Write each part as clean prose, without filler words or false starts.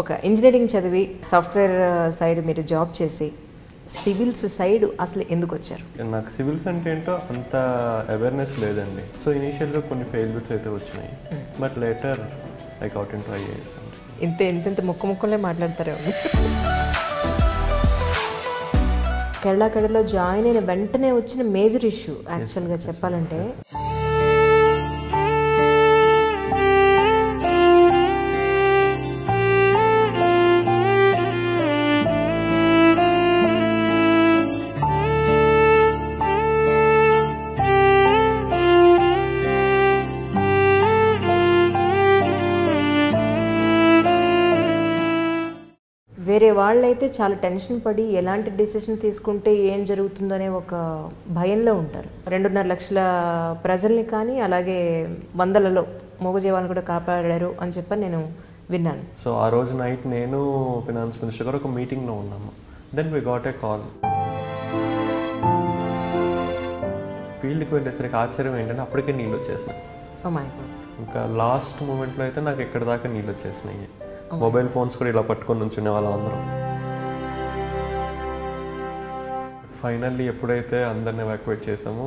ఒక ఇంజనీరింగ్ చదివి software side మీరు జాబ్ చేసి సివిల్స్ సైడ్ అసలు ఎందుకు వచ్చారు? నాకు సివిల్స్ అంటే ఏంటో అంత అవేర్నెస్ లేదండి. సో ఇనీషియల్గా కొన్ని ఫెయిల్యూర్స్ అయితే వచ్చినాయి, but later I got into IAS. ఇంత ముక్కలే మాట్లాడతారే. కేరళ కడలో జాయిన్ అయిన వెంటనే వచ్చిన మేజర్ ఇష్యూ యాక్చువల్గా చెప్పాలంటే వేరే వాళ్ళైతే చాలా టెన్షన్ పడి ఎలాంటి డెసిషన్ తీసుకుంటే ఏం జరుగుతుందనే ఒక భయంలో ఉంటారు. 2.5 లక్షల ప్రజల్ని కానీ అలాగే వందలలో మూగజీవాలను కూడా కాపాడారు అని చెప్పని నేను విన్నాను. సో ఆ రోజు నైట్ నేను ఫినాన్స్ మినిస్టర్ గారు ఒక మీటింగ్లో ఉన్నాము. Then we got a call. ఫీల్డ్కి వెళ్ళేసరికి ఆశ్చర్యం ఏంటంటే అప్పటికే నీళ్ళు వచ్చేసినాయి. ఇంకా లాస్ట్ మూమెంట్లో అయితే నాకు ఎక్కడి దాకా నీళ్ళు వచ్చేసినాయి. మొబైల్ ఫోన్స్ కూడా ఇలా పట్టుకొని ఉంచునే వాళ్ళం అందరం. ఫైనల్లీ ఎప్పుడైతే అందరిని ఎవాక్యుయేట్ చేసామో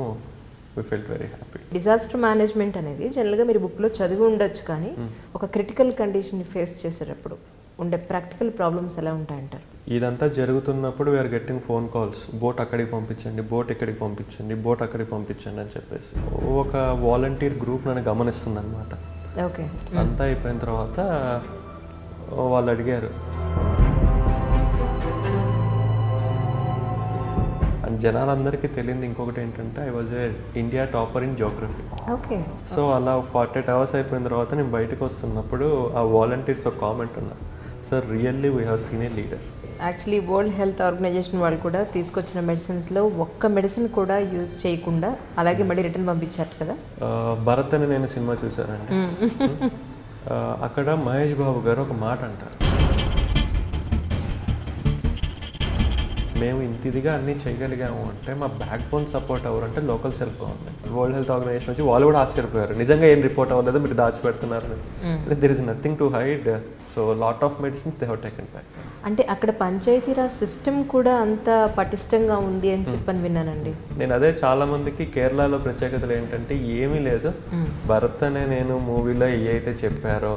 we felt very happy. Disaster management అనేది జనరల్గా మీరు బుక్లో చదివి ఉండొచ్చు, కానీ ఒక క్రిటికల్ కండిషన్ని ఫేస్ చేసేటప్పుడు ఉండే ప్రాక్టికల్ ప్రాబ్లమ్స్ ఎలా ఉంటాయంటారు? ఇదంతా జరుగుతున్నప్పుడు we are getting phone calls, boat అక్కడికి పంపించండి, బోట్ ఇక్కడికి పంపించండి, బోట్ అక్కడికి పంపించండి అని చెప్పేసి ఒక వాలంటీర్ గ్రూప్ నన్ను గమనిస్తుంది అనమాట. ఓకే, అంతా అయిపోయిన తర్వాత వాళ్ళు అడిగారు, అండ్ జనాలందరికీ తెలియదు ఇంకొకటి ఏంటంటే I was a India topper in Geography. Okay. So అలా 48 అవర్స్ అయిపోయిన తర్వాత నేను బయటకు వస్తున్నప్పుడు ఆ వాలంటీర్స్ ఒక కామెంట్ ఉన్నారు, sir really we have seen a leader. Actually world health organization వాళ్ళు కూడా తీసుకొచ్చిన మెడిసిన్స్లో ఒక్క మెడిసిన్ కూడా యూజ్ చేయకుండా అలాగే మళ్ళీ రిటర్న్ పంపించారు కదా. భరత్ అని నేను సినిమా చూశానండి. అక్కడ మహేష్ బాబు గారు ఒక మాట అంటారు, మేము ఇంత ఇదిగా అన్నీ చేయగలిగాము అంటే మా బ్యాక్ బోన్ సపోర్ట్ ఎవరంటే local self government. World health Organization వచ్చి వాళ్ళు కూడా ఆశ్చర్యపోయారు, నిజంగా ఏం రిపోర్ట్ అవ్వలేదు, మీరు దాచిపెడుతున్నారు. There is nothing to hide. So lot of medicines they have taken back. అంటే అక్కడ పంచాయతీరాజ్ సిస్టమ్ కూడా అంత పటిష్టంగా ఉంది అని చెప్పని విన్నానండి నేను. అదే చాలా మందికి కేరళలో ప్రత్యేకతలు ఏంటంటే ఏమీ లేదు. భరత్ అనే నేను మూవీలో ఏవైతే చెప్పారో,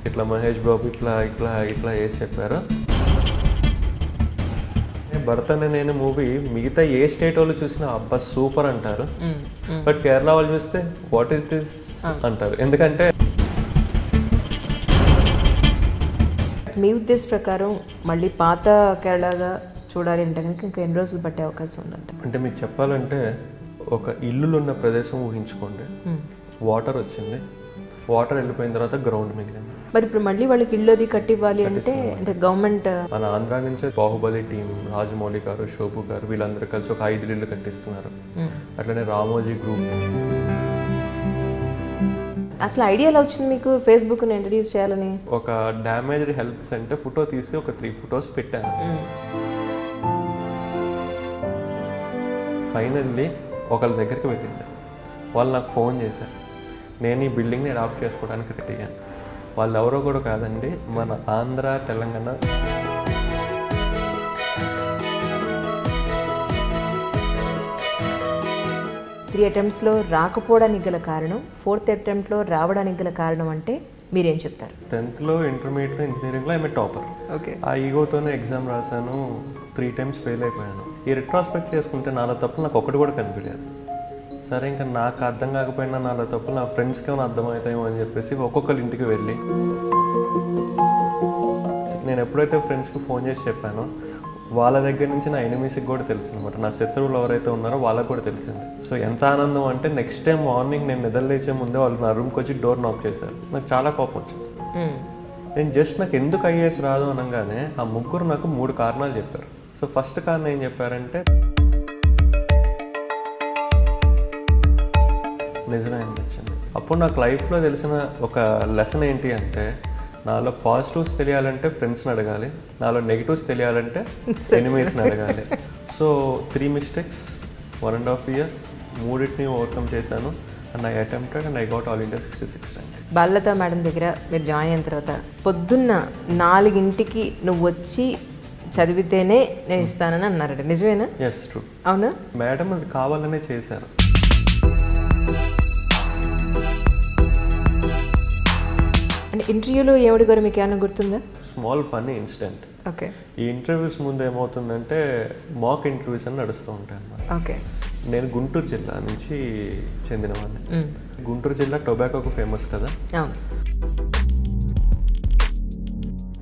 ఇట్లా మహేష్ బాబు ఇట్లా ఇట్లా ఇట్లా వేసి చెప్పారో, భరత్ అనే నేను మూవీ మిగతా ఏ స్టేట్ వాళ్ళు చూసినా అబ్బా సూపర్ అంటారు, బట్ కేరళ వాళ్ళు చూస్తే వాట్ ఈస్ దిస్ అంటారు. ఎందుకంటే మీ ఉద్దేశం ప్రకారం మళ్ళీ పాత కేరళగా చూడాలి అంటే కనుక ఇంకా ఎన్ని రోజులు పట్టే అవకాశం ఉందంట? అంటే మీకు చెప్పాలంటే ఒక ఇల్లులు ఉన్న ప్రదేశం ఊహించుకోండి, వాటర్ వచ్చింది, వాటర్ వెళ్ళిపోయిన తర్వాత గ్రౌండ్ మిగిలింది. మరి ఇప్పుడు మళ్ళీ వాళ్ళకి ఇల్లు అది కట్టివ్వాలి అంటే గవర్నమెంట్ మన ఆంధ్ర నుంచే బాహుబలి టీం, రాజమౌళి గారు, శోభు గారు వీళ్ళందరూ కలిసి ఒక 5 ఇల్లు కట్టిస్తున్నారు. అట్లనే రామోజీ గ్రూప్. అసలు ఐడియా ఎలా వచ్చింది మీకు ఫేస్బుక్ని ఇంట్రడ్యూస్ చేయాలని? ఒక డ్యామేజ్డ్ హెల్త్ సెంటర్ ఫోటో తీసి ఒక 3 ఫొటోస్ పెట్టాను. ఫైనల్లీ ఒకళ్ళ దగ్గరికి వెళ్ళింది, వాళ్ళు నాకు ఫోన్ చేశారు, నేను ఈ బిల్డింగ్ని అడాప్ట్ చేసుకోవడానికి రెడీ అయ్యాను. వాళ్ళు ఎవరో కూడా కాదండి, మన ఆంధ్ర తెలంగాణ త్రీ అటెంప్ట్స్లో రాకపోవడానికి గల కారణం, 4th అటెంప్ట్లో రావడానికి గల కారణం అంటే మీరేం చెప్తారు? 10th ఇంటర్మీడియట్లో ఇంజనీరింగ్లో ఐఎమ్ టాపర్. ఓకే. ఆ ఈగోతోనే ఎగ్జామ్ రాశాను, 3 times ఫెయిల్ అయిపోయాను. ఈ రిట్రాస్పెక్ట్ చేసుకుంటే నాలో తప్పులు నాకు ఒకటి కూడా కనిపించలేదు. సరే ఇంకా నాకు అర్థం కాకపోయినా నాలో తప్పులు నా ఫ్రెండ్స్కి ఏమైనా అర్థమవుతాయేమో అని చెప్పేసి ఒక్కొక్కరి ఇంటికి వెళ్ళి నేను ఎప్పుడైతే ఫ్రెండ్స్కి ఫోన్ చేసి చెప్పానో వాళ్ళ దగ్గర నుంచి నా ఎనిమీస్కి కూడా తెలుసు అనమాట, నా శత్రువులు ఎవరైతే ఉన్నారో వాళ్ళకు కూడా తెలిసింది. సో ఎంత ఆనందం అంటే నెక్స్ట్ డే మార్నింగ్ నేను నిద్రలేచే ముందే వాళ్ళు నా రూమ్కి వచ్చి డోర్ నాక్ చేశారు. నాకు చాలా కోపం వచ్చింది. నేను జస్ట్ నాకు ఎందుకు ఐఏఎస్ రాదు అనగానే ఆ ముగ్గురు నాకు 3 కారణాలు చెప్పారు. సో ఫస్ట్ కారణం ఏం చెప్పారంటే నిజమే అనిపించింది. అప్పుడు నాకు లైఫ్లో తెలిసిన ఒక లెసన్ ఏంటి అంటే, నాలో పాజిటివ్స్ తెలియాలంటే ఫ్రెండ్స్ని అడగాలి, నాలో నెగిటివ్స్ తెలియాలంటే ఎనిమీస్ని అడగాలి. సో 3 mistakes 1.5 year 3 ఓవర్కమ్ చేశాను. And I attempted and I got all India 66 rank. Balalatha madam దగ్గర మీరు జాయిన్ అయిన తర్వాత పొద్దున్న 4ంటికి నువ్వు వచ్చి చదివితేనే నేను ఇస్తానని అన్నారట, నిజమేనా? Yes, true. అవునా? మేడం అది కావాలనే చేశారు. అంటే ఇంటర్వ్యూలో ఏమిటి గారు మీకు ఏమైనా గుర్తుందా? Small funny incident. ఓకే. ఈ ఇంటర్వ్యూస్ ముందు ఏమవుతుందంటే మాక్ ఇంటర్వ్యూస్ అని నడుస్తూ ఉంటాయి అన్నమాట. ఓకే. నేను గుంటూరు జిల్లా నుంచి చెందినవాడిని. గుంటూరు జిల్లా టొబాకోకు ఫేమస్ కదా. అవును.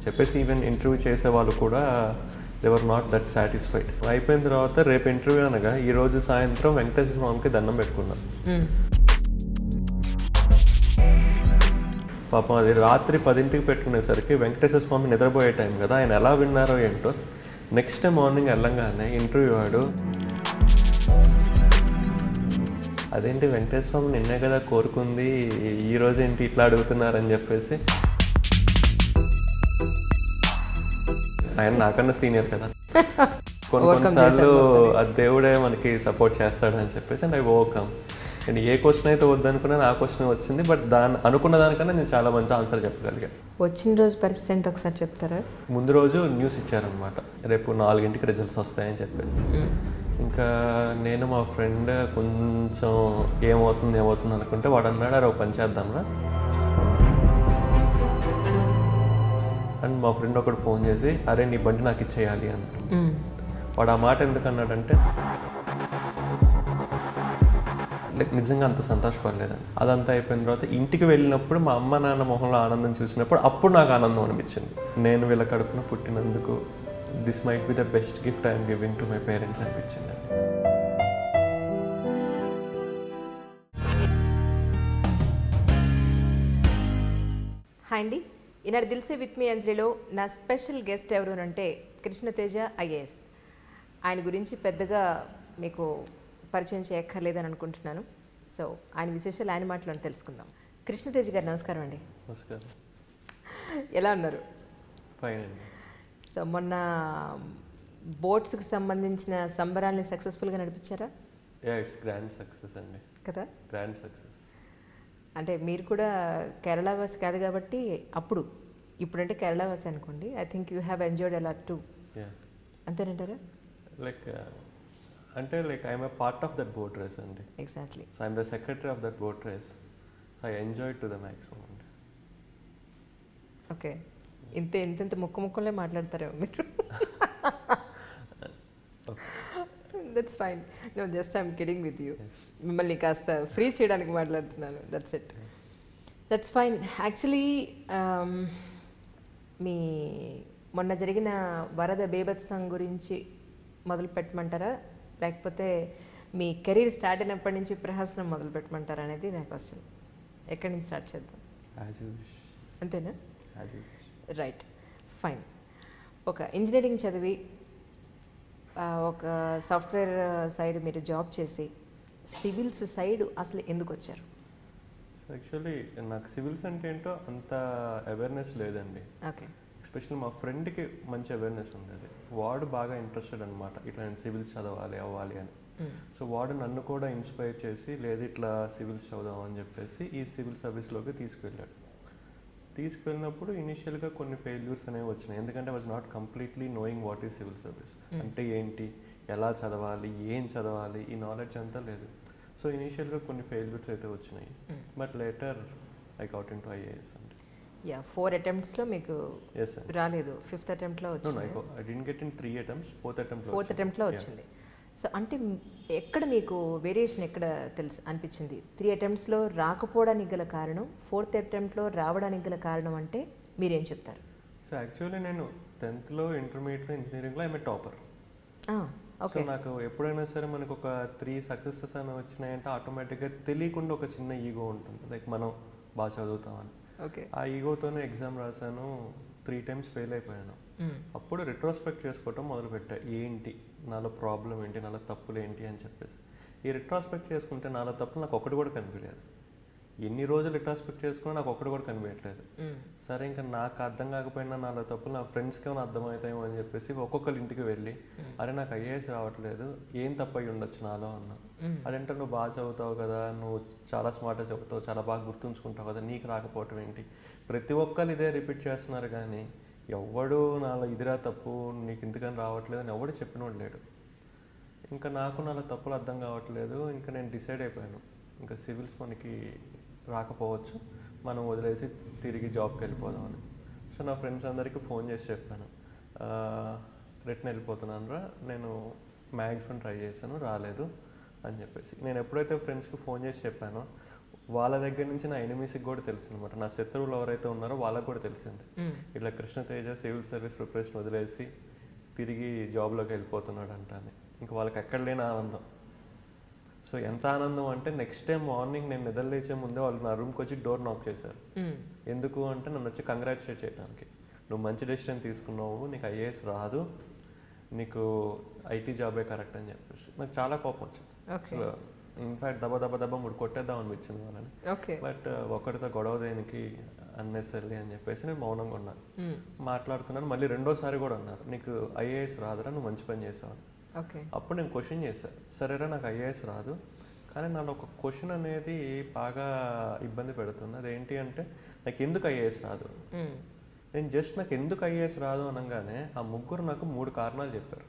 చెప్పేసి ఈవెన్ ఇంటర్వ్యూ చేసే వాళ్ళు కూడా దేవర్ నాట్ దట్ సాటిస్ఫైడ్. అయిపోయిన తర్వాత రేపు ఇంటర్వ్యూ అనగా ఈరోజు సాయంత్రం వెంకటేశ్వర స్వామికి దండం పెట్టుకున్నాను. పాపం అది రాత్రి 10ంటికి పెట్టుకునేసరికి వెంకటేశ్వర స్వామి నిద్రపోయే టైం కదా, ఆయన ఎలా విన్నారో ఏంటో. నెక్స్ట్ డే మార్నింగ్ వెళ్ళంగానే ఇంటర్వ్యూ వాడు, అదేంటి వెంకటేశ్వర స్వామి నిన్నే కదా కోరుకుంది, ఈరోజు ఏంటి ఇట్లా అడుగుతున్నారని చెప్పేసి. ఆయన నాకన్నా సీనియర్ కదా, కొన్నిసార్లు ఆ దేవుడే మనకి సపోర్ట్ చేస్తాడని చెప్పేసి అండ్ ఐ ఓవర్కమ్. నేను ఏ క్వశ్చన్ అయితే వద్దనుకున్నాను ఆ క్వశ్చన్ వచ్చింది, బట్ అనుకున్న దానికన్నా నేను చాలా మంచి ఆన్సర్ చెప్పగలిగాను. వచ్చిన రోజు పరిస్థితి ఏంటి ఒకసారి చెప్తారా? ముందు రోజు న్యూస్ ఇచ్చారనమాట, రేపు 4ంటికి రిజల్ట్స్ వస్తాయని చెప్పేసి. ఇంకా నేను మా ఫ్రెండ్ కొంచెం ఏమవుతుంది అనుకుంటే వాడు అన్నాడు, అరే ఒక పని చేద్దాంరా. అండ్ మా ఫ్రెండ్ ఒకడు ఫోన్ చేసి, అరే నీ బండి నాకు ఇచ్చేయాలి అన్నాడు. వాడు ఆ మాట ఎందుకు అన్నాడంటే నిజంగా అంత సంతోషపడలేదని. అదంతా అయిపోయిన తర్వాత ఇంటికి వెళ్ళినప్పుడు మా అమ్మ నాన్న మొహంలో ఆనందం చూసినప్పుడు అప్పుడు నాకు ఆనందం అనిపించింది. నేను వీళ్ళ కడుపున పుట్టినందుకు this might be the best gift I'm giving to my parents అనిపించింది. హాయ్ అండి, ఈనాడు దిల్సే విత్ మీ అంజలిలో నా స్పెషల్ గెస్ట్ ఎవరు అంటే కృష్ణతేజ ఐఏఎస్. ఆయన గురించి పెద్దగా మీకు పరిచయం చేయక్కర్లేదని అనుకుంటున్నాను. సో ఆయన విశేషాలు ఆయన మాటలను తెలుసుకుందాం. కృష్ణతేజ గారు నమస్కారం అండి. నమస్కారం. ఎలా ఉన్నారు? ఫైన్ అండి. సో మొన్న బోట్స్కి సంబంధించిన సంబరాల్ని సక్సెస్ఫుల్గా నడిపించారా? ఇట్స్ గ్రాండ్ సక్సెస్ అండి. కదా, గ్రాండ్ సక్సెస్. అంటే మీరు కూడా కేరళ వాసి కాదు కాబట్టి ఇప్పుడంటే కేరళ వాసి అనుకోండి. I think you have enjoyed a lot too. అంతేనంటారా? అంటే I'm a part of that boat race అండి. Exactly. So I'm the secretary of that boat race. So I enjoy to the maximum అండి. ఓకే. ఇంత ముక్కలే మాట్లాడతారేమో మీరు. That's fine. No, just I'm kidding with you. మిమ్మల్ని కాస్త free చేయడానికి మాట్లాడుతున్నాను. That's it. That's fine. Actually మీ మొన్న జరిగిన వరద బీభత్సం గురించి మొదలు పెట్టమంటారా, లేకపోతే మీ కెరీర్ స్టార్ట్ అయినప్పటి నుంచి ప్రహసనం మొదలు పెట్టమంటారా అనేది నా క్వశ్చన్. ఎక్కడి నుంచి స్టార్ట్ చేద్దాం? అంతేనా? Right, fine. ఒక ఇంజనీరింగ్ చదివి ఒక సాఫ్ట్వేర్ సైడ్ మీరు జాబ్ చేసి సివిల్స్ సైడ్ అసలు ఎందుకు వచ్చారు? యాక్చువల్లీ నాకు సివిల్స్ అంటే ఏంటో అంత అవేర్నెస్ లేదండి. ఓకే. ఎస్పెషల్లీ మా ఫ్రెండ్కి మంచి అవేర్నెస్ ఉండేది. వాడు బాగా ఇంట్రెస్టెడ్ అనమాట, ఇట్లా నేను సివిల్స్ చదవాలి అవ్వాలి అని. సో వాడు నన్ను కూడా ఇన్స్పైర్ చేసి లేదు ఇట్లా సివిల్స్ చదువుదాం అని చెప్పేసి ఈ సివిల్ సర్వీస్లోకి తీసుకువెళ్ళాడు. తీసుకెళ్ళినప్పుడు ఇనిషియల్గా కొన్ని ఫెయిల్యూర్స్ అనేవి వచ్చినాయి, ఎందుకంటే was not completely knowing what is civil service అంటే ఏంటి, ఎలా చదవాలి, ఏం చదవాలి, ఈ నాలెడ్జ్ అంతా లేదు. సో ఇనిషియల్గా కొన్ని ఫెయిల్యూర్స్ అయితే వచ్చినాయి, but later I got into IAS అండి. 4 attemptsలో మీకు రాలేదు, 5th attemptలో వచ్చింది. I didn't get in 3 attempts, 4th attemptలో వచ్చింది. సో అంటే ఎక్కడ మీకు వేరియేషన్ ఎక్కడ అనిపించింది? 3 attemptsలో రాకపోవడానికి గల కారణం, 4th attemptలో రావడానికి గల కారణం అంటే మీరేం చెప్తారు? సో యాక్చువల్లీ నేను 10th ఇంటర్మీడియట్లో ఇంజనీరింగ్లో ఐఎమ్ ఏ టాపర్. సో నాకు ఎప్పుడైనా సరే మనకు ఒక 3 సక్సెసెస్ అని వచ్చినాయంటే ఆటోమేటిక్గా తెలియకుండా ఒక చిన్న ఈగో ఉంటుంది, లైక్ మనం బాగా చదువుతామని. ఆ ఈగోతోనే ఎగ్జామ్ రాశాను, 3 times ఫెయిల్ అయిపోయాను. అప్పుడు రిట్రోస్పెక్ట్ చేసుకోవటం మొదలుపెట్టా, ఏంటి నాలో ప్రాబ్లం ఏంటి, నాలో తప్పులు ఏంటి అని చెప్పేసి. ఈ రిట్రోస్పెక్ట్ చేసుకుంటే నాలో తప్పులు నాకు ఒకటి కూడా కనిపించలేదు. ఎన్ని రోజులు రిట్రాస్పెక్ట్ చేసుకున్నా నాకు ఒక్కడు కూడా కనిపించట్లేదు. సరే ఇంకా నాకు అర్థం కాకపోయినా నాలో తప్పులు నా ఫ్రెండ్స్కి ఏమైనా అర్థమవుతాయేమో అని చెప్పేసి ఒక్కొక్కరి ఇంటికి వెళ్ళి అరే నాకు ఐఏఎస్ రావట్లేదు, ఏం తప్పు అయ్యి ఉండొచ్చు నాలో అన్నా. అదంటే నువ్వు బాగా చదువుతావు కదా, నువ్వు చాలా స్మార్ట్గా చదువుతావు, చాలా బాగా గుర్తుంచుకుంటావు కదా, నీకు రాకపోవటం ఏంటి? ప్రతి ఒక్కరు ఇదే రిపీట్ చేస్తున్నారు కానీ ఎవడు నాలో ఇదిరా తప్పు, నీకు ఇంతకని రావట్లేదు అని ఎవడు చెప్పినోడు లేడు. ఇంకా నాకు నాలో తప్పులు అర్థం కావట్లేదు. ఇంకా నేను డిసైడ్ అయిపోయాను, ఇంకా సివిల్స్ మనకి రాకపోవచ్చు, మనం వదిలేసి తిరిగి జాబ్కి వెళ్ళిపోదామని. సో నా ఫ్రెండ్స్ అందరికీ ఫోన్ చేసి చెప్పాను, రిటర్న్ వెళ్ళిపోతున్నాను రా, నేను మ్యాక్సిమం ట్రై చేశాను రాలేదు అని చెప్పేసి. నేను ఎప్పుడైతే ఫ్రెండ్స్కి ఫోన్ చేసి చెప్పానో వాళ్ళ దగ్గర నుంచి నా ఎనిమీస్కి కూడా తెలుసు అనమాట. నా శత్రువులు ఎవరైతే ఉన్నారో వాళ్ళకు కూడా తెలిసింది, ఇట్లా కృష్ణతేజ సివిల్ సర్వీస్ ప్రిపరేషన్ వదిలేసి తిరిగి జాబ్లోకి వెళ్ళిపోతున్నాడు అంటాను. ఇంకా వాళ్ళకి ఎక్కడ లేని ఆనందం. సో ఎంత ఆనందం అంటే నెక్స్ట్ డే మార్నింగ్ నేను నిద్ర లేచే ముందే వాళ్ళు నా రూమ్కి వచ్చి డోర్ నాక్ చేశారు. ఎందుకు అంటే నన్ను వచ్చి కంగ్రాచులేట్ చేయడానికి, నువ్వు మంచి డెసిషన్ తీసుకున్నావు, నీకు ఐఏఎస్ రాదు, నీకు ఐటీ జాబే కరెక్ట్ అని చెప్పేసి. నాకు చాలా కోపం వచ్చింది. అసలు ఇన్ఫ్యాక్ట్ దెబ్బ ముడి కొట్టేద్దాం అనిపించింది వాళ్ళని. బట్ ఒకరితో గొడవ దేనికి అన్నెసరీ అని చెప్పేసి నేను మౌనంగా ఉన్నాను. మాట్లాడుతున్నాను. మళ్ళీ రెండోసారి కూడా అన్నారు, నీకు ఐఏఎస్ రాదురా, నువ్వు మంచి పని చేసావు. అప్పుడు నేను క్వశ్చన్ చేశాను, సరేరా నాకు ఐఏఎస్ రాదు, కానీ నన్ను ఒక క్వశ్చన్ అనేది బాగా ఇబ్బంది పెడుతుంది. అదేంటి అంటే నాకు ఎందుకు ఐఏఎస్ రాదు. నేను జస్ట్ నాకు ఎందుకు ఐఏఎస్ రాదు అనగానే ఆ ముగ్గురు నాకు 3 కారణాలు చెప్పారు.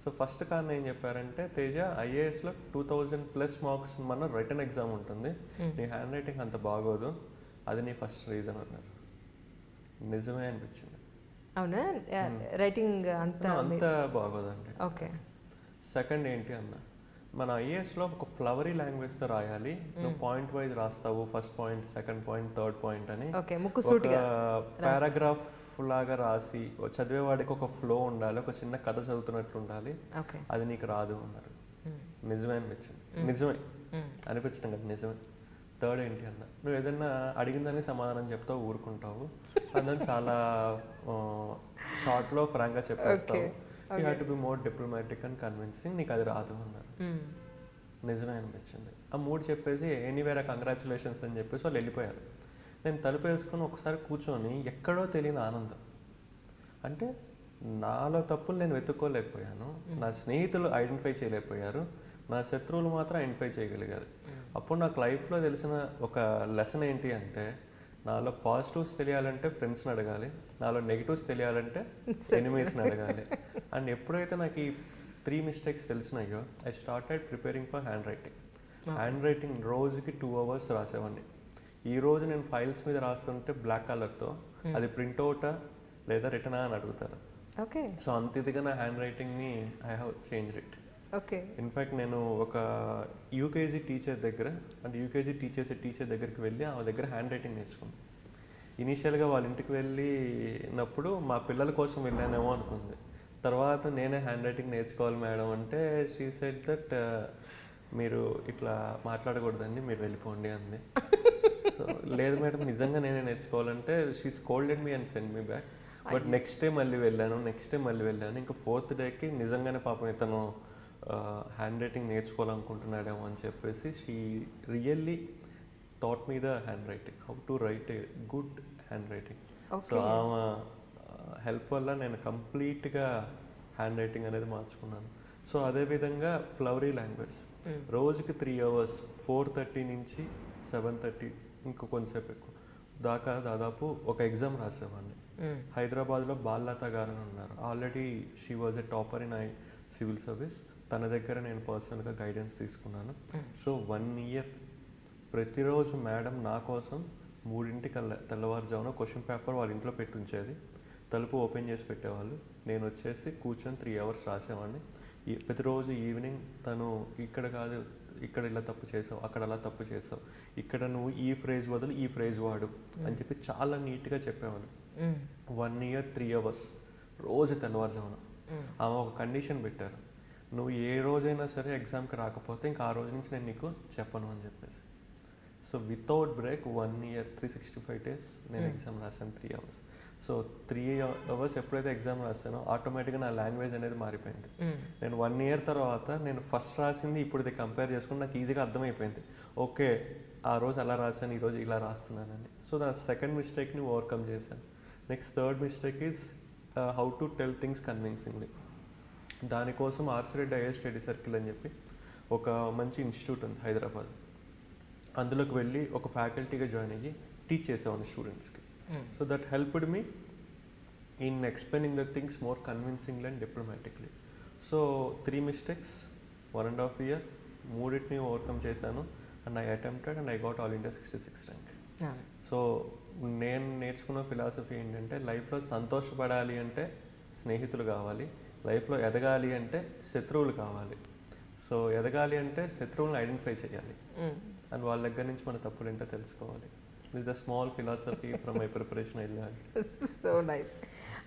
సో ఫస్ట్ కారణం ఏం చెప్పారంటే, తేజ ఐఏఎస్లో 2000+ మార్క్స్ మన రిటర్న్ ఎగ్జామ్ ఉంటుంది, నీ హ్యాండ్ రైటింగ్ అంత బాగోదు, అది నీ ఫస్ట్ రీజన్ అన్నారు. నిజమే అనిపించింది. అవునా, రైటింగ్ అంత బాగోదండి. సెకండ్ ఏంటి అన్న, మన ఐఏఎస్లో ఒక ఫ్లవరీ లాంగ్వేజ్తో రాయాలి, నువ్వు పాయింట్ వైజ్ రాస్తావు, first point, second point, third point అని పారాగ్రాఫ్ లాగా రాసి చదివేవాడికి ఒక ఫ్లో ఉండాలి, ఒక చిన్న కథ చదువుతున్నట్లు ఉండాలి, అది నీకు రాదు అన్నారు. నిజమే అనిపించింది. నిజమే అనిపించడం కదా, నిజమే. థర్డ్ ఏంటి అన్న, నువ్వు ఏదైనా అడిగిందని సమాధానం చెప్తావు, ఊరుకుంటావు, అందులో చాలా షార్ట్లో ఫ్రాంక్గా చెప్పేస్తావు, you have to be more diplomatic and convincing, నీకు అది రాదు అన్నారు. నిజమే అనిపించింది. ఆ 3 చెప్పేసి ఎనీవేరా కంగ్రాచులేషన్స్ అని చెప్పేసి వాళ్ళు వెళ్ళిపోయారు. నేను తలుపు వేసుకొని ఒకసారి కూర్చొని ఎక్కడో తెలియని ఆనందం. అంటే నాలో తప్పులు నేను వెతుక్కోలేకపోయాను, నా స్నేహితులు ఐడెంటిఫై చేయలేకపోయారు, నా శత్రువులు మాత్రం ఐడెంటిఫై చేయగలిగారు. అప్పుడు నాకు లైఫ్లో తెలిసిన ఒక లెసన్ ఏంటి అంటే, నాలో పాజిటివ్స్ తెలియాలంటే ఫ్రెండ్స్ని అడగాలి, నాలో నెగిటివ్స్ తెలియాలంటే ఎనిమీస్ని అడగాలి. అండ్ ఎప్పుడైతే నాకు ఈ 3 మిస్టేక్స్ తెలిసినాయో, I started preparing for handwriting. Handwriting రోజుకి 2 hours రాసేవాడిని. ఈ రోజు నేను ఫైల్స్ మీద రాస్తుంటే బ్లాక్ కలర్తో అది ప్రింట్అవుటా లేదా రిటర్నా అని అడుగుతారు. సో అంత ఇదిగా నా హ్యాండ్ రైటింగ్ని I have changed it. In fact నేను ఒక యూకేజీ టీచర్ దగ్గర, అంటే యూకేజీ టీచర్ దగ్గరికి వెళ్ళి ఆమె దగ్గర హ్యాండ్ రైటింగ్ నేర్చుకున్నాను. ఇనీషియల్గా వాళ్ళ ఇంటికి వెళ్ళినప్పుడు మా పిల్లల కోసం వెళ్ళానేమో అనుకుంది. తర్వాత నేనే హ్యాండ్ రైటింగ్ నేర్చుకోవాలి మేడం అంటే షీ సెడ్ దట్ మీరు ఇట్లా మాట్లాడకూడదండి, మీరు వెళ్ళిపోండి అంది. సో లేదు మేడం నిజంగా నేనే నేర్చుకోవాలంటే she scolded me and send me back. But next day మళ్ళీ వెళ్ళాను. ఇంకా 4th డేకి నిజంగానే పాపం ఇతను హ్యాండ్ రైటింగ్ నేర్చుకోవాలనుకుంటున్నాడేమో అని చెప్పేసి she really taught me the hand writing, how to write a good hand writing. So ఆమె హెల్ప్ వల్ల నేను కంప్లీట్గా హ్యాండ్ రైటింగ్ అనేది మార్చుకున్నాను. సో అదేవిధంగా ఫ్లవరీ లాంగ్వేజ్ రోజుకి 3 hours, 4:30 నుంచి 7:30 ఇంకా కొంచెంసేపు ఎక్కువ దాకా దాదాపు ఒక ఎగ్జామ్ రాసేవాడిని. హైదరాబాద్లో బాలలత గారు అని ఉన్నారు, already she was a topper in civil service. తన దగ్గర నేను పర్సనల్గా గైడెన్స్ తీసుకున్నాను. సో 1 year ప్రతిరోజు మేడం నా కోసం 3:00 తెల్లవారుజామున క్వశ్చన్ పేపర్ వాళ్ళ ఇంట్లో పెట్టి ఉంచేది, తలుపు ఓపెన్ చేసి పెట్టేవాళ్ళు, నేను వచ్చేసి కూర్చొని 3 hours రాసేవాడిని. ప్రతిరోజు ఈవినింగ్ తను ఇక్కడ కాదు, ఇక్కడ ఇలా తప్పు చేసావు, అక్కడ అలా తప్పు చేసావు, ఇక్కడ నువ్వు ఈ ఫ్రేజ్ వదులు ఈ ఫ్రేజ్ వాడు అని చెప్పి చాలా నీట్గా చెప్పేవాళ్ళు. 1 year 3 hours రోజు తెల్లవారుజామున. ఆమె ఒక కండిషన్ పెట్టారు, నువ్వు ఏ రోజైనా సరే ఎగ్జామ్కి రాకపోతే ఇంకా ఆ రోజు నుంచి నేను నీకు చెప్పను అని చెప్పేసి. So without break 1 year 365 days నేను ఎగ్జామ్ రాశాను 3 hours. సో 3 hours ఎప్పుడైతే ఎగ్జామ్ రాసానో ఆటోమేటిక్గా నా లాంగ్వేజ్ అనేది మారిపోయింది. నేను 1 year తర్వాత నేను ఫస్ట్ రాసింది ఇప్పుడు కంపేర్ చేసుకుని నాకు ఈజీగా అర్థమైపోయింది. ఓకే, ఆ రోజు అలా రాశాను, ఈరోజు ఇలా రాస్తున్నానని. సో దా సెకండ్ మిస్టేక్ని ఓవర్కమ్ చేశాను. Next third mistake is how to tell things కన్విన్సింగ్లీ. దానికోసం RC Reddy IAS study circle అని చెప్పి ఒక మంచి ఇన్స్టిట్యూట్ ఉంది హైదరాబాద్. అందులోకి వెళ్ళి ఒక ఫ్యాకల్టీగా జాయిన్ అయ్యి టీచ్ చేసేవాడిని స్టూడెంట్స్కి. So that helped me in explaining the things more convincingly and diplomatically. So 3 mistakes, 1.5 year, మూడింటిని ఓవర్కమ్ చేశాను. And I attempted and I got all India 66th rank. సో నేను నేర్చుకున్న ఫిలాసఫీ ఏంటంటే లైఫ్లో సంతోషపడాలి అంటే స్నేహితులు కావాలి, లైఫ్లో ఎదగాలి అంటే శత్రువులు కావాలి. సో ఎదగాలి అంటే శత్రువులను ఐడెంటిఫై చేయాలి అండ్ వాళ్ళ దగ్గర నుంచి మన తప్పులు ఏంటో తెలుసుకోవాలి. This the small philosophy from my preparation I learn. So nice.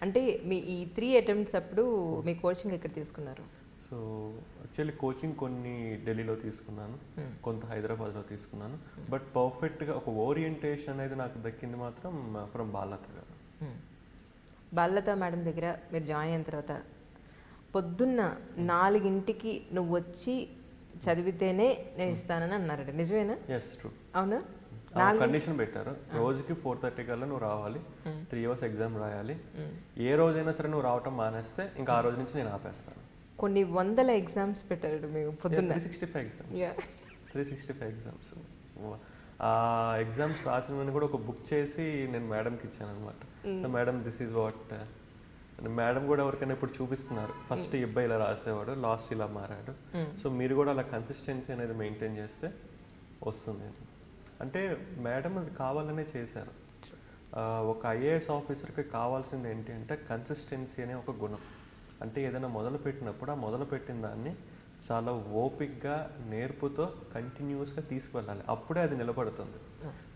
అంటే మీ ఈ 3 attempts అప్పుడు మీ కోచింగ్ ఎక్కడ తీసుకున్నారు? సో యాక్చువల్లీ కోచింగ్ కొన్ని ఢిల్లీలో తీసుకున్నాను, కొంత హైదరాబాద్లో తీసుకున్నాను. బట్ పర్ఫెక్ట్గా ఒక ఓరియంటేషన్ అనేది నాకు దక్కింది మాత్రం ఫ్రమ్ బాలత గారు. బాలత మేడం దగ్గర మీరు జాయిన్ అయిన తర్వాత పొద్దున్న 4 నువ్వు వచ్చి చదివితేనే నేను ఇస్తానని అన్నారట, నిజమేనా? Yes, true. అవునా? కండిషన్ పెట్టారు, రోజుకి 4:30 కల్లా నువ్వు రావాలి, 3 hours ఎగ్జామ్ రాయాలి. ఏ రోజైనా సరే నువ్వు రావటం మానేస్తే ఇంకా ఆ రోజు నుంచి నేను ఆపేస్తాను. కొన్ని వందల ఎగ్జామ్స్ పెట్టారు మీకు పొద్దున్న. 365 ఎగ్జామ్స్. ఆ ఎగ్జామ్స్ రాసినవన్నీ కూడా ఒక బుక్ చేసి నేను మేడంకి ఇచ్చాను అనమాట. Madam this is what. Madam కూడా ఎవరికైనా ఇప్పుడు చూపిస్తున్నారు, ఫస్ట్ అబ్బాయి ఇలా రాసేవాడు, లాస్ట్ ఇలా మారాడు. సో మీరు కూడా అలా కన్సిస్టెన్సీ అనేది మెయింటైన్ చేస్తే వస్తుంది. అంటే మేడం అది కావాలనే చేశారు. ఒక ఐఏఎస్ ఆఫీసర్కి కావాల్సింది ఏంటి అంటే కన్సిస్టెన్సీ అనే ఒక గుణం. అంటే ఏదైనా మొదలుపెట్టినప్పుడు ఆ మొదలుపెట్టిన దాన్ని చాలా ఓపిక్గా నేర్పుతో కంటిన్యూస్గా తీసుకువెళ్ళాలి, అప్పుడే అది నిలబడుతుంది.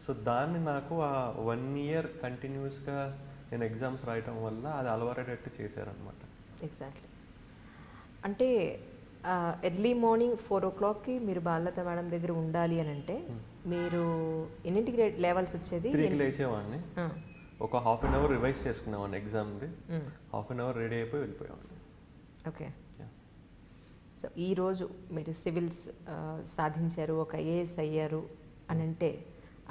సో దాన్ని నాకు ఆ 1 year కంటిన్యూస్గా నేను ఎగ్జామ్స్ రాయటం వల్ల అది అలవాటేటట్టు చేశారనమాట. ఎగ్జాక్ట్లీ. అంటే ఎర్లీ మార్నింగ్ 4 o'clockకి మీరు బాలత మేడం దగ్గర ఉండాలి అని అంటే మీరు ఎన్నింటికి లేవాల్సి వచ్చేది? 3కి లేచేవాడిని, ఒక 1/2 hour రివైజ్ చేసుకునేవాడిని ఎగ్జామ్ది, 1/2 hour రెడీ అయిపోయి వెళ్ళిపోయేవాడిని. ఓకే. సో ఈరోజు మీరు సివిల్స్ సాధించారు, ఒక ఐఏఎస్ అయ్యారు అని అంటే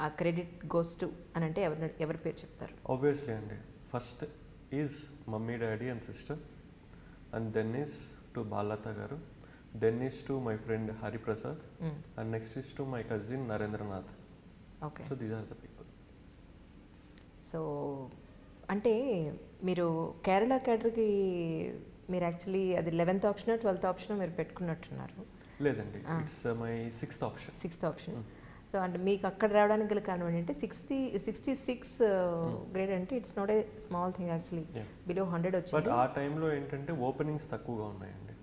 ఆ క్రెడిట్ గోస్ టు అని అంటే ఎవరి పేరు చెప్తారు? ఆబ్వియస్లీ అండి, first is mummy, daddy and sister, and then is to Balatha గారు, then is to my friend Hariprasad, and next is to my cousin Narendranath. Okay. So these are the people. So అంటే మీరు కేరళ క్యాడర్కి మీరు యాక్చువల్లీ అది 11th option 12th option మీరు పెట్టుకున్నట్టున్నారు? లేదండి, it's my 6th option. 6th option. So అంటే మీకు అక్కడ రావడానికి గల కారణం ఏంటంటే 66 గ్రేడ్ అంటే it's not a small thing actually, below 100 వచ్చింది. బట్ ఆ టైంలో ఏంటంటే ఓపెనింగ్స్ తక్కువగా ఉన్నాయండి.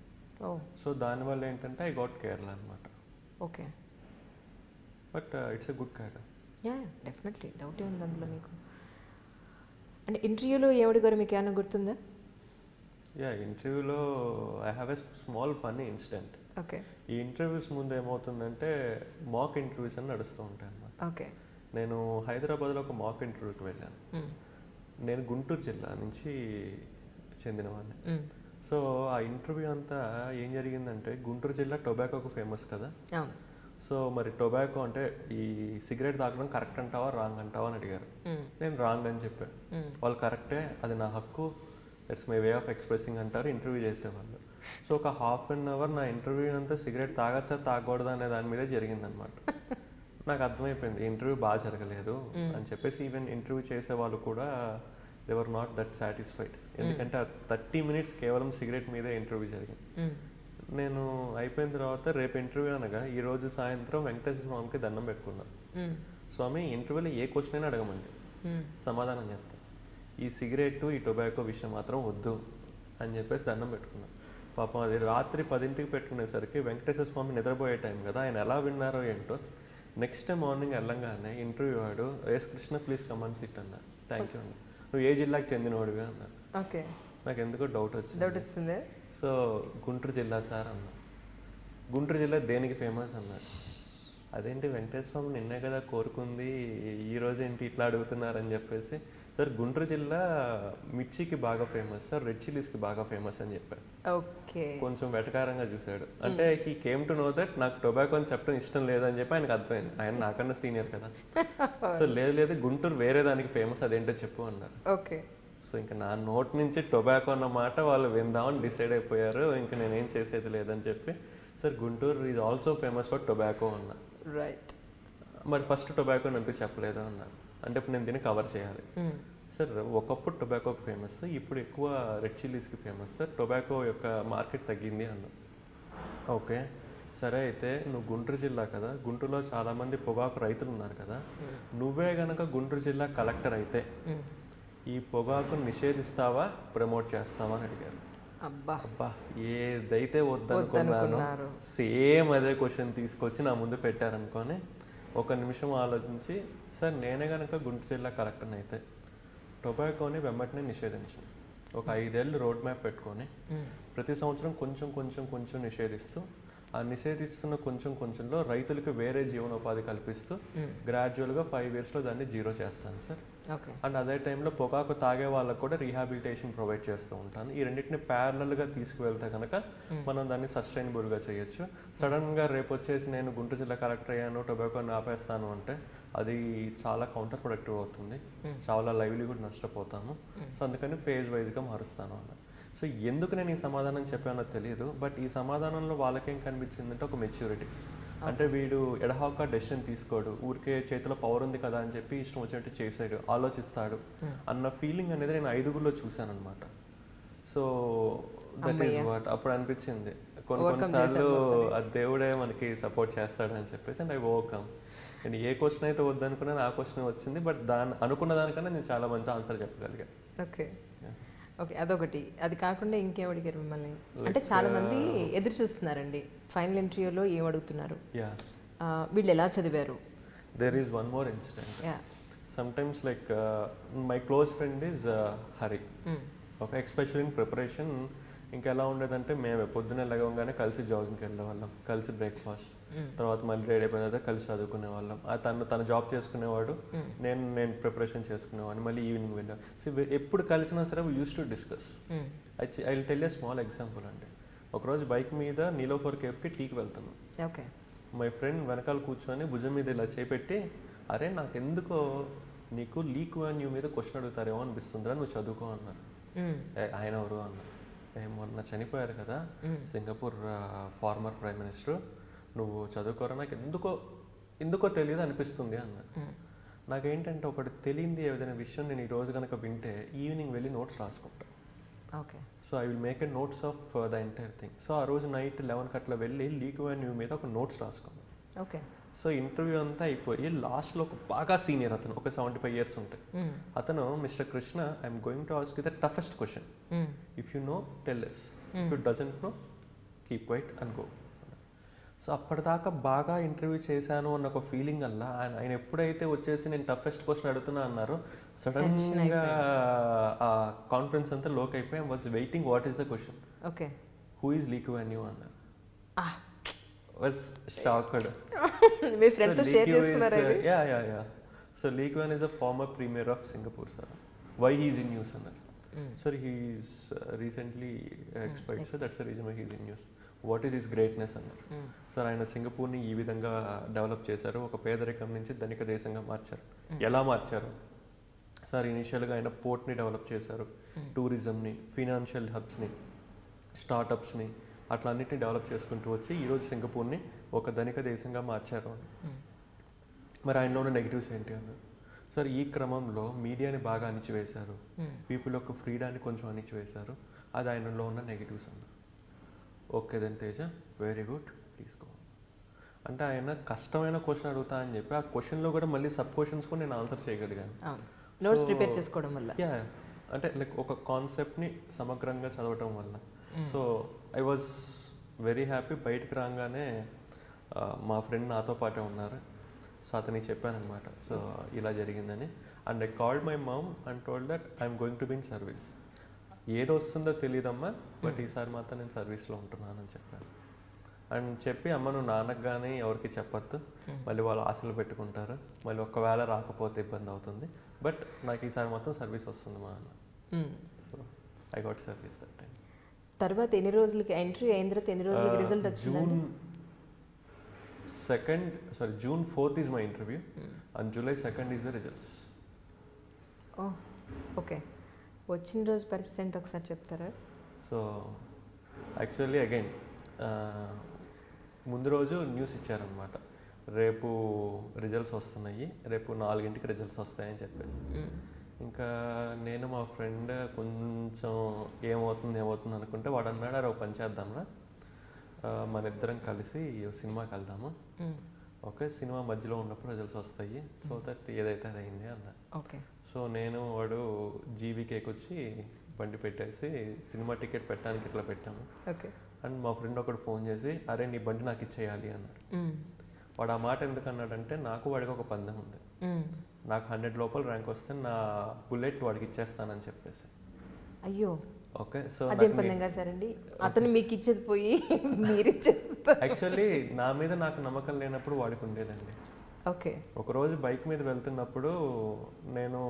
సో దానివల్ల ఏంటంటే ఐ గాట్ కేరళ అనమాట. Okay. But it's a good cadre. Yeah, definitely, డౌటే ఉంది అందులో మీకు. అంటే ఇంటర్వ్యూలో ఏమిటి గారు మీకు ఏమైనా గుర్తుందా? యా, ఇంటర్వ్యూలో I have a small funny incident. Okay. ఈ ఇంటర్వ్యూస్ ముందు ఏమవుతుందంటే మాక్ ఇంటర్వ్యూస్ అని నడుస్తూ ఉంటాయి అన్నమాట. ఓకే. నేను హైదరాబాద్లో ఒక మాక్ ఇంటర్వ్యూకి వెళ్ళాను. నేను గుంటూరు జిల్లా నుంచి చెందినవాడిని. సో ఆ ఇంటర్వ్యూ అంతా ఏం జరిగిందంటే, గుంటూరు జిల్లా టొబాకోకు ఫేమస్ కదా. సో మరి టొబాకో అంటే ఈ సిగరెట్ తాగడం కరెక్ట్ అంటావా రాంగ్ అంటావా అని అడిగారు. నేను రాంగ్ అని చెప్పాను. వాళ్ళు కరెక్టే, అది నా హక్కు, it's my way of expressing అంటారు ఇంటర్వ్యూ చేసేవాళ్ళు. సో ఒక 1/2 hour నా ఇంటర్వ్యూ అంతా సిగరెట్ తాగచ్చా తాగకూడదా అనే దాని మీదే జరిగిందనమాట. నాకు అర్థమైపోయింది ఇంటర్వ్యూ బాగా జరగలేదు అని చెప్పేసి. ఈవెన్ ఇంటర్వ్యూ చేసే వాళ్ళు కూడా they were not that satisfied, ఎందుకంటే 30 minutes కేవలం సిగరెట్ మీదే ఇంటర్వ్యూ జరిగింది. నేను అయిపోయిన తర్వాత రేపు ఇంటర్వ్యూ అనగా ఈరోజు సాయంత్రం వెంకటేశ్వర స్వామికి దండం పెట్టుకున్నాను. స్వామి, ఇంటర్వ్యూలో ఏ క్వశ్చన్ అయినా అడగమండి, సమాధానం చెప్తాను, ఈ సిగరెట్ ఈ టొబాకో విషయం మాత్రం వద్దు అని చెప్పేసి దండం పెట్టుకున్నాను. పాపం అది రాత్రి 10ంటికి పెట్టుకునేసరికి వెంకటేశ్వర స్వామి నిద్రపోయే టైం కదా, ఆయన ఎలా విన్నారో ఏంటో. నెక్స్ట్ డే మార్నింగ్ వెళ్ళంగానే ఇంటర్వ్యూ వాడు, yes Krishna please come on sit అన్నారు. థ్యాంక్ యూ అన్న, నువ్వు ఏ జిల్లాకి చెందినవాడివి అన్నారు. ఓకే. నాకు ఎందుకో డౌట్ వచ్చింది. సో గుంటూరు జిల్లా సార్ అన్నా. గుంటూరు జిల్లా దేనికి ఫేమస్ అన్నారు. అదేంటి వెంకటేశ్వర స్వామి నిన్నే కదా కోరుకుంది, ఈరోజు ఏంటి ఇట్లా అడుగుతున్నారని చెప్పేసి సార్ గుంటూరు జిల్లా మిర్చికి బాగా ఫేమస్ సార్, రెడ్ చిల్లీస్కి బాగా ఫేమస్ అని చెప్పాను. ఓకే. కొంచెం వెటకారంగా చూశాడు. అంటే he came to know that నాకు టొబాకో అని చెప్పడం ఇష్టం లేదని చెప్పి ఆయనకు అర్థమైంది. ఆయన నాకన్నా సీనియర్ కదా. సో లేదు గుంటూరు వేరే దానికి ఫేమస్, అదేంటో చెప్పు అన్నారు. ఓకే. సో ఇంకా నా నోట్ నుంచి టొబాకో అన్న మాట వాళ్ళు విందామని డిసైడ్ అయిపోయారు. ఇంకా నేనేం చేసేది లేదని చెప్పి sir Guntur is also famous for tobacco అన్నా. రైట్. మరి ఫస్ట్ టొబాకో ఎందుకు చెప్పలేదు అన్నారు. అంటే ఇప్పుడు నేను దీన్ని కవర్ చేయాలి. సార్ ఒకప్పుడు టొబాకో ఫేమస్, ఇప్పుడు ఎక్కువ రెడ్ చిల్లీస్కి ఫేమస్ సార్. టొబాకో యొక్క మార్కెట్ తగ్గింది అన్నా. ఓకే సరే, అయితే నువ్వు గుంటూరు జిల్లా కదా, గుంటూరులో చాలామంది పొగాకు రైతులు ఉన్నారు కదా, నువ్వే గనక గుంటూరు జిల్లా కలెక్టర్ అయితే ఈ పొగాకును నిషేధిస్తావా ప్రమోట్ చేస్తావా అని అడిగారు. అబ్బా ఏదైతే వద్దనుకున్నారో సేమ్ అదే క్వశ్చన్ తీసుకొచ్చి నా ముందు పెట్టారనుకొని ఒక నిమిషం ఆలోచించి, సార్ నేనే కనుక గుంటూరు జిల్లా కలెక్టర్ని అయితే టొబాకోని వెంబటనే నిషేధించు, ఒక 5 ఏళ్ళు రోడ్ మ్యాప్ పెట్టుకొని ప్రతి సంవత్సరం కొంచెం నిషేధిస్తూ, ఆ నిషేధిస్తున్న కొంచెంలో రైతులకు వేరే జీవనోపాధి కల్పిస్తూ గ్రాడ్యువల్గా 5 ఇయర్స్లో దాన్ని జీరో చేస్తాను సార్. అండ్ అదే టైంలో పొగాకు తాగే వాళ్ళకు కూడా రీహాబిలిటేషన్ ప్రొవైడ్ చేస్తూ ఉంటాను. ఈ రెండింటిని ప్యారలల్గా తీసుకువెళ్తే కనుక మనం దాన్ని సస్టైనబుల్గా చేయొచ్చు. సడన్గా రేపు వచ్చేసి నేను గుంటూరు జిల్లా కలెక్టర్ అయ్యాను, టొబాకోని ఆపేస్తాను అంటే అది చాలా కౌంటర్ ప్రొడక్టివ్ అవుతుంది, చాలా లైవ్లీహుడ్ నష్టపోతాము. సో అందుకని ఫేజ్ వైజ్గా మారుస్తాను అన్న. సో ఎందుకు నేను ఈ సమాధానం చెప్పానో తెలియదు, బట్ ఈ సమాధానంలో వాళ్ళకేం కనిపించిందంటే ఒక మెచ్యూరిటీ. అంటే వీడు ఎడహాక డెసిషన్ తీసుకోడు, ఊరికే చేతిలో పవర్ ఉంది కదా అని చెప్పి ఇష్టం వచ్చినట్టు చేసాడు, ఆలోచిస్తాడు అన్న ఫీలింగ్ అనేది నేను 5గురిలో చూశాను అనమాట. సో దట్ ఈస్ వాట్ అప్పుడు అనిపించింది కొన్నిసార్లు ఆ దేవుడే మనకి సపోర్ట్ చేస్తాడు అని చెప్పేసి. And I overcome. నేను ఏ క్వశ్చన్ అయితే వద్దనుకున్నాను ఆ క్వశ్చన్ వచ్చింది, బట్ అనుకున్న దానికన్నా నేను చాలా మంచి ఆన్సర్ చెప్పగలిగాను. ఓకే ఓకే, అదొకటి. అది కాకుండా ఇంకేం అడిగారు మిమ్మల్ని? అంటే చాలా మంది ఎదురు చూస్తున్నారండి ఫైనల్ ఇంటర్వ్యూలో ఏం అడుగుతున్నారు, వీళ్ళు ఎలా చదివారు. There is one more incident. Sometimes like my close friend is Hari. Okay, especially in preparation ఇంకా ఎలా ఉండేదంటే మేము పొద్దున్నే లేవగానే కలిసి జాగింగ్కి వెళ్ళేవాళ్ళం, కలిసి బ్రేక్ఫాస్ట్, తర్వాత మళ్ళీ రెడీ అయిపోయిన తర్వాత కలిసి చదువుకునే వాళ్ళం. తన జాబ్ చేసుకునేవాడు, నేను ప్రిపరేషన్ చేసుకునేవాడిని, మళ్ళీ ఈవినింగ్ వెళ్ళాం. సో ఎప్పుడు కలిసినా సరే we use to discuss. I will tell a small example అండి. ఒకరోజు బైక్ మీద నీలోఫర్ కేఫ్కి టీకి వెళ్తున్నాం. ఓకే, మై ఫ్రెండ్ వెనకాల కూర్చొని భుజం మీద ఇలా చేపెట్టి, అరే నాకెందుకో నీకు లీక్ వాన్యూ మీద క్వశ్చన్ అడుగుతారేమో అనిపిస్తుందిరా, నువ్వు చదువుకో అన్నారు. ఆయన ఎవరు అన్నారు. మొన్న చనిపోయారు కదా సింగపూర్ ఫార్మర్ ప్రైమ్ మినిస్టర్, నువ్వు చదువుకోరా, నాకు ఎందుకో తెలియదు అనిపిస్తుంది అన్నారు. నాకేంటంటే ఒకటి తెలియంది ఏదైనా విషయం నేను ఈరోజు కనుక వింటే ఈవినింగ్ వెళ్ళి నోట్స్ రాసుకుంటా. Okay, so I will make a notes of the entire thing. So ఆ రోజు నైట్ 11 అట్లా వెళ్ళి లీక్ వాన్యూ మీద ఒక నోట్స్ రాసుకున్నాను. ఓకే, సో ఇంటర్వ్యూ అంతా అయిపోయి లాస్ట్లో ఒక బాగా సీనియర్ అతను, ఒక 75 years ఉంటాయి, అతను, mister Krishna, I'm going to ask you the toughest question, if you know tell us, if you doesn't know keep white and go. So అప్పటిదాకా బాగా ఇంటర్వ్యూ చేశాను అన్న ఒక ఫీలింగ్ వల్ల ఆయన ఎప్పుడైతే వచ్చేసి నేను టఫెస్ట్ క్వశ్చన్ అడుగుతున్నా అన్నారు, సడన్గా ఆ కాన్ఫిడెన్స్ అంతా లోక్ అయిపోయి I was waiting what is the question, okay, who is లీక్ వాన్యూ అన్నారు. Was shocked. మీ ఫ్రెండ్ తో షేర్ చేసుకున్నారా? Yeah. So Lee Kuan is a former premier of Singapore, sir. Why he is in news అన్నారు. Sir, he is recently expired, so that's the reason why he is in news. What is his greatness అన్నారు. Sir ఆయన సింగపూర్ని ఈ విధంగా develop చేశారు, ఒక పేదరికం నుంచి ధనిక దేశంగా మార్చారు. ఎలా మార్చారు సార్? ఇనిషియల్గా ఆయన పోర్ట్ని డెవలప్ చేశారు, టూరిజంని, ఫినాన్షియల్ హబ్స్ని, స్టార్టప్స్ని, అట్లా అన్నిటిని డెవలప్ చేసుకుంటూ వచ్చి ఈరోజు సింగపూర్ని ఒక ధనిక దేశంగా మార్చారు. మరి ఆయనలో ఉన్న నెగిటివ్స్ ఏంటి అన్నారు. సార్ ఈ క్రమంలో మీడియాని బాగా అణిచివేశారు, పీపుల్ యొక్క ఫ్రీడాన్ని కొంచెం అణిచివేశారు, అది ఆయనలో ఉన్న నెగిటివ్స్ అన్నారు. Okay then Teja, very good, తీసుకో అంటే ఆయన కష్టమైన క్వశ్చన్ అడుగుతా అని చెప్పి ఆ క్వశ్చన్లో కూడా మళ్ళీ సబ్ క్వశ్చన్స్ కూడా నేను ఆన్సర్ చేయగలిగాను. నోట్స్ ప్రిపేర్ చేసుకోవడం వల్ల, అంటే లైక్ ఒక కాన్సెప్ట్ని సమగ్రంగా చదవటం వల్ల. So I was very happy. బయటకు రాగానే మా ఫ్రెండ్ నాతో పాటే ఉన్నారు, సో అతనికి చెప్పానమాట, సో ఇలా జరిగిందని. And I called my mom and told that I'm going to be in service. ఏదో వస్తుందో తెలియదమ్మా, బట్ ఈసారి మాత్రం నేను సర్వీస్లో ఉంటున్నాను అని చెప్పాను. అని చెప్పి అమ్మ నువ్వు నాన్నకు కానీ ఎవరికి చెప్పొద్దు, మళ్ళీ వాళ్ళు ఆశలు పెట్టుకుంటారు, మళ్ళీ ఒకవేళ రాకపోతే ఇబ్బంది అవుతుంది, బట్ నాకు ఈసారి మొత్తం సర్వీస్ వస్తుంది మా అన్న. So I got service that time. తర్వాత ఎన్ని రోజులకి ఎంట్రీ అయిన తర్వాత ఎన్ని రోజులకి రిజల్ట్ వచ్చింది? June 4th is my interview and July 2nd is the results. Okay, వచ్చిన రోజు పరిస్థితి ఒకసారి చెప్తారా? సో యాక్చువల్లీ అగైన్ ముందు రోజు న్యూస్ ఇచ్చారనమాట, రేపు రిజల్ట్స్ వస్తున్నాయి, రేపు 4ంటికి రిజల్ట్స్ వస్తాయని చెప్పేసి. ఇంకా నేను మా ఫ్రెండ్ కొంచెం ఏమవుతుంది అనుకుంటే వాడు అన్నాడు, అరే పని చేద్దాంరా, మన ఇద్దరం కలిసి సినిమాకి వెళ్దాము, ఓకే సినిమా మధ్యలో ఉన్నప్పుడు రిజల్ట్స్ వస్తాయి, సో దట్ ఏదైతే అది అయింది అన్న. ఓకే, సో నేను వాడు జీవీకేకి వచ్చి బండి పెట్టేసి సినిమా టికెట్ పెట్టడానికి ఇట్లా పెట్టాము. ఓకే, అండ్ మా ఫ్రెండ్ ఒకడు ఫోన్ చేసి అరే నీ బండి నాకు ఇచ్చేయాలి అన్నాడు. వాడు ఆ మాట ఎందుకు అన్నాడంటే నాకు వాడికి ఒక పందెం ఉంది, నాకు 100 లోపల ర్యాంక్ వస్తే నా బుల్లెట్ వాడికి ఇచ్చేస్తానని చెప్పేసి. అయ్యో, ఓకే. సో అదేం పందెంగా సరండి, అతను మీకు ఇచ్చేది పోయి మీరు ఇచ్చేస్తారు. యాక్చువల్లీ నా మీద నాకు నమ్మకం లేనప్పుడు వాడికి ఉండేదండి. ఓకే, ఒకరోజు బైక్ మీద వెళ్తున్నప్పుడు నేను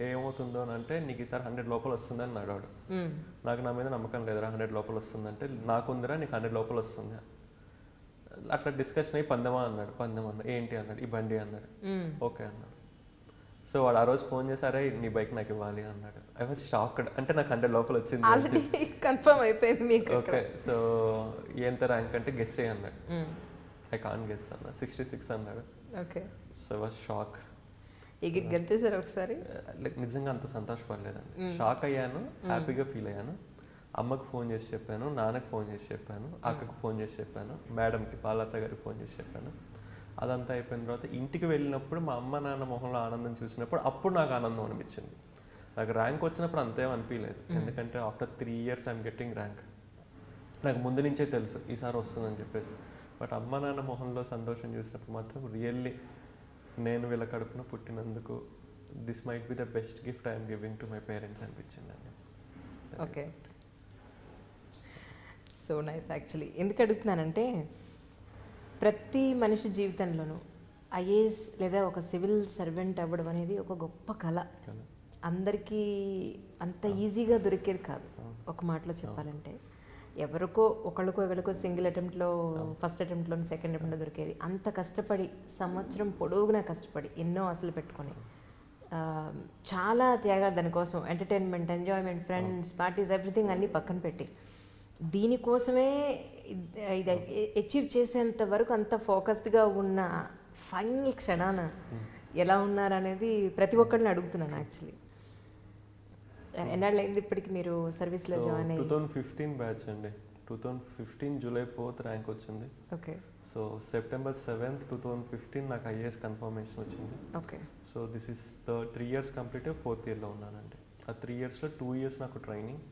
ఏమవుతుందో అని అంటే నీకు ఈసారి 100 లోపల వస్తుందని అన్నాడు. నాకు నా మీద నమ్మకం లేదురా, 100 లోపల వస్తుందంటే నాకుందిరా నీకు 100 లోపల వస్తుంది. అట్లా డిస్కషన్ అయ్యి పందెమా అన్నాడు. పందెం అన్నాడు. ఏంటి అన్నాడు. ఈ బండి అన్నాడు. ఓకే అన్నాడు. సో వాడు ఆ రోజు ఫోన్ చేశారే నీ బైక్ నాకు ఇవ్వాలి అన్నాడు. I was shocked. అంటే నాకు 100 లోపల వచ్చింది, కన్ఫర్మ్ అయిపోయింది మీకు. ఓకే. సో ఎంత ర్యాంక్ అంటే గెస్ చేయి అన్నాడు. ఐ కాన్ గెస్ అన్నా. 66 అన్నాడు. Okay. So I was shock. ఎగిరి గెలిచేసారు ఒకసారి. లైక్ నిజంగా అంత సంతోషపడలేదండి. షాక్ అయ్యాను, హ్యాపీగా ఫీల్ అయ్యాను. అమ్మకు ఫోన్ చేసి చెప్పాను, నాన్నకు ఫోన్ చేసి చెప్పాను, అక్కకు ఫోన్ చేసి చెప్పాను, మేడంకి బాలత్త గారికి ఫోన్ చేసి చెప్పాను. అదంతా అయిపోయిన తర్వాత ఇంటికి వెళ్ళినప్పుడు మా అమ్మ నాన్న మొహంలో ఆనందం చూసినప్పుడు అప్పుడు నాకు ఆనందం అనిపించింది. నాకు ర్యాంక్ వచ్చినప్పుడు అంతేం అనిపించలేదు, ఎందుకంటే after 3 years I'm getting rank. నాకు ముందు నుంచే తెలుసు ఈసారి వస్తుందని చెప్పేసి. బట్ అమ్మ నాన్న మొహంలో సంతోషం చూసినప్పుడు మాత్రం రియల్లీ నేను వీళ్ళ కడుపున పుట్టినందుకు this might be the best gift I'm giving to my parents అనిపించిందండి. Okay, so nice. యాక్చువల్లీ ఎందుకు అడుగుతున్నానంటే ప్రతి మనిషి జీవితంలోనూ ఐఏఎస్ లేదా ఒక సివిల్ సర్వెంట్ అవ్వడం అనేది ఒక గొప్ప కళ. అందరికీ అంత ఈజీగా దొరికేది కాదు. ఒక మాటలో చెప్పాలంటే ఎవరికో ఒకళ్ళకో సింగిల్ అటెంప్ట్లో, ఫస్ట్ అటెంప్ట్లో, సెకండ్ అటెంప్ట్లో దొరికేది. అంత కష్టపడి సంవత్సరం పొడవునా కష్టపడి ఎన్నో ఆశలు పెట్టుకొని చాలా త్యాగాలు దానికోసం, entertainment, enjoyment, friends, parties, everything అన్నీ పక్కన పెట్టి దీనికోసమే ఇది అచీవ్ చేసేంత వరకు అంత ఫోకస్డ్గా ఉన్న ఫైనల్ క్షణాన ఎలా ఉన్నారనేది ప్రతి ఒక్కరిని అడుగుతున్నాను. యాక్చువల్లీ ఎన్నాళ్ళు అయింది ఇప్పటికి మీరు సర్వీస్లో జాయిన్ అయ్యి? 2015 బ్యాచ్ అండి. 2015 July 4th ర్యాంక్ వచ్చింది. ఓకే. సో September 7th 2015 నాకు ఐఏఎస్ కన్ఫర్మేషన్ వచ్చింది. Okay. So this is 3 years complete, 4th yearలో ఉన్నానండి. ఆ 3 yearsలో 2 years నాకు training,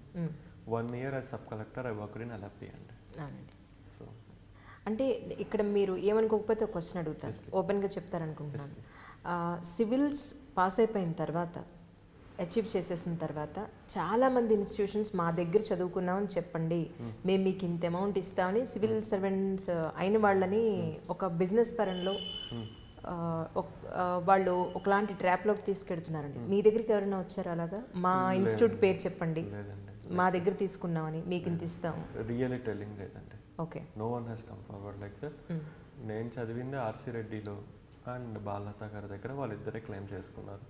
1 year as sub collector I worked in LFD అండి. అవునండి. సో అంటే ఇక్కడ మీరు ఏమనుకోకపోతే ఒక క్వశ్చన్ అడుగుతారు, ఓపెన్గా చెప్తారనుకుంటున్నాను. సివిల్స్ పాస్ అయిపోయిన తర్వాత, అచీవ్ చేసేసిన తర్వాత చాలామంది ఇన్స్టిట్యూషన్స్ మా దగ్గర చదువుకున్నామని చెప్పండి, మేము మీకు ఇంత అమౌంట్ ఇస్తామని సివిల్ సర్వెంట్స్ అయిన వాళ్ళని ఒక బిజినెస్ పరంలో వాళ్ళు ఒకలాంటి ట్రాప్లోకి తీసుకెడుతున్నారండి. మీ దగ్గరికి ఎవరైనా వచ్చారు అలాగా? మా ఇన్స్టిట్యూట్ పేరు చెప్పండి, మా దగ్గర తీసుకున్నామని, మీకు ఇంత ఇస్తాము. రియల్లీ టెల్లింగ్ లేదండి. Okay. No one has come forward like that. నేను చదివింది ఆర్సీ రెడ్డిలో అండ్ బాలలత గారి దగ్గర, వాళ్ళిద్దరే క్లెయిమ్ చేసుకున్నారు.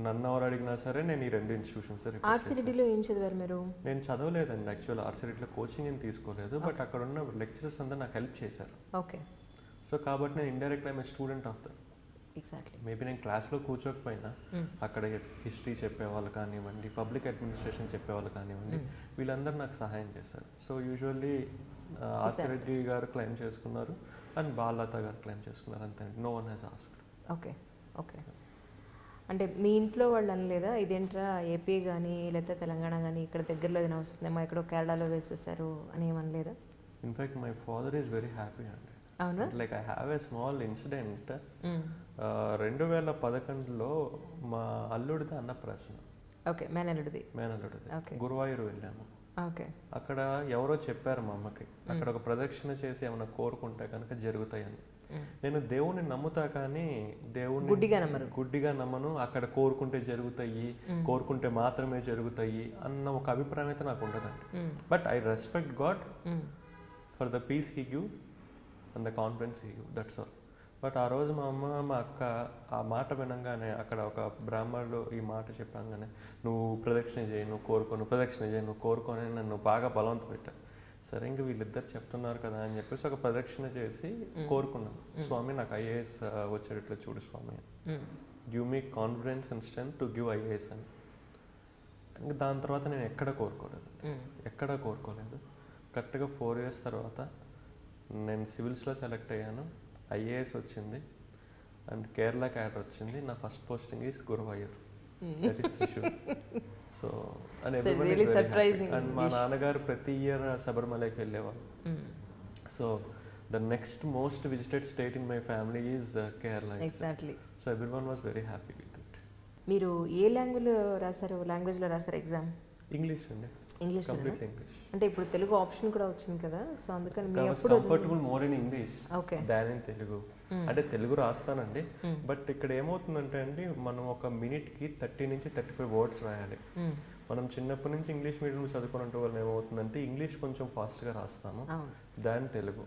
నన్ను ఎవరు అడిగినా సరే నేను ఈ 2 ఇన్స్టిట్యూషన్స్. ఆర్సీ రెడ్డిలో ఏం చదివారు మీరు? నేను చదవలేదండి యాక్చువల్. ఆర్సీ రెడ్డిలో కోచింగ్ ఏం తీసుకోలేదు, బట్ అక్కడ ఉన్న లెక్చరర్స్ అంతా నాకు హెల్ప్ చేశారు. ఓకే. సో కాబట్టి నేను indirectly I'm student of that. Exactly. Maybe నేను క్లాస్లో కూర్చోకపోయినా అక్కడ హిస్టరీ చెప్పేవాళ్ళు కానివ్వండి, పబ్లిక్ అడ్మినిస్ట్రేషన్ చెప్పేవాళ్ళు కానివ్వండి, వీళ్ళందరూ నాకు సహాయం చేశారు. సో యూజువల్లీ ఆర్సీ రెడ్డి గారు క్లెయిమ్ చేసుకున్నారు అండ్ బాలలత గారు క్లెయిమ్ చేసుకున్నారు, అంతే. No one has asked. Okay. Okay. అంటే మీ ఇంట్లో వాళ్ళు అనలేదా ఇదేంట్రా ఏపీ కానీ లేకపోతే తెలంగాణ కానీ ఇక్కడ దగ్గరలో ఏదైనా వస్తుందేమో, ఎక్కడో కేరళలో వేసేసారు అని ఏమనలేదా? In fact my father is very happy అండి. అవునా? Like I have a small incident. 2011లో మా అల్లుడిది అన్నప్రాసన. ఓకే. మేనల్లుడిది. గురువాయూరు వెళ్ళాము. ఓకే. అక్కడ ఎవరో చెప్పారు మా అమ్మకి, అక్కడ ఒక ప్రదక్షిణ చేసి ఏమైనా కోరుకుంటే కనుక జరుగుతాయని. నేను దేవుణ్ణి నమ్ముతా కానీ దేవుణ్ణి గుడ్డిగా నమ్మను. అక్కడ కోరుకుంటే జరుగుతాయి, కోరుకుంటే మాత్రమే జరుగుతాయి అన్న ఒక అభిప్రాయం అయితే నాకు ఉండదండి. But I respect God for the piece he give and the confidence he give, that's all. But ఆ రోజు మా అమ్మ మా అక్క ఆ మాట వినంగానే, అక్కడ ఒక బ్రాహ్మణుడు ఈ మాట చెప్పంగానే, నువ్వు ప్రదక్షిణ చేయి, నువ్వు కోరుకో, నువ్వు ప్రదక్షిణ చేయి, నువ్వు కోరుకొని నన్ను బాగా బలవంత పెట్టాను. సరే ఇంక వీళ్ళిద్దరు చెప్తున్నారు కదా అని చెప్పేసి ఒక ప్రదక్షిణ చేసి కోరుకున్నాను, స్వామి నాకు ఐఏఎస్ వచ్చేటట్లు చూడు స్వామి, give me confidence and strength to give IAS అని. ఇంకా దాని తర్వాత నేను ఎక్కడ కోరుకోలేదు. కరెక్ట్గా 4 years తర్వాత నేను సివిల్స్లో సెలెక్ట్ అయ్యాను, ఐఏఎస్ వచ్చింది అండ్ కేరళ క్యాడర్ వచ్చింది. నా first posting is Guruvayur, that is Thrissur. So and మా నాన్నగారు ప్రతి ఇయర్ శబరిమలకి వెళ్ళేవాళ్ళు. So the next most visited state in my family is Kerala. Exactly. So everyone was very happy with it. మీరు ఏ లాంగ్వేజ్లో రాశారు ఎగ్జామ్? ఇంగ్లీష్ అండి. English complete English. అంటే ఇప్పుడు తెలుగు ఆప్షన్ కూడా వచ్చింది కదా, సో అందుకని మీ అప్పుడు comfortable more in English than in Telugu. అంటే తెలుగు రాస్తానండి, బట్ ఇక్కడ ఏమవుతుందంటే అండి, మనం ఒక మినిట్కి 30 నుంచి 35 words రాయాలి. మనం చిన్నప్పటి నుంచి ఇంగ్లీష్ మీడియం చదువుకున్నట్టు వల్ల ఏమవుతుందంటే ఇంగ్లీష్ కొంచెం ఫాస్ట్గా రాస్తాము దాని తెలుగు.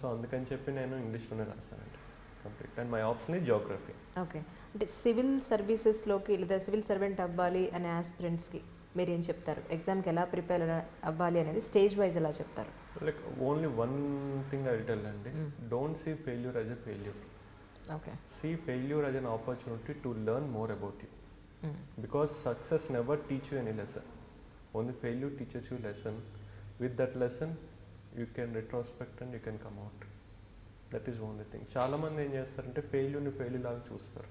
సో అందుకని చెప్పి నేను ఇంగ్లీష్లోనే రాస్తానండి complete. And my option is geography. Okay. అంటే సివిల్ సర్వీసెస్లోకి లేదా సివిల్ సర్వెంట్ అవ్వాలి అనే ఆస్పిరెంట్స్కి మీరు ఏం చెప్తారు? ఎగ్జామ్కి ఎలా ప్రిపేర్ అవ్వాలి అనేది స్టేజ్ వైజ్ ఎలా చెప్తారు? Like only one thing I will tell అండి, don't see failure as a failure. Okay. See failure as an opportunity to learn more about you. Because success never teach you any lesson. Only failure teaches you lesson. With that lesson, you can retrospect and you can come out. That is only thing. చాలా మంది ఏం చేస్తారంటే ఫెయిల్యూర్ని failure లాగా చూస్తారు.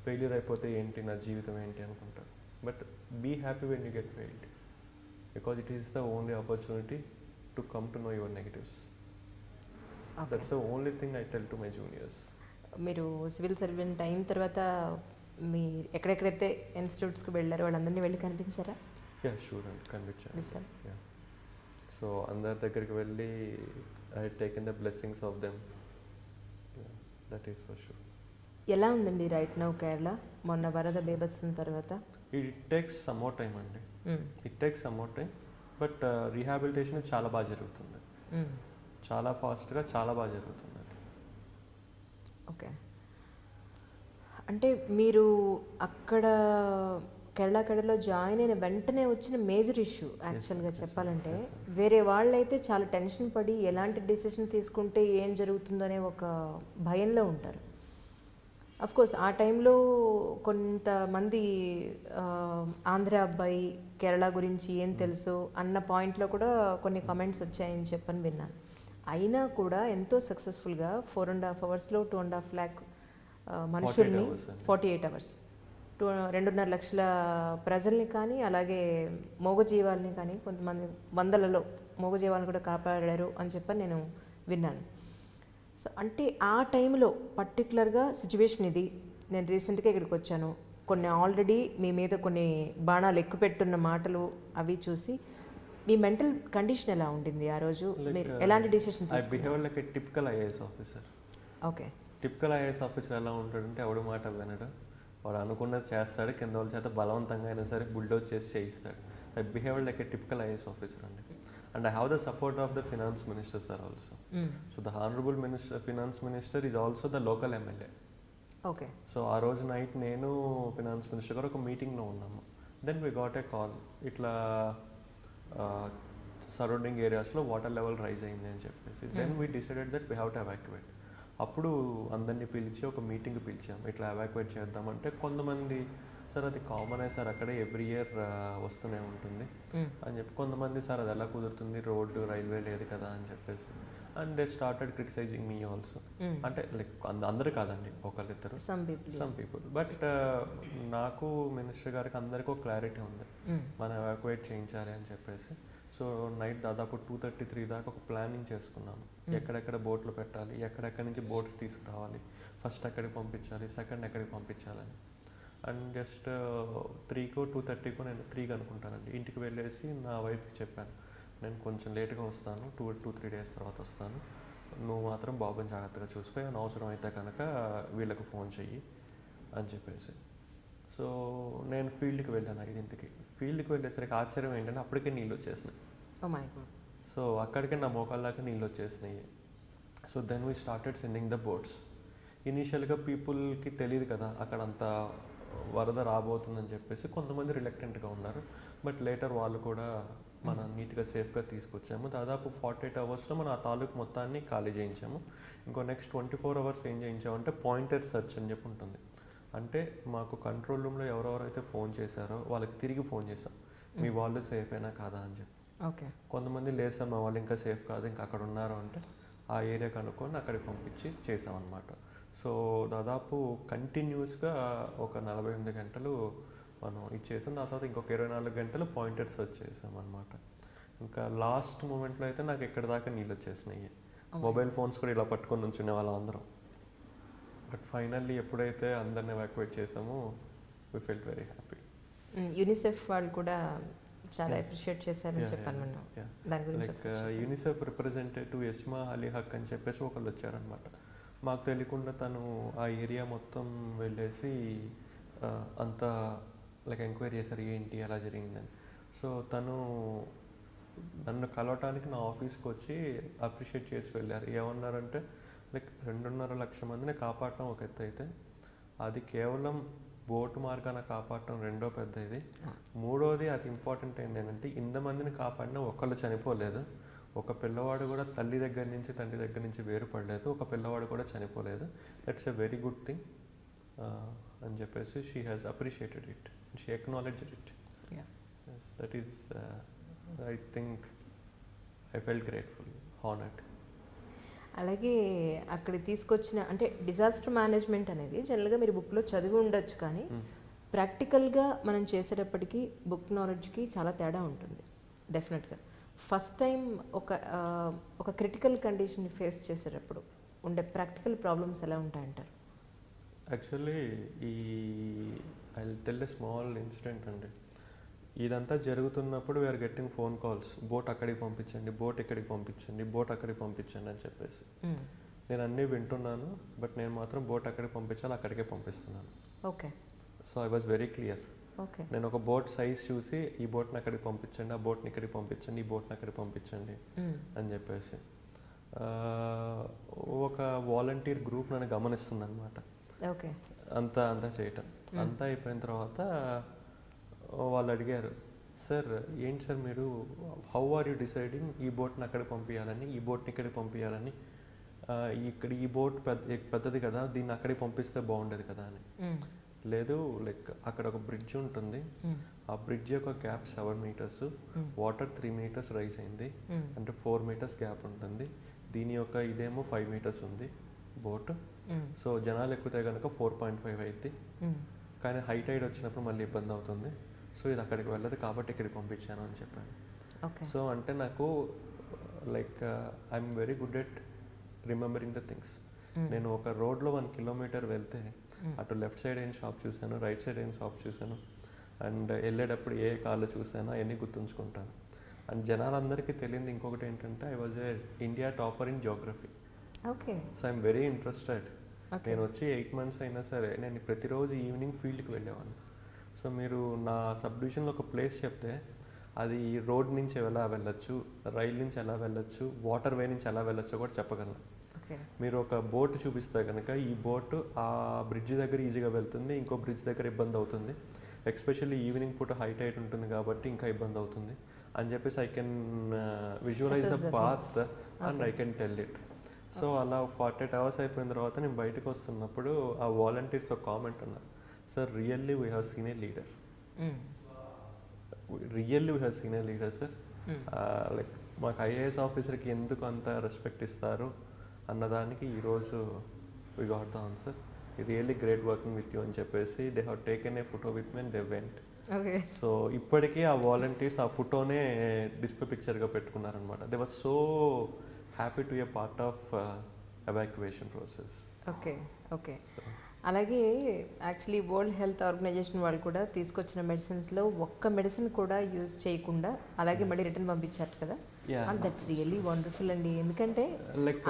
Failure అయిపోతే ఏంటి, నా జీవితం ఏంటి అనుకుంటారు. But be happy when you get failed, because it is the only opportunity to come to know your negatives. That's the only thing I tell to my juniors. మీరు సివిల్ సర్వెంట్ అయిన తర్వాత మీ ఎక్కడెక్కడైతే ఇన్స్టిట్యూట్స్కి వెళ్ళారో వాళ్ళందరినీ వెళ్ళి కనిపించారా? యా షూర్ అండి, కనిపించాను. So అందరి దగ్గరికి వెళ్ళి I taken the blessings of them, that is for sure. ఎలా ఉందండి రైట్ నౌ కేరళ మొన్న వరద బేభత్సం తర్వాత? It takes some more time అండి, it takes some more time. But rehabilitation చాలా బాగా జరుగుతుంది, చాలా ఫాస్ట్గా చాలా బాగా జరుగుతుందండి. ఓకే. అంటే మీరు అక్కడ కేరళలో జాయిన్ అయిన వెంటనే వచ్చిన మేజర్ ఇష్యూ యాక్చువల్గా చెప్పాలంటే, వేరే వాళ్ళైతే చాలా టెన్షన్ పడి ఎలాంటి డెసిషన్ తీసుకుంటే ఏం జరుగుతుందనే ఒక భయంలో ఉంటారు. అఫ్కోర్స్ ఆ టైంలో కొంతమంది ఆంధ్ర అబ్బాయి కేరళ గురించి ఏం తెలుసు అన్న పాయింట్లో కూడా కొన్ని కామెంట్స్ వచ్చాయని చెప్పని విన్నాను. అయినా కూడా ఎంతో సక్సెస్ఫుల్గా 4.5 hours 2.5 lakh మనుషుల్ని 48 hours 2.5 లక్షల ప్రజల్ని కానీ అలాగే మూగజీవాలని కానీ కొంతమంది వందలలో మూగజీవాలను కూడా కాపాడారు అని చెప్పని నేను విన్నాను. సో అంటే ఆ టైంలో పర్టికులర్గా సిచ్యువేషన్ ఇది. నేను రీసెంట్గా ఇక్కడికి వచ్చాను, కొన్ని ఆల్రెడీ మీ మీద కొన్ని బాణాలు ఎక్కుపెట్టున్న మాటలు అవి చూసి మీ మెంటల్ కండిషన్ ఎలా ఉండింది ఆ రోజు? మీరు ఎలాంటి డిసిషన్ తీసుకున్నారు? Typical IAS officer. Okay. Typical IAS officer ఎలా ఉంటాడంటే ఎవడు మాట వినడు, వాడు అనుకున్నది చేస్తాడు, కింద వాళ్ళ చేత బలవంతంగా అయినా సరే బుల్డోజ్ చేసి చేయిస్తాడు. I behave like a typical IAS officer అండి. And I have the support of the finance minister sir also. So the honourable finance minister is also the local MLA. Okay. So ఆ రోజు night నేను finance minister గారు ఒక మీటింగ్లో ఉన్నాము. Then we got a call, ఇట్లా surrounding ఏరియాస్లో water level rise అయింది అని చెప్పేసి. Then we decided that we have to evacuate. అప్పుడు అందరినీ పిలిచి ఒక మీటింగ్ పిలిచాం, ఇట్లా ఎవాక్యువేట్ చేద్దామంటే కొంతమంది సార్ అది కామనే సార్, అక్కడే ఎవ్రీ ఇయర్ వస్తూనే ఉంటుంది అని చెప్పి, కొంతమంది సార్ అది ఎలా కుదురుతుంది, రోడ్డు రైల్వే లేదు కదా అని చెప్పేసి. And they started criticising me also. అంటే లైక్ అందరూ కాదండి, ఒకళ్ళిద్దరు, సమ్ పీపుల్. బట్ నాకు మినిస్టర్ గారికి అందరికీ ఒక క్లారిటీ ఉంది, మనం ఎవాక్యువేట్ చేయించాలి అని చెప్పేసి. సో నైట్ దాదాపు 2:33 దాకా ఒక ప్లానింగ్ చేసుకున్నాము, ఎక్కడెక్కడ బోట్లు పెట్టాలి, ఎక్కడెక్కడి నుంచి బోట్స్ తీసుకురావాలి, ఫస్ట్ ఎక్కడికి పంపించాలి, సెకండ్ ఎక్కడికి పంపించాలని. అండ్ జస్ట్ 3కో 2:30కో నేను 3కి అనుకుంటానండి ఇంటికి వెళ్ళేసి నా వైఫ్కి చెప్పాను, నేను కొంచెం లేట్గా వస్తాను, 2-3 డేస్ తర్వాత వస్తాను, నువ్వు మాత్రం బాబుని జాగ్రత్తగా చూసుకో, ఏమైనా అవసరం అయితే కనుక వీళ్ళకి ఫోన్ చెయ్యి అని చెప్పేసి. సో నేను ఫీల్డ్కి వెళ్ళాను 5ంటికి. ఫీల్డ్కి వెళ్ళేసరికి ఆశ్చర్యం ఏంటంటే అప్పటికే నీళ్ళు వచ్చేసినాయి. సో అక్కడికే నా మోకాళ్ళ దాకా నీళ్ళు వచ్చేసినాయి. So then we started sending the boats. ఇనీషియల్గా పీపుల్కి తెలియదు కదా అక్కడ అంత వరద రాబోతుందని చెప్పేసి కొంతమంది రిలక్టెంట్గా ఉన్నారు. బట్ లేటర్ వాళ్ళు కూడా మనం నీట్గా సేఫ్గా తీసుకొచ్చాము. దాదాపు 48 అవర్స్లో మనం ఆ తాలూకు మొత్తాన్ని ఖాళీ చేయించాము. ఇంకో నెక్స్ట్ 24 అవర్స్ ఏం చేయించామంటే పాయింటెడ్ సెర్చ్ అని చెప్పి ఉంటుంది. అంటే మాకు కంట్రోల్ రూమ్లో ఎవరెవరైతే ఫోన్ చేశారో వాళ్ళకి తిరిగి ఫోన్ చేసాం, మీ వాళ్ళు సేఫ్ అయినా కాదా అని చెప్పి. ఓకే. కొంతమంది లేదు సార్ మా వాళ్ళు ఇంకా సేఫ్ కాదు, ఇంకా అక్కడ ఉన్నారు అంటే ఆ ఏరియా కనుక్కొని అక్కడికి పంపించి చేసామన్నమాట. సో దాదాపు కంటిన్యూస్గా ఒక 48 గంటలు మనం ఇచ్చేసాం. దాని తర్వాత ఇంకొక 24 గంటలు పాయింటెడ్ సెర్చ్ చేసామన్నమాట. ఇంకా లాస్ట్ మూమెంట్లో అయితే నాకు ఎక్కడి దాకా నీళ్ళు వచ్చేసినాయి. మొబైల్ ఫోన్స్ కూడా ఇలా పట్టుకొని ఉంచునే వాళ్ళం అందరం. బట్ ఫైనల్లీ ఎప్పుడైతే అందరిని ఎవాక్యుయేట్ చేసామో we felt very happy. UNICEF వాళ్ళు కూడా చాలా అప్రిషియేట్ చేశారని చెప్పాను. దాని గురించి like UNICEF representative Yasma Ali Haq అని చెప్పేసి ఒకళ్ళు వచ్చారనమాట. మాకు తెలియకుండా తను ఆ ఏరియా మొత్తం వెళ్ళేసి అంతా లైక్ ఎంక్వైరీ చేశారు ఏంటి అలా జరిగిందని. సో తను నన్ను కలవటానికి నా ఆఫీస్కి వచ్చి అప్రిషియేట్ చేసి వెళ్ళారు. ఏమన్నారంటే లైక్ 2.5 లక్షల మందిని కాపాడటం ఒక ఎత్తు అయితే, అది కేవలం బోటు మార్గాన కాపాడటం రెండో పెద్ద ఇది. మూడోది అది ఇంపార్టెంట్ ఏంటంటే ఇంతమందిని కాపాడినా ఒకళ్ళు చనిపోలేదు, ఒక పిల్లవాడు కూడా తల్లి దగ్గర నుంచి తండ్రి దగ్గర నుంచి వేరుపడలేదు, ఒక పిల్లవాడు కూడా చనిపోలేదు. That's a very good thing అని చెప్పేసి she has appreciated it, she acknowledged it. That is I think I felt grateful, honoured. అలాగే అక్కడ తీసుకొచ్చిన అంటే డిజాస్టర్ మేనేజ్మెంట్ అనేది జనరల్గా మీరు బుక్లో చదివి ఉండొచ్చు, కానీ ప్రాక్టికల్గా మనం చేసేటప్పటికి బుక్ నాలెడ్జ్కి చాలా తేడా ఉంటుంది డెఫినెట్గా. ఫస్ట్ టైం ఒక క్రిటికల్ కండిషన్ ఫేస్ చేసేటప్పుడు ఉండే ప్రాక్టికల్ ప్రాబ్లమ్స్ ఎలా ఉంటాయంటారు? Actually I tell a small incident అండి. ఇదంతా జరుగుతున్నప్పుడు we are getting phone calls, boat అక్కడికి పంపించండి, బోట్ ఇక్కడికి పంపించండి, బోట్ అక్కడికి పంపించండి అని చెప్పేసి. నేను అన్నీ వింటున్నాను, బట్ నేను మాత్రం బోట్ అక్కడికి పంపించాలి, అక్కడికే పంపిస్తున్నాను. Okay. So I was very clear. Okay. నేను ఒక బోట్ సైజ్ చూసి ఈ బోట్ని అక్కడికి పంపించండి, ఆ బోట్ని ఇక్కడికి పంపించండి, ఈ బోట్ని అక్కడికి పంపించండి అని చెప్పేసి. ఒక వాలంటీర్ గ్రూప్ నన్ను గమనిస్తుంది అనమాట. ఓకే. అంతా చేయటం అంతా అయిపోయిన తర్వాత వాళ్ళు అడిగారు, సార్ ఏంటి సార్ మీరు హౌ ఆర్ యూ డిసైడింగ్ ఈ బోట్ని అక్కడికి పంపించాలని, ఈ బోట్ని ఇక్కడికి పంపించాలని, ఇక్కడ ఈ బోట్ పెద్దది కదా దీన్ని అక్కడికి పంపిస్తే బాగుండేది కదా అని. లేదు, లైక్ అక్కడ ఒక బ్రిడ్జ్ ఉంటుంది, ఆ బ్రిడ్జ్ యొక్క gap 7 meters, water 3 meters rise అయింది, అంటే 4 meters గ్యాప్ ఉంటుంది. దీని యొక్క ఇదేమో 5 meters ఉంది బోట్. సో జనాలు ఎక్కితే కనుక 4.5 అయింది, కానీ హై టైడ్ వచ్చినప్పుడు మళ్ళీ ఇబ్బంది అవుతుంది. సో ఇది అక్కడికి వెళ్ళదు కాబట్టి ఇక్కడికి పంపించాను అని చెప్పాను. సో అంటే నాకు like I'm very good at remembering the things. నేను ఒక రోడ్లో 1 kilometer వెళ్తే అటు లెఫ్ట్ సైడ్ ఏం షాప్ చూశాను, రైట్ సైడ్ ఏం షాప్ చూశాను, అండ్ వెళ్ళేటప్పుడు ఏ కార్లు చూసానో అవన్నీ గుర్తుంచుకుంటాను. అండ్ జనాలందరికీ తెలియదు ఇంకొకటి ఏంటంటే I was a India topper in Geography. Okay. So I'm very interested. నేను వచ్చి 8 months అయినా సరే నేను ప్రతిరోజు ఈవినింగ్ ఫీల్డ్కి వెళ్ళేవాడిని. సో మీరు నా సబ్ డివిజన్లో ఒక ప్లేస్ చెప్తే అది రోడ్ నుంచి ఎలా వెళ్ళొచ్చు, రైల్ నుంచి ఎలా వెళ్ళొచ్చు, వాటర్ వే నుంచి ఎలా వెళ్ళొచ్చో కూడా చెప్పగలను. మీరు ఒక బోట్ చూపిస్తే కనుక ఈ బోట్ ఆ బ్రిడ్జ్ దగ్గర ఈజీగా వెళ్తుంది, ఇంకో బ్రిడ్జ్ దగ్గర ఇబ్బంది అవుతుంది, ఎస్పెషల్లీ ఈవినింగ్ పూట హై టైడ్ ఉంటుంది కాబట్టి ఇంకా ఇబ్బంది అవుతుంది అని చెప్పేసి I can visualise the path and I can tell it. So అలా 48 hours అయిపోయిన తర్వాత నేను బయటకు వస్తున్నప్పుడు ఆ వాలంటీర్స్ ఒక కామెంట్ అన్నారు, sir really we have seen a leader, really we have seen a leader sir. Like మాకు ఐఏఎస్ ఆఫీసర్కి ఎందుకు అంత రెస్పెక్ట్ ఇస్తారు అన్నదానికి ఈరోజు we got the answer. Really great working with you అని చెప్పేసి they have taken a photo with me and they went. So ఇప్పటికీ ఆ వాలంటీర్స్ ఆ ఫోటోనే డిస్ప్లే పిక్చర్గా పెట్టుకున్నారనమాట. They was so happy to a part of evacuation process. Okay. Okay. అలాగే actually world health organization వాళ్ళు కూడా తీసుకొచ్చిన మెడిసిన్స్లో ఒక్క మెడిసిన్ కూడా యూజ్ చేయకుండా అలాగే మళ్ళీ రిటర్న్ పంపించారు కదా. అండ్ దట్స్ రియల్లీ వండర్ఫుల్ అండి. ఎందుకంటే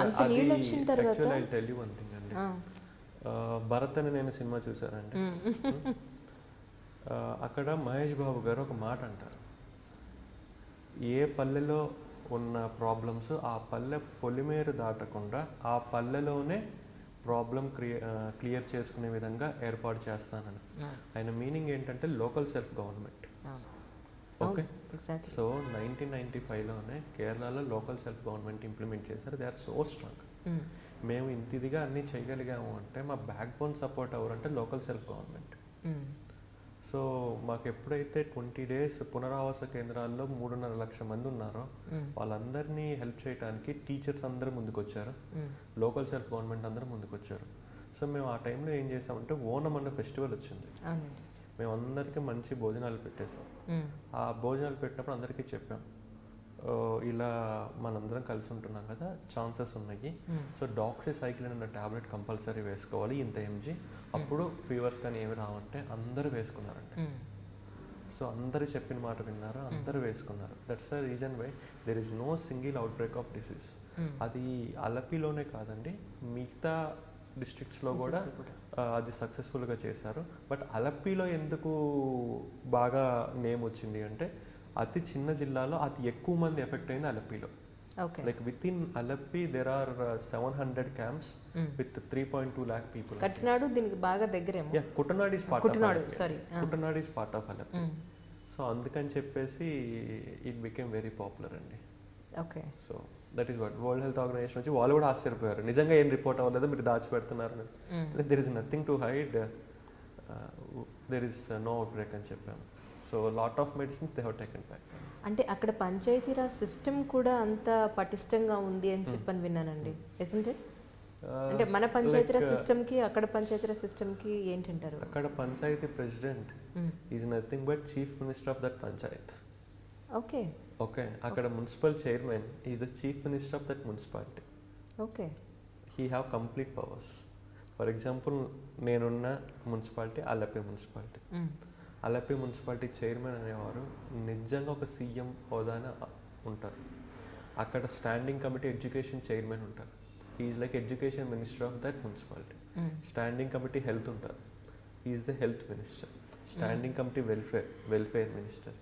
అంత నీళ్ళు వచ్చిన తర్వాత భరత్ అని నేను సినిమా చూసానండి. అక్కడ మహేష్ బాబు గారు ఒక మాట అంటారు, ఏ పల్లెలో ఉన్న ప్రాబ్లమ్స్ ఆ పల్లె పొలిమేరు దాటకుండా ఆ పల్లెలోనే ప్రాబ్లం క్లియర్ చేసుకునే విధంగా ఏర్పాటు చేస్తానని. ఆయన మీనింగ్ ఏంటంటే local self government. Okay, so 1995లోనే కేరళలో లోకల్ సెల్ఫ్ గవర్నమెంట్ ఇంప్లిమెంట్ చేశారు. They are so strong. మేము ఇంతిదిగా అన్నీ చేయగలిగాము అంటే మా బ్యాక్ బోన్ సపోర్ట్ ఎవరంటే లోకల్ సెల్ఫ్ గవర్నమెంట్. సో మాకు ఎప్పుడైతే 20 days పునరావాస కేంద్రాల్లో 3.5 లక్షల మంది ఉన్నారో వాళ్ళందరినీ హెల్ప్ చేయడానికి టీచర్స్ అందరూ ముందుకు వచ్చారు, లోకల్ సెల్ఫ్ గవర్నమెంట్ అందరూ ముందుకు వచ్చారు. సో మేము ఆ టైంలో ఏం చేసామంటే ఓనం అన్న ఫెస్టివల్ వచ్చింది. మేము అందరికీ మంచి భోజనాలు పెట్టేసాం. ఆ భోజనాలు పెట్టినప్పుడు అందరికీ చెప్పాం, ఇలా మనందరం కలిసి ఉంటున్నాం కదా, ఛాన్సెస్ ఉన్నాయి. సో డాక్సిసైక్లిన్ అన్న ట్యాబ్లెట్ కంపల్సరీ వేసుకోవాలి, ఇంత mg, అప్పుడు ఫీవర్స్ కానీ ఏమి రావంటే అందరూ వేసుకున్నారండి. సో అందరూ చెప్పిన మాట విన్నారు, అందరూ వేసుకున్నారు. That's the reason why there is no single outbreak of disease. అది అలపిలోనే కాదండి, మిగతా డిస్ట్రిక్ట్స్లో కూడా అది సక్సెస్ఫుల్గా చేశారు. బట్ అలపిలో ఎందుకు బాగా నేమ్ వచ్చింది అంటే అతి చిన్న జిల్లాలో అతి ఎక్కువ మంది ఎఫెక్ట్ అయింది అలపిలో. Like with in Alleppey there are 700 camps విత్ 3.2 lakh people. కట్నాడు దీనికి బాగా దగ్గరేమో. Kuttanad is part of Alleppey. So అందుకని చెప్పేసి ఇట్ బికేమ్ వెరీ పాపులర్ అండి. Okay, so that is what World health Organization వచ్చి వాళ్ళు కూడా ఆశ్చర్యపోయారు, నిజంగా ఏం రిపోర్ట్ అవ్వలేదు, మీరు దాచిపెడుతున్నారు. There is nothing to hide, there is no outbreak అని చెప్పాము. So lot of medicines they have taken back. అంటే అక్కడ పంచాయతీరాజ్ సిస్టమ్ కూడా అంత పటిష్టంగా ఉంది అని చెప్పని విన్నానండి. Isn't it? అంటే మన పంచాయతీరాజ్ సిస్టమ్కి అక్కడ పంచాయతీరాజ్ సిస్టమ్కి ఏంటంటారు? అక్కడ panchayati president is nothing but chief minister of that panchayat. Okay okay, అక్కడ municipal chairman is the chief minister of that municipality. Okay, he have complete powers. For example నేనున్న municipality Alleppey municipality. Alleppey municipality chairman అనేవారు నిజంగా ఒక సీఎం హోదాన ఉంటారు. అక్కడ standing committee education chairman ఉంటారు, is like education minister of that municipality. Standing committee health ఉంటారు, is the health minister. Standing committee welfare minister.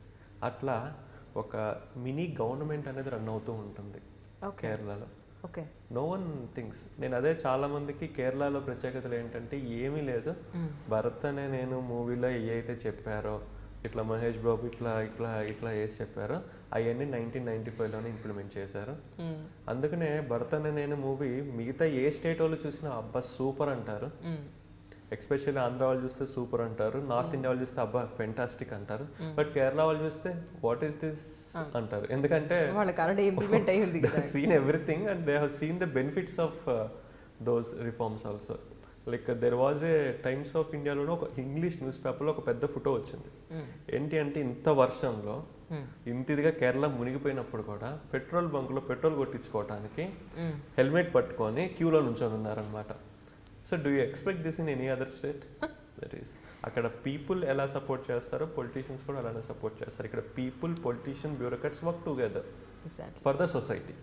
అట్లా ఒక మినీ గవర్నమెంట్ అనేది రన్ అవుతూ ఉంటుంది కేరళలో. Okay, no one things. నేను అదే చాలా మందికి కేరళలో ప్రత్యేకతలు ఏంటంటే ఏమీ లేదు, భరత్ అనే నేను మూవీలో ఏవైతే చెప్పారో ఇట్లా మహేష్ బాబు ఇట్లా ఇట్లా ఇట్లా వేసి చెప్పారో అవన్నీ 1995లోనే ఇంప్లిమెంట్ చేశారు. అందుకనే భరత్ అనే నేను మూవీ మిగతా ఏ స్టేట్ వాళ్ళు చూసినా అబ్బా సూపర్ అంటారు. ఎక్స్పెషల్లీ ఆంధ్ర వాళ్ళు చూస్తే సూపర్ అంటారు, నార్త్ ఇండియా వాళ్ళు చూస్తే అబ్బా ఫెంటాస్టిక్ అంటారు, బట్ కేరళ వాళ్ళు చూస్తే వాట్ ఈస్ దిస్ అంటారు. ఎందుకంటే seen everything and they have seen the benefits of those reforms also. Like there was a Times of ఇండియాలోనే ఒక ఇంగ్లీష్ న్యూస్ పేపర్లో ఒక పెద్ద ఫోటో వచ్చింది. ఏంటి అంటే ఇంత వర్షంలో ఇంతిదిగా కేరళ మునిగిపోయినప్పుడు కూడా పెట్రోల్ బంకులో పెట్రోల్ కొట్టించుకోవడానికి హెల్మెట్ పట్టుకొని క్యూలో నుంచొని ఉన్నారనమాట. So do you expect this in any other state? That is అక్కడ పీపుల్ ఎలా సపోర్ట్ చేస్తారో పొలిటీషియన్స్ కూడా అలానే సపోర్ట్ చేస్తారు. ఇక్కడ people, politician, bureaucrats work together for the society.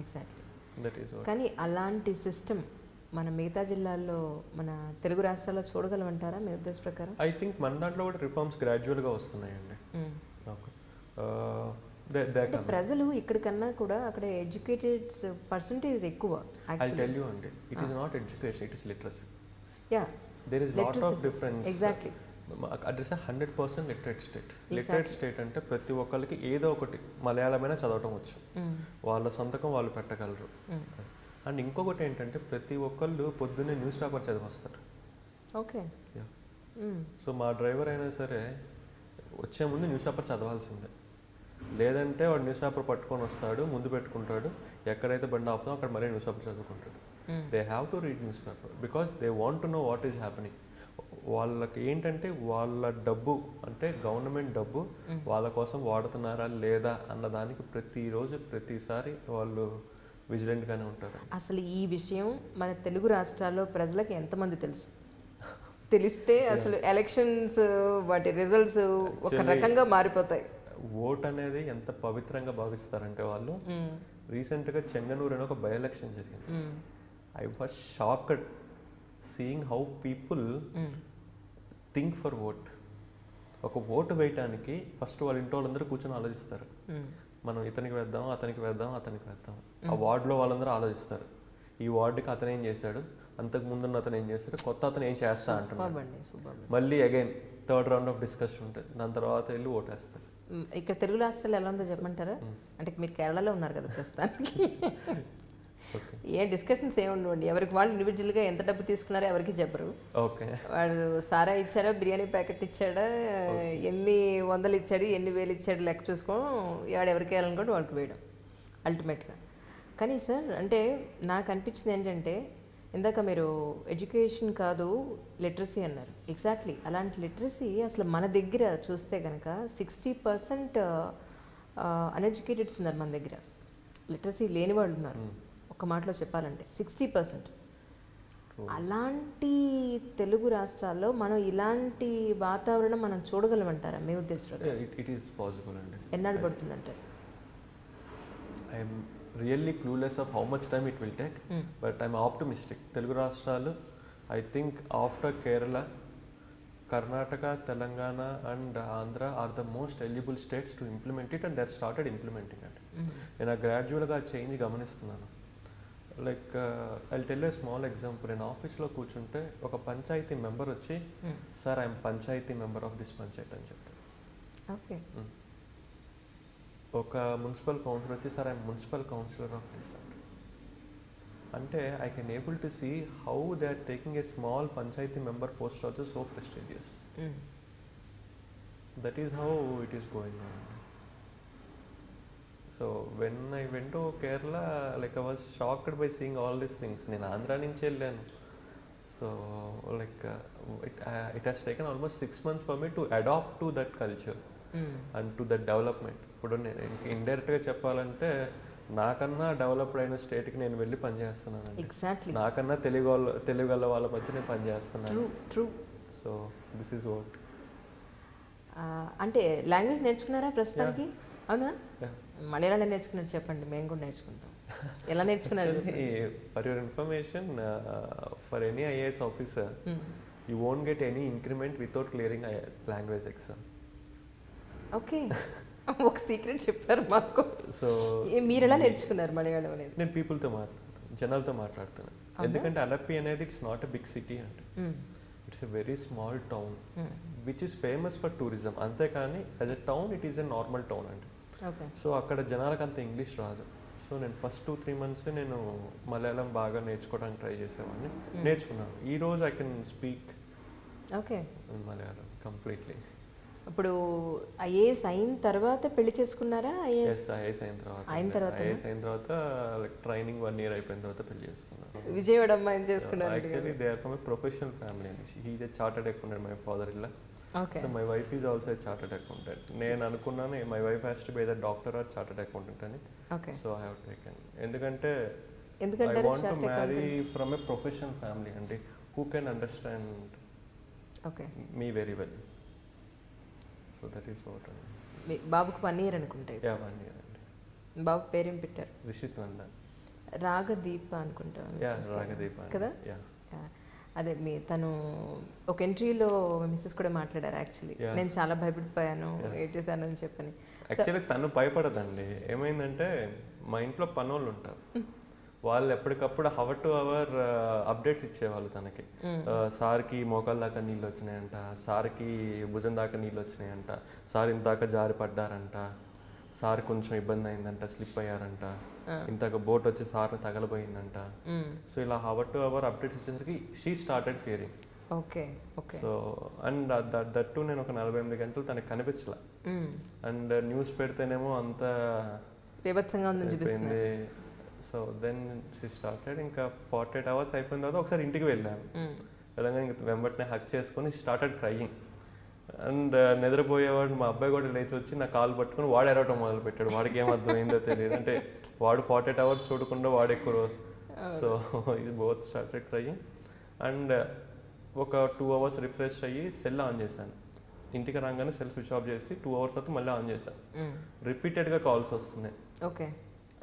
Exactly. That is. కానీ అలాంటి సిస్టమ్ మన మిగతా జిల్లాల్లో, మన తెలుగు రాష్ట్రాల్లో చూడగలమంటారా మీ ఉద్దేశ ప్రకారం? ఐ థింక్ మన దాంట్లో కూడా రిఫార్మ్స్ గ్రాడ్యువల్గా వస్తున్నాయండి. ప్రజలు ఇక్కడికన్నా కూడా అక్కడ ఎడ్యుకేటెడ్ పర్సంటేజ్ ఎక్కువ. ఐ టెల్ యూ అండి, it is not education, it is literacy. Yeah, there is lot of difference. Exactly. At is 100% literate state. Literate state అంటే ప్రతి ఒక్కరికి ఏదో ఒకటి మలయాళమైనా చదవటం వచ్చు, వాళ్ళ సొంతకం వాళ్ళు పెట్టగలరు. అండ్ ఇంకొకటి ఏంటంటే ప్రతి ఒక్కళ్ళు పొద్దున్నే న్యూస్ పేపర్ చదివస్తారు. ఓకే. సో మా డ్రైవర్ అయినా సరే వచ్చే ముందు న్యూస్ పేపర్ చదవాల్సిందే, లేదంటే వాడు న్యూస్ పేపర్ పట్టుకొని వస్తాడు, ముందు పెట్టుకుంటాడు, ఎక్కడైతే బండి ఆపుతామో అక్కడ మరీ న్యూస్ పేపర్ చదువుకుంటాడు. They have to read newspaper because they want to know what is happening. వాళ్ళకి ఏంటంటే వాళ్ళ డబ్బు అంటే గవర్నమెంట్ డబ్బు వాళ్ళ కోసం వాడుతున్నారా లేదా అన్నదానికి ప్రతిరోజు ప్రతిసారి వాళ్ళు విజిలెంట్గానే ఉంటారు. అసలు ఈ విషయం మన తెలుగు రాష్ట్రాల్లో ప్రజలకు ఎంతమంది తెలుసు? తెలిస్తే అసలు ఎలక్షన్స్ వాటి రిజల్ట్స్ ఒక రకంగా మారిపోతాయి. ఓట్ అనేది ఎంత పవిత్రంగా భావిస్తారంటే వాళ్ళు, రీసెంట్గా చెంగనూరు అని ఒక బై ఎలక్షన్ జరిగింది. I was shocked seeing how people think for vote. ఒక ఓటు వేయటానికి ఫస్ట్ వాళ్ళ ఇంట్లో వాళ్ళందరూ కూర్చొని ఆలోచిస్తారు, మనం ఇతనికి వేద్దాం, అతనికి వేద్దాం, అతనికి వేద్దాం. ఆ వార్డులో వాళ్ళందరూ ఆలోచిస్తారు, ఈ వార్డుకి అతను ఏం చేశాడు, అంతకు ముందున్న అతను ఏం చేశాడు, కొత్త అతను ఏం చేస్తా అంటున్నాడు. మళ్ళీ again third round of discussion ఉంటుంది, దాని తర్వాత వెళ్ళి ఓటేస్తారు. ఇక్కడ తెలుగు రాష్ట్రాలు ఎలా ఉందో చెప్పమంటారా? అంటే మీరు కేరళలో ఉన్నారు కదా ప్రస్తుతానికి. ఏం డిస్కషన్స్ ఏమి ఉండవండి, ఎవరికి వాళ్ళు ఇండివిజువల్గా ఎంత డబ్బు తీసుకున్నారో ఎవరికి చెప్పరు. వాడు సారా ఇచ్చాడా, బిర్యానీ ప్యాకెట్ ఇచ్చాడా, ఎన్ని వందలు ఇచ్చాడు, ఎన్ని వేలు ఇచ్చాడు లెక్క చూసుకోవడం, వాడు ఎవరికి వేయాలనుకోండి వాడికి వేయడం అల్టిమేట్గా. కానీ సార్ అంటే నాకు అనిపించింది ఏంటంటే, ఇందాక మీరు ఎడ్యుకేషన్ కాదు లిటరసీ అన్నారు. ఎగ్జాక్ట్లీ అలాంటి లిటరసీ అసలు మన దగ్గర చూస్తే కనుక 60% అన్ఎడ్యుకేటెడ్స్ ఉన్నారు మన దగ్గర, లిటరసీ లేని వాళ్ళు ఉన్నారు. ఒక మాటలో చెప్పాలంటే 60%. అలాంటి తెలుగు రాష్ట్రాల్లో మనం ఇలాంటి వాతావరణం మనం చూడగలమంటారా మీ ఉద్దేశంలో? ఇట్ ఈస్ పాసిబుల్ అండి. ఎన్నాళ్ళు పడుతుందంటారు? I'm really clueless of how much time it will take, but I'm optimistic. Telugu రాష్ట్రాలు I think after Kerala, Karnataka, Telangana and Andhra are the most eligible states to implement it, and that started implementing it. నేను ఆ గ్రాడ్యువల్గా change గమనిస్తున్నాను. Like I tell a small example. నేను ఆఫీస్లో కూర్చుంటే ఒక panchayati member వచ్చి, sir I'm panchayati member of this panchayati అని చెప్తాను. ఓకే. ఒక మున్సిపల్ కౌన్సిలర్ వచ్చి, sir I'm municipal councillor of this అంటే I can able to see how they are taking a small panchayat member post also so prestigious. That is how it is going on. So when I went to Kerala, like I was shocked by seeing all these things. నేను ఆంధ్ర నుంచి వెళ్ళాను. So like it has taken almost 6 months for me to adapt to that culture and to that development. ఇప్పుడు నేను ఇండైరెక్ట్గా చెప్పాలంటే, నాకన్నా developed అయిన స్టేట్కి నేను వెళ్ళి పనిచేస్తున్నాను. ఎగ్జాక్ట్లీ. నాకన్నా తెలుగు వాళ్ళ మధ్య నేను పనిచేస్తున్నాను. True. So this is what. అంటే లాంగ్వేజ్ నేర్చుకున్నారా ప్రస్తుతానికి? అవునా? మలయాళం నేర్చుకున్నారు చెప్పండి, మేము కూడా నేర్చుకుంటాం. ఎలా నేర్చుకున్నారు? For your information, for any IAS officer you won't get any increment without clearing language exam. Okay. ఒక సీక్రెట్ చెప్పారు మాకు. సో మీరు ఎలా నేర్చుకున్నారు మలయాళం అనేది? నేను పీపుల్తో మాట్లాడుతాను, జనాలతో మాట్లాడుతున్నాను. ఎందుకంటే అలప్పి అనేది it's not a big city అంటే, it's a very small town which is famous for tourism. అంతేకాని as a town it is a normal town అండి. సో అక్కడ జనాలకు అంత ఇంగ్లీష్ రాదు. సో నేను ఫస్ట్ 2-3 months నేను మలయాళం బాగా నేర్చుకోవడానికి ట్రై చేసేవాడిని. నేర్చుకున్నాను. ఈరోజు I can speak Malayalam completely. ఇప్పుడు ఐఏఎస్ అయిన తర్వాత పెళ్లి చేసుకున్నారా? ఐఏఎస్ అయిన తర్వాత ట్రైనింగ్ 1 year అయిపోయిన తర్వాత పెళ్లి చేసుకున్నాను. విజయవాడ అమ్మాయిని చేసుకున్నారు. Actually they are from a professional family అండి. He is a chartered accountant, my father in law. So my wife is also a chartered accountant. నేను అనుకున్నాను my wife has to be a doctor or chartered accountant అని. So I have taken. ఎందుకంటే I want to marry from a professional family అండి, who can understand me very well. So that is what. మీ బాబుకు 1 year అనుకుంటా. 1 year అండి. బాబు పేరేం పెట్టారు? రిషిత్ నందన్. రాగదీప అనుకుంటా రాగదీప కదా. అదే తను ఒక ఎంట్రీలో మిస్సెస్ కూడా మాట్లాడారు. యాక్చువల్లీ నేను చాలా భయపడిపోయాను ఏటేసాను అని చెప్పని. యాక్చువల్లీ తను భయపడదండి. ఏమైందంటే మా ఇంట్లో పనోళ్ళు ఉంటారు, వాళ్ళు ఎప్పటికప్పుడు హవర్ టు అవర్ అప్డేట్స్ ఇచ్చేవాళ్ళు తనకి. సార్కి మోకాళ్ళ దాకా నీళ్ళు వచ్చినాయంట, సార్కి భుజం దాకా నీళ్ళు వచ్చినాయంట, సార్ ఇంతాక జారి పడ్డారంట, సార్ కొంచెం ఇబ్బంది అయిందంట, స్లిప్ అయ్యారంట, ఇంతక బోట్ వచ్చి సార్ని తగలబోయిందంట. సో ఇలా హవర్ టు అవర్ అప్డేట్స్ ఇచ్చేసరికి she started fearing. So and that నేను ఒక 48 గంటలు తనకి కనిపించలే. అండ్ న్యూస్ పెడితేనేమో అంత బీభత్సంగా ఉందని చూపిస్తుంది. So then she started. ఇంకా 48 hours అయిపోయిన తర్వాత ఒకసారి ఇంటికి వెళ్ళాను. వెళ్ళగానే ఇంక వెంబటినే హక్ చేసుకొని స్టార్టెడ్ క్రయింగ్. అండ్ నిద్రపోయేవాడు మా అబ్బాయి కూడా లేచి వచ్చి నా కాలు పట్టుకుని వాడు ఎరవటం మొదలు పెట్టాడు. వాడికి ఏమర్థమైందో తెలియదు, అంటే వాడు 48 hours చూడకుండా వాడు ఎక్కువ. సో ఇది బోత్ స్టార్టెడ్ క్రయింగ్. అండ్ ఒక 2 అవర్స్ రిఫ్రెష్ అయ్యి సెల్ ఆన్ చేశాను. ఇంటికి రాగానే సెల్ స్విచ్ ఆఫ్ చేసి 2 అవర్స్ తర్వాత మళ్ళీ ఆన్ చేశాను. రిపీటెడ్గా కాల్స్ వస్తున్నాయి. ఓకే.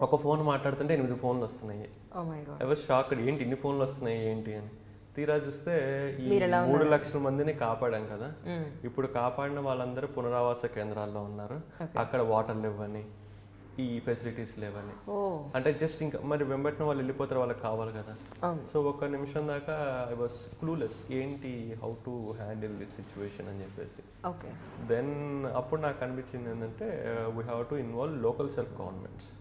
ఒక ఫోన్ మాట్లాడుతుంటే 8 ఫోన్లు వస్తున్నాయి. ఐ వాజ్ షాక్డ్, ఏంటి ఇన్ని ఫోన్లు వస్తున్నాయి ఏంటి అని. తీరా చూస్తే ఈ 3 లక్షల మందిని కాపాడాం కదా, ఇప్పుడు కాపాడిన వాళ్ళందరూ పునరావాస కేంద్రాల్లో ఉన్నారు. అక్కడ వాటర్ లేవని, ఈ ఫెసిలిటీస్ లేవని. అంటే జస్ట్ ఇంకా మరి వెంబడిన వాళ్ళు వెళ్ళిపోతారు, వాళ్ళకి కావాలి కదా. సో ఒక నిమిషం దాకా ఐ వాస్ క్లూలెస్, ఏంటి how to handle this situation అని చెప్పేసి. దెన్ అప్పుడు నాకు అనిపించింది ఏంటంటే we have to involve local self governments,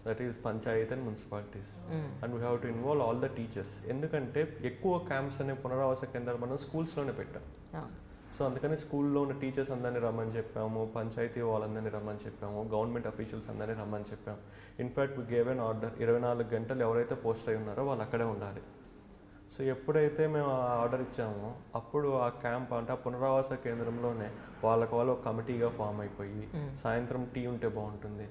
that is Panchayat and municipalities, and we have to involve all the teachers. ఎందుకంటే ఎక్కువ క్యాంప్స్ అనే పునరావాస కేంద్రాలు మనం స్కూల్స్లోనే పెట్టాం. సో అందుకని స్కూల్లో ఉన్న టీచర్స్ అందరినీ రమ్మని చెప్పాము, పంచాయతీ వాళ్ళందరినీ రమ్మని చెప్పాము, గవర్నమెంట్ అఫీషియల్స్ అందరినీ రమ్మని చెప్పాము. In fact we gave an order, 24 గంటలు ఎవరైతే పోస్ట్ అయి ఉన్నారో వాళ్ళు అక్కడే ఉండాలి. సో ఎప్పుడైతే మేము ఆ ఆర్డర్ ఇచ్చామో అప్పుడు ఆ క్యాంప్ అంటే ఆ పునరావాస కేంద్రంలోనే వాళ్ళకి వాళ్ళు ఒక కమిటీగా ఫామ్ అయిపోయి, సాయంత్రం టీ ఉంటే బాగుంటుంది,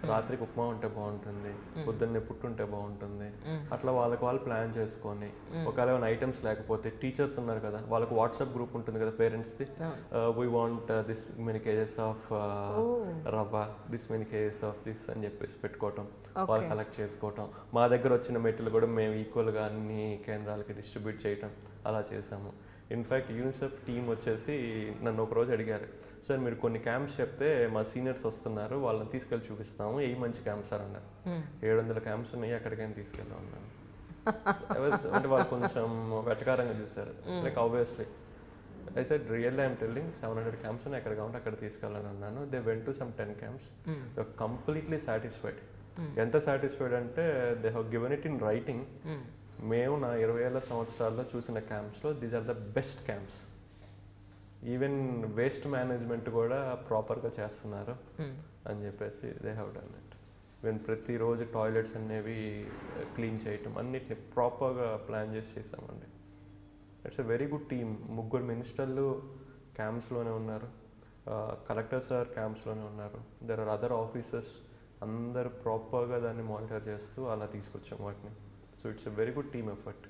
రాత్రికి ఉప్మా ఉంటే బాగుంటుంది, పొద్దున్నే పుట్టు ఉంటే బాగుంటుంది, అట్లా వాళ్ళకి వాళ్ళు ప్లాన్ చేసుకొని, ఒకవేళ ఏమైనా ఐటమ్స్ లేకపోతే టీచర్స్ ఉన్నారు కదా, వాళ్ళకి వాట్సాప్ గ్రూప్ ఉంటుంది కదా పేరెంట్స్ది, we want this many kgs of rava, this many kgs of this అని చెప్పేసి పెట్టుకోవటం, వాళ్ళు కలెక్ట్ చేసుకోవటం. మా దగ్గర వచ్చిన మెటీరియల్ కూడా మేము ఈక్వల్గా అన్ని కేంద్రాలకి డిస్ట్రిబ్యూట్ చేయటం అలా చేసాము. ఇన్ఫ్యాక్ట్ యూనిసెఫ్ టీమ్ వచ్చేసి నన్ను ఒకరోజు అడిగారు, సార్ మీరు కొన్ని క్యాంప్స్ చెప్తే మా సీనియర్స్ వస్తున్నారు, వాళ్ళని తీసుకెళ్ళి చూపిస్తాము, ఏ మంచి క్యాంప్స్ సార్ అన్నారు. 700 క్యాంప్స్ ఉన్నాయి, ఎక్కడికైనా తీసుకెళ్ళాం అన్నాను. అంటే వాళ్ళు కొంచెం వెటకారంగా చూశారు. Like obviously I said really I'm telling 700 camps ఉన్నాయి, ఎక్కడ కావాలంటే అక్కడ తీసుకెళ్ళాలని అన్నాను. They went to some 10 camps, they are completely satisfied. ఎంత సాటిస్ఫైడ్ అంటే they have given it in writing. మేము నా 20 ఏళ్ల సంవత్సరాల్లో చూసిన క్యాంప్స్లో these are the best camps. Even waste management కూడా ప్రాపర్గా చేస్తున్నారు అని చెప్పేసి they have done it. Even ప్రతిరోజు టాయిలెట్స్ అనేవి క్లీన్ చేయటం అన్నిటిని ప్రాపర్గా ప్లాన్ చేసి చేసామండి. It's a very good team. 3 మినిస్టర్లు క్యాంప్స్లోనే ఉన్నారు, కలెక్టర్ సార్ క్యాంప్స్లోనే ఉన్నారు, దెర్ ఆర్ అదర్ ఆఫీసర్స్, అందరు ప్రాపర్గా దాన్ని మానిటర్ చేస్తూ అలా తీసుకొచ్చాం వాటిని. So it's a very good team effort.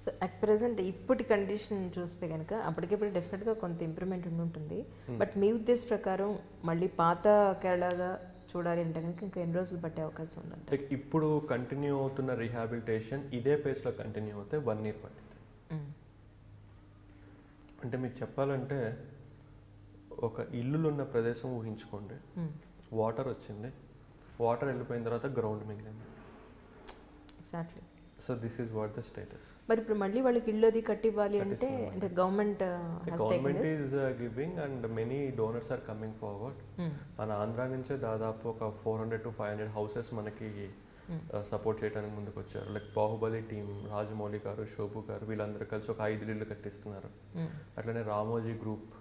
So at present ఇప్పటి కండిషన్ చూస్తే కనుక అప్పటికిప్పుడు డెఫినెట్గా కొంత ఇంప్రూవ్మెంట్ ఉంటుంది. బట్ మీ ఉద్దేశ ప్రకారం మళ్ళీ పాత కేరళగా చూడాలి అంటే కనుక ఇంకా ఎన్ని రోజులు పట్టే అవకాశం ఉందంటే? లైక్ ఇప్పుడు కంటిన్యూ అవుతున్న రీహాబిలిటేషన్ ఇదే పేస్లో కంటిన్యూ అవుతే 1 year పట్టింది. అంటే మీకు చెప్పాలంటే ఒక ఇల్లులు ఉన్న ప్రదేశం ఊహించుకోండి, వాటర్ వచ్చింది, వాటర్ వెళ్ళిపోయిన తర్వాత గ్రౌండ్ మిగిలింది. Exactly. So this is what the status. మరి ఇప్పుడు మళ్ళీ వాళ్ళకి ఇల్లు అది కట్టివ్వాలి అంటే government is giving and many donors are coming forward. మన ఆంధ్ర నుంచే దాదాపు ఒక 400 to 500 హౌసెస్ మనకి సపోర్ట్ చేయడానికి ముందుకు వచ్చారు. లైక్ బాహుబలి టీమ్, రాజమౌళి గారు, శోభు గారు, వీళ్ళందరూ కలిసి ఒక 5 ఇల్లు కట్టిస్తున్నారు. అట్లనే Ramoji group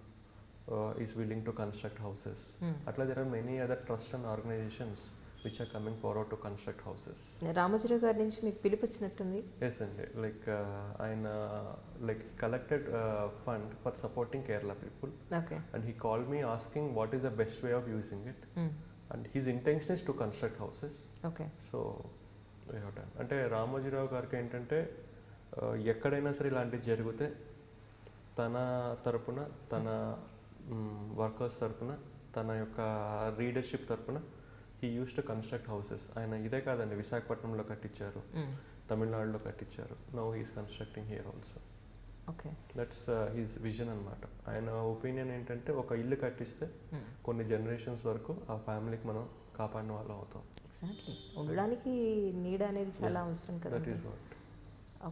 is willing to construct houses. అట్లా there are many other trust and organisations which are coming forward to construct houses. Ramoji Rao గారి నుంచి మీకు పిలుపు వచ్చినట్టుంది. Yes అండి, లైక్ ఆయన like collected fund for supporting Kerala people. Okay. And he called me asking what is the best way of using it. And his intention is to construct houses. Okay. So we have done. అంటే రామోజీరావు గారికి ఏంటంటే ఎక్కడైనా సరే ఇలాంటివి జరిగితే తన తరపున, తన వర్కర్స్ తరపున, తన యొక్క రీడర్షిప్ తరపున he used to construct houses. ఆయన ఇదే కాదండి, విశాఖపట్నంలో కట్టించారు, తమిళనాడులో కట్టించారు. Now he is constructing here also. Okay. That's his vision అనమాట. ఆయన ఒపీనియన్ ఏంటంటే ఒక ఇల్లు కట్టిస్తే కొన్ని జనరేషన్స్ వరకు ఆ ఫ్యామిలీకి మనం కాపాడిన వాళ్ళు అవుతాం. ఎగ్జాక్ట్లీ. ఉండడానికి నీడ్ అనేది చాలా అవసరం కదా. That is what.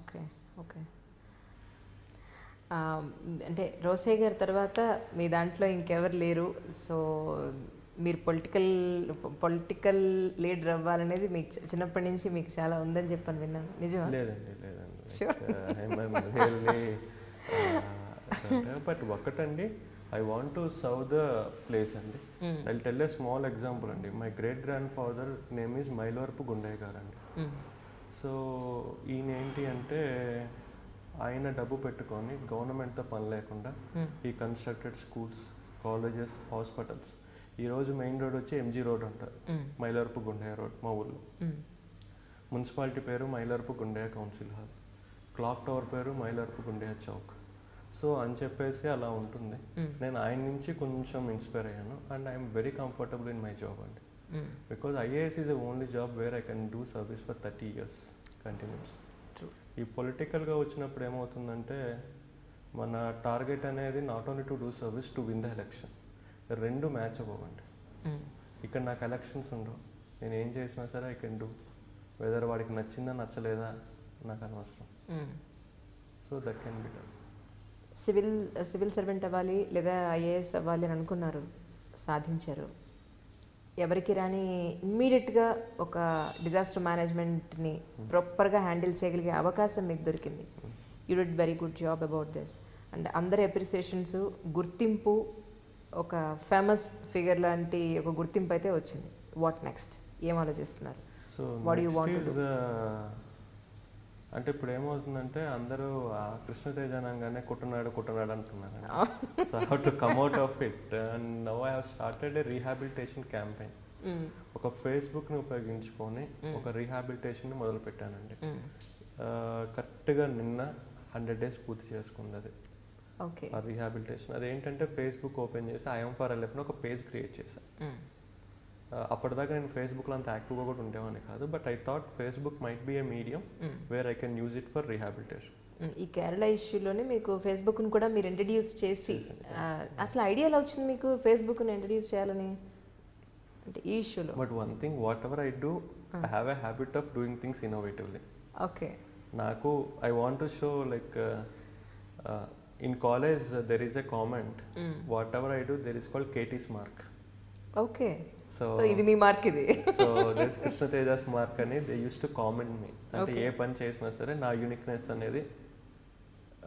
Okay. Okay. అంటే రోసయ్య గారి తర్వాత మీ దాంట్లో ఇంకెవరు లేరు. సో మీరు పొలిటికల్ లీడర్ అవ్వాలనేది మీకు చిన్నప్పటి నుంచి మీకు చాలా ఉందని చెప్పని విన్నాను, నిజమా? లేదండి. బట్ ఒకటండి, I want to serve the place అండి. I will tell a small example అండి. My great grand father name is Mylavarapu Gundaiah garu అండి. సో ఈయన ఏంటి అంటే ఆయన డబ్బు పెట్టుకొని గవర్నమెంట్తో పని లేకుండా ఈ కన్స్ట్రక్టెడ్ స్కూల్స్, కాలేజెస్, హాస్పిటల్స్. ఈరోజు మెయిన్ రోడ్ వచ్చి ఎంజీ రోడ్ అంటారు, మైలవరపు గుండయ్య రోడ్ మా ఊళ్ళో. మున్సిపాలిటీ పేరు Mylavarapu Gundaiah council hall. Clock tower పేరు మైలవరపు గుండయ్య చౌక్. సో అని చెప్పేసి అలా ఉంటుంది. నేను ఆయన నుంచి కొంచెం ఇన్స్పైర్ అయ్యాను and I'm very comfortable in my job అండి. Because IAS is the only job where I can do service for 30 years continuous. ఈ పొలిటికల్గా వచ్చినప్పుడు ఏమవుతుందంటే మన టార్గెట్ అనేది not only to do service to win the election, రెండు match అవ్వండి. ఇక్కడ నాకు ఎలక్షన్స్ ఉండవు, నేను ఏం చేసినా సరే ఐ కెన్ డూ, వెదర్ వాడికి నచ్చిందా నచ్చలేదా నాకు అనవసరం. So that can be done. Civil servant అవ్వాలి లేదా ఐఏఎస్ అవ్వాలి అని అనుకున్నారు, సాధించారు. ఎవరికి రాని ఇమ్మీడియట్గా ఒక డిజాస్టర్ మేనేజ్మెంట్ని ప్రాపర్గా హ్యాండిల్ చేయగలిగే అవకాశం మీకు దొరికింది. You did very good job about this. And అందరి అప్రిసియేషన్స్, గుర్తింపు, ఒక ఫేమస్ ఫిగర్ లాంటి ఒక గుర్తింపు అయితే వచ్చింది. వాట్ నెక్స్ట్, ఏం ఆలోచిస్తున్నారు? So what you want to do? అంటే ఇప్పుడు ఏమవుతుందంటే అందరూ కృష్ణతేజ అనగానే కుట్టనాడు అంటున్నారు. So how to come out of it and now I have started a rehabilitation campaign. ఒక ఫేస్బుక్ని ఉపయోగించుకొని ఒక రీహాబిలిటేషన్ని మొదలు పెట్టానండి. కరెక్ట్గా నిన్న 100 days పూర్తి చేసుకుంది అది. ఓకే. ఆ రీహాబిలిటేషన్ అదేంటంటే ఫేస్బుక్ ఓపెన్ చేసి ఐఎమ్ ఫర్ ఎల్ఎఫ్ ఒక పేజ్ క్రియేట్ చేశాను. అప్పటిదాకా నేను ఫేస్బుక్లో అంత యాక్టివ్గా కూడా ఉండేవాడిని కాదు, but I thought Facebook might be A medium wear I can use it for rehabilitation. ఈ కేరళ ఇష్యూలోనే మీకు ఫేస్బుక్ను కూడా మీరు ఇంట్రడ్యూస్ చేసి, అసలు ఐడియా ఎలా వచ్చింది మీకు ఫేస్బుక్ని ఇంట్రడ్యూస్ చేయాలని అంటే ఈ ఇష్యూలో? But one thing, whatever I do, I have a habit of doing things innovatively. Okay. నాకు I want to show like in college there is a comment, whatever I do there is called KT's mark. Okay. So ఇది మీ mark. ఇది so this Krishnateja's mark అని they use to comment me. అంటే ఏ పని చేసినా సరే నా యూనిక్నెస్ అనేది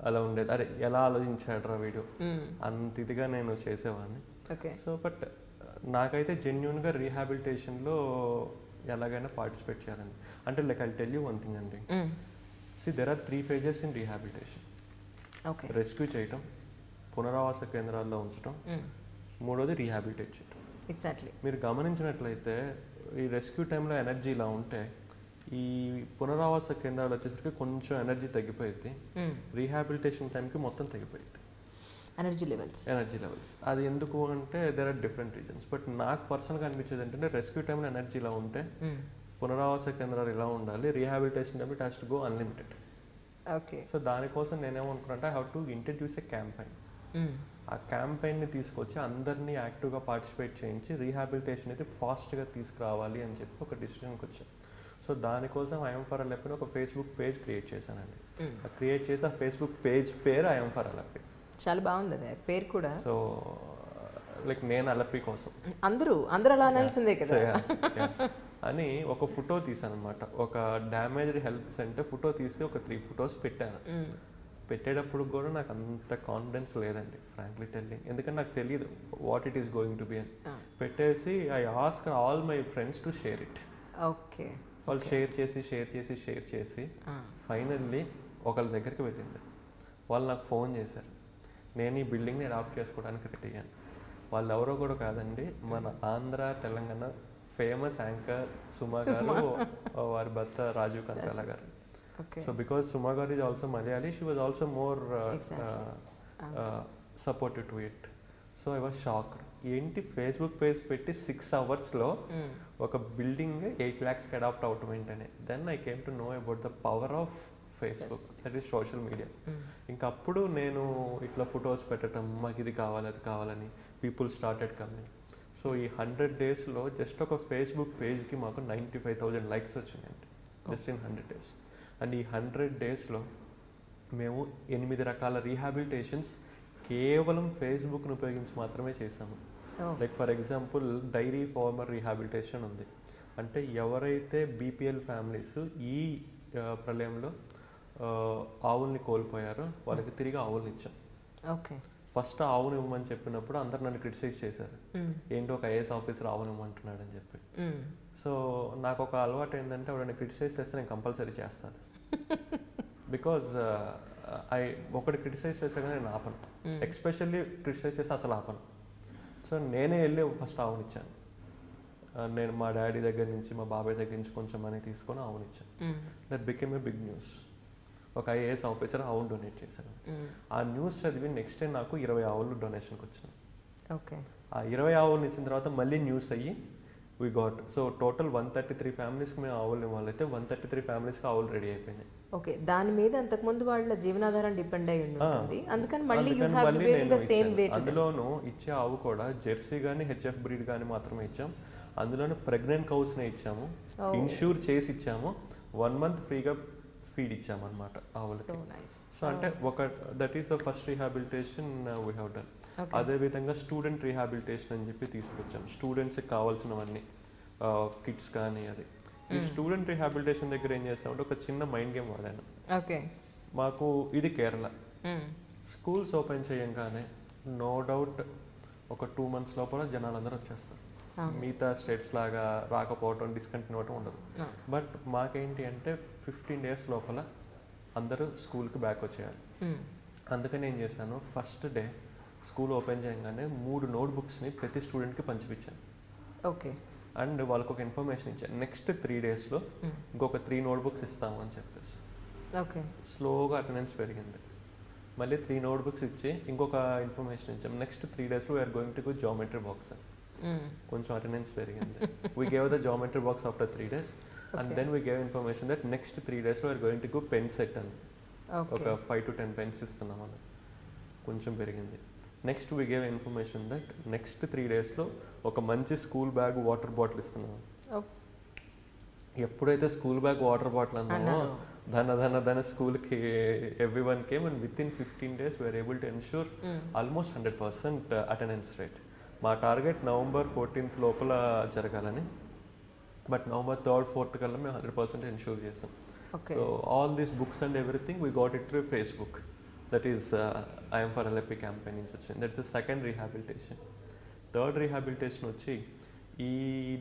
అలా ఉండేది. అరే ఎలా ఆలోచించాడ్రా వీడియో, అంత ఇదిగా నేను చేసేవాడిని. సో బట్ నాకైతే జెన్యున్గా రీహాబిలిటేషన్లో ఎలాగైనా పార్టిసిపేట్ చేయాలని. అంటే like I tell you one thing అండి, there are 3 phases in rehabilitation. Rescue చేయటం, పునరావాస కేంద్రాల్లో ఉంచడం, మూడోది రీహాబిలిటేట్ చేయటం. ఎగ్జాక్ట్లీ. మీరు గమనించినట్లయితే ఈ రెస్క్యూ టైంలో ఎనర్జీ ఇలా ఉంటే, ఈ పునరావాస కేంద్రాలు వచ్చేసరికి కొంచెం ఎనర్జీ తగ్గిపోయింది, రీహాబిలిటేషన్ టైంకి మొత్తం తగ్గిపోయింది ఎనర్జీ లెవెల్స్. అది ఎందుకు అంటే there are different reasons. But నాకు పర్సనల్గా అనిపించేది ఏంటంటే రెస్క్యూ టైంలో ఎనర్జీ ఇలా ఉంటే పునరావాస కేంద్రాలు ఇలా ఉండాలి, rehabilitation time it has to go unlimited. Okay. So దానికోసం నేనేమనుకున్నానంటే I have to introduce a campaign. ఆ క్యాంపెయిన్ని తీసుకొచ్చి అందరినీ యాక్టివ్గా పార్టిసిపేట్ చేయించి రీహాబిలిటేషన్ అయితే ఫాస్ట్గా తీసుకురావాలి అని చెప్పి ఒక డిసిషన్కి వచ్చాం. సో దానికోసం ఐఎమ్ ఫర్ ఎల్ఎఫ్ ఒక ఫేస్బుక్ పేజ్ క్రియేట్ చేశానండి. క్రియేట్ చేసి ఆ ఫేస్బుక్ పేజ్ పేరు ఐఎమ్ ఫర్ ఎల్ఎఫ్. చాలా బాగుంది అదే పేరు కూడా. సో లైక్ నేను అలపి కోసం అందరూ అలా అనాల్సిందే కదా అని ఒక ఫోటో తీసాను అనమాట. ఒక డ్యామేజ్డ్ హెల్త్ సెంటర్ ఫోటో తీసి ఒక 3 photos పెట్టాను. పెట్టేటప్పుడు కూడా నాకు అంత కాన్ఫిడెన్స్ లేదండి ఫ్రాంక్లీ టెల్లింగ్, ఎందుకంటే నాకు తెలియదు what it is going to B అని. పెట్టేసి I ask all my friends to share it. Okay. వాళ్ళు షేర్ చేసి ఫైనల్లీ ఒకళ్ళ దగ్గరికి వెళ్ళింది. వాళ్ళు నాకు ఫోన్ చేశారు, నేను ఈ బిల్డింగ్ని అడాప్ట్ చేసుకోవడానికి రెడీ అయ్యాను. వాళ్ళు ఎవరో కూడా కాదండి, మన ఆంధ్ర తెలంగాణ ఫేమస్ యాంకర్ సుమా గారు, వారి భర్త రాజీవ్ కనకాల గారు. So because Suma garu is also Malayali, she was also more supportive to it. So I was shocked. ఏంటి ఫేస్బుక్ పేజ్ పెట్టి 6 hours ఒక బిల్డింగ్ 8 lakhs అడాప్ట్ అవటం ఏంటనే. Then I came to know about the power of Facebook, that is social media. ఇంకప్పుడు నేను ఇట్లా photos పెట్టడం, మాకు ఇది కావాలి అది కావాలని పీపుల్ స్టార్టెడ్ కమింగ్. సో ఈ 100 days జస్ట్ ఒక ఫేస్బుక్ పేజ్కి మాకు 95,000 likes వచ్చినాయండి, జస్ట్ ఇన్ 100 days. అండ్ ఈ 100 days మేము 8 రకాల రీహాబిలిటేషన్స్ కేవలం ఫేస్బుక్ను ఉపయోగించి మాత్రమే చేసాము. Like for example dairy farmer rehabilitation ఉంది. అంటే ఎవరైతే బీపీఎల్ ఫ్యామిలీస్ ఈ ప్రళయంలో ఆవుల్ని కోల్పోయారో వాళ్ళకి తిరిగి ఆవుల్ని ఇచ్చాం. ఓకే. ఫస్ట్ ఆవును ఇవ్వమని చెప్పినప్పుడు అందరు నన్ను క్రిటిసైజ్ చేశారు, ఏంటో ఒక ఐఏఎస్ ఆఫీసర్ ఆవును ఇవ్వమంటున్నాడు అని చెప్పి. సో నాకు ఒక అలవాటు ఏంటంటే ఎవరైనా క్రిటిసైజ్ చేస్తే నేను కంపల్సరీ చేస్తాను. బికాజ్ ఒకటి క్రిటిసైజ్ చేస్తే కానీ నేను ఆపను, ఎక్స్పెషల్లీ క్రిటిసైజ్ చేస్తే అసలు ఆపను. సో నేనే వెళ్ళి ఫస్ట్ ఆవునిచ్చాను. నేను మా డాడీ దగ్గర నుంచి మా బాబాయ్ దగ్గర నుంచి కొంచెం మనీ తీసుకొని ఆవునిచ్చాను. That became a big news. ఒక ఐఏఎస్ ఆఫీసర్ ఆవును డొనేట్ చేశాను. ఆ న్యూస్ చదివి నెక్స్ట్ డే నాకు 20 ఆవులు డొనేషన్కి వచ్చినాయి. ఓకే. ఆ 20 ఆవులు ఇచ్చిన తర్వాత మళ్ళీ న్యూస్ అయ్యి వీ గాట్, సో టోటల్ 133 ఫ్యామిలీస్కి మేము ఆవులు ఇవ్వాలైతే 133 ఫ్యామిలీస్కి ఆవులు రెడీ అయిపోయినాయి. ఓకే, దాని మీద అంతకుముందు వాళ్ళ జీవనాధారం డిపెండ్ అయి ఉంటుంది, అందుకని మళ్ళీ యు హావ్ మళ్ళీ గివెన్ నేను ద సేమ్ ఇచ్చాను. వెయిట్. అందులోనూ ఇచ్చే ఆవు కూడా జెర్సీ కానీ హెచ్ఎఫ్ బ్రీడ్ కానీ మాత్రమే ఇచ్చాం. అందులోనూ ప్రెగ్నెంట్ కౌస్నే ఇచ్చాము, ఇన్ష్యూర్ చేసి ఇచ్చాము, 1 మంత్ ఫ్రీగా ఫీడ్ ఇచ్చాము అనమాట ఆవులకి. సో అంటే ఒక that is the first rehabilitation we have done. అదేవిధంగా స్టూడెంట్ రీహాబిలిటేషన్ అని చెప్పి తీసుకొచ్చాం. స్టూడెంట్స్కి కావాల్సినవన్నీ కిట్స్ కానీ అది. ఈ స్టూడెంట్ రీహాబిలిటేషన్ దగ్గర ఏం చేస్తామంటే ఒక చిన్న మైండ్ గేమ్ వాడాను. ఓకే. మాకు ఇది కేరళ, స్కూల్స్ ఓపెన్ చేయంగానే నో డౌట్ ఒక 2 months లోపల జనాలందరూ వచ్చేస్తారు. మిగతా స్టేట్స్ లాగా రాకపోవటం, డిస్కంటిన్యూ అవ్వటం ఉండదు. బట్ మాకేంటి అంటే 15 days లోపల అందరూ స్కూల్కి బ్యాక్ వచ్చేయాలి. అందుకని ఏం చేశాను, ఫస్ట్ డే స్కూల్ ఓపెన్ చేయగానే 3 notebooksని ప్రతి స్టూడెంట్కి పంచిపించాను. ఓకే. అండ్ వాళ్ళకు ఒక ఇన్ఫర్మేషన్ ఇచ్చాను, నెక్స్ట్ 3 daysలో ఇంకొక 3 notebooks ఇస్తాము అని చెప్పేసి. ఓకే. స్లోగా అటెండెన్స్ పెరిగింది. మళ్ళీ 3 notebooks ఇచ్చి ఇంకొక ఇన్ఫర్మేషన్ ఇచ్చాము, నెక్స్ట్ 3 daysలో we're going to go geometry box అని. కొంచెం అటెండెన్స్ పెరిగింది. We gave the geometry box after 3 days and then we gave information that next 3 daysలో we're going to go pen set అని. ఒక 5 to 10 pens ఇస్తున్నాం అని. కొంచెం పెరిగింది. Next we gave information that next 3 daysలో ఒక మంచి స్కూల్ బ్యాగ్, వాటర్ బాటిల్ ఇస్తున్నాము. ఎప్పుడైతే స్కూల్ బ్యాగ్, వాటర్ బాటిల్ అన్నామో ధన స్కూల్కి every one came and within 15 days we are able to ensure almost 100% attendance rate. మా టార్గెట్ November 14th లోపల జరగాలని, బట్ November 3rd, 4th కల్లా మేము 100% ఎన్ష్యూర్ చేస్తాం. So all these books and everything we got it through Facebook. That is I'm for LAP campaign నుంచి వచ్చింది. That's the second rehabilitation. Third rehabilitation వచ్చి ఈ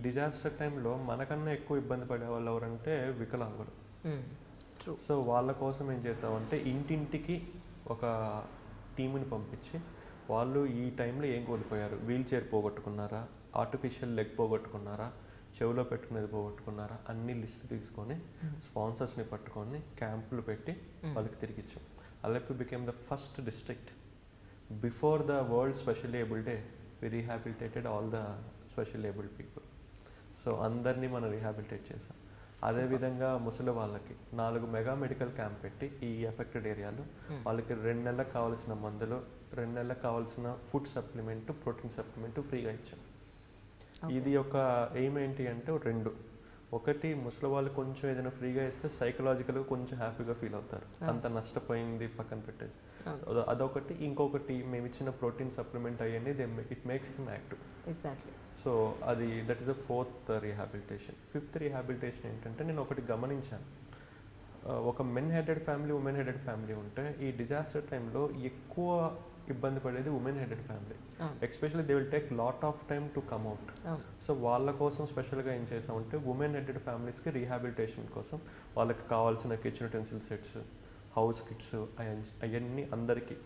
disaster టైంలో మనకన్నా ఎక్కువ ఇబ్బంది పడే వాళ్ళు ఎవరంటే వికలాంగులు. సో వాళ్ళ కోసం ఏం చేసామంటే ఇంటింటికి ఒక టీముని పంపించి వాళ్ళు ఈ టైంలో ఏం కోల్పోయారు, వీల్ చైర్ పోగొట్టుకున్నారా, ఆర్టిఫిషియల్ లెగ్ పోగొట్టుకున్నారా, చెవిలో పెట్టుకునేది పోగొట్టుకున్నారా, అన్ని లిస్ట్ తీసుకొని స్పాన్సర్స్ని పట్టుకొని క్యాంపులు పెట్టి వాళ్ళకి తిరిగిచ్చాం. Alleppey became the first district before the world specially abled day we rehabilitated all the specially abled people. So అందరినీ మనం రీహాబిలిటేట్ చేసాం. అదేవిధంగా ముసలి వాళ్ళకి 4 మెగా మెడికల్ క్యాంప్ పెట్టి ఈ ఎఫెక్టెడ్ ఏరియాలో వాళ్ళకి 2 నెలలకు కావాల్సిన మందులు, 2 నెలలకు కావాల్సిన ఫుడ్ సప్లిమెంట్, ప్రోటీన్ సప్లిమెంట్ ఫ్రీగా ఇచ్చాం. ఇది ఒక ఎయిమ్ ఏంటి అంటే 2. ఒకటి, ముసలి వాళ్ళు కొంచెం ఏదైనా ఫ్రీగా ఇస్తే సైకలాజికల్గా కొంచెం హ్యాపీగా ఫీల్ అవుతారు, అంత నష్టపోయింది పక్కన పెట్టేసి. అదొకటి. ఇంకొకటి, మేము ఇచ్చిన ప్రోటీన్ సప్లిమెంట్ అవన్నీ it makes them active. Exactly. So అది that is the 4th rehabilitation. 5th rehabilitation ఏంటంటే నేను ఒకటి గమనించాను, ఒక men headed family, women headed family ఉంటే ఈ డిజాస్టర్ టైంలో ఎక్కువ ఇబ్బంది పడేది women headed family. Especially they will take lot of time to come out. So వాళ్ళ కోసం స్పెషల్గా ఏం చేసామంటే ఉమెన్ హెడెడ్ ఫ్యామిలీస్కి రీహాబిలిటేషన్ కోసం వాళ్ళకి కావాల్సిన kitchen utensil sets, house kits అవన్నీ అందరికీ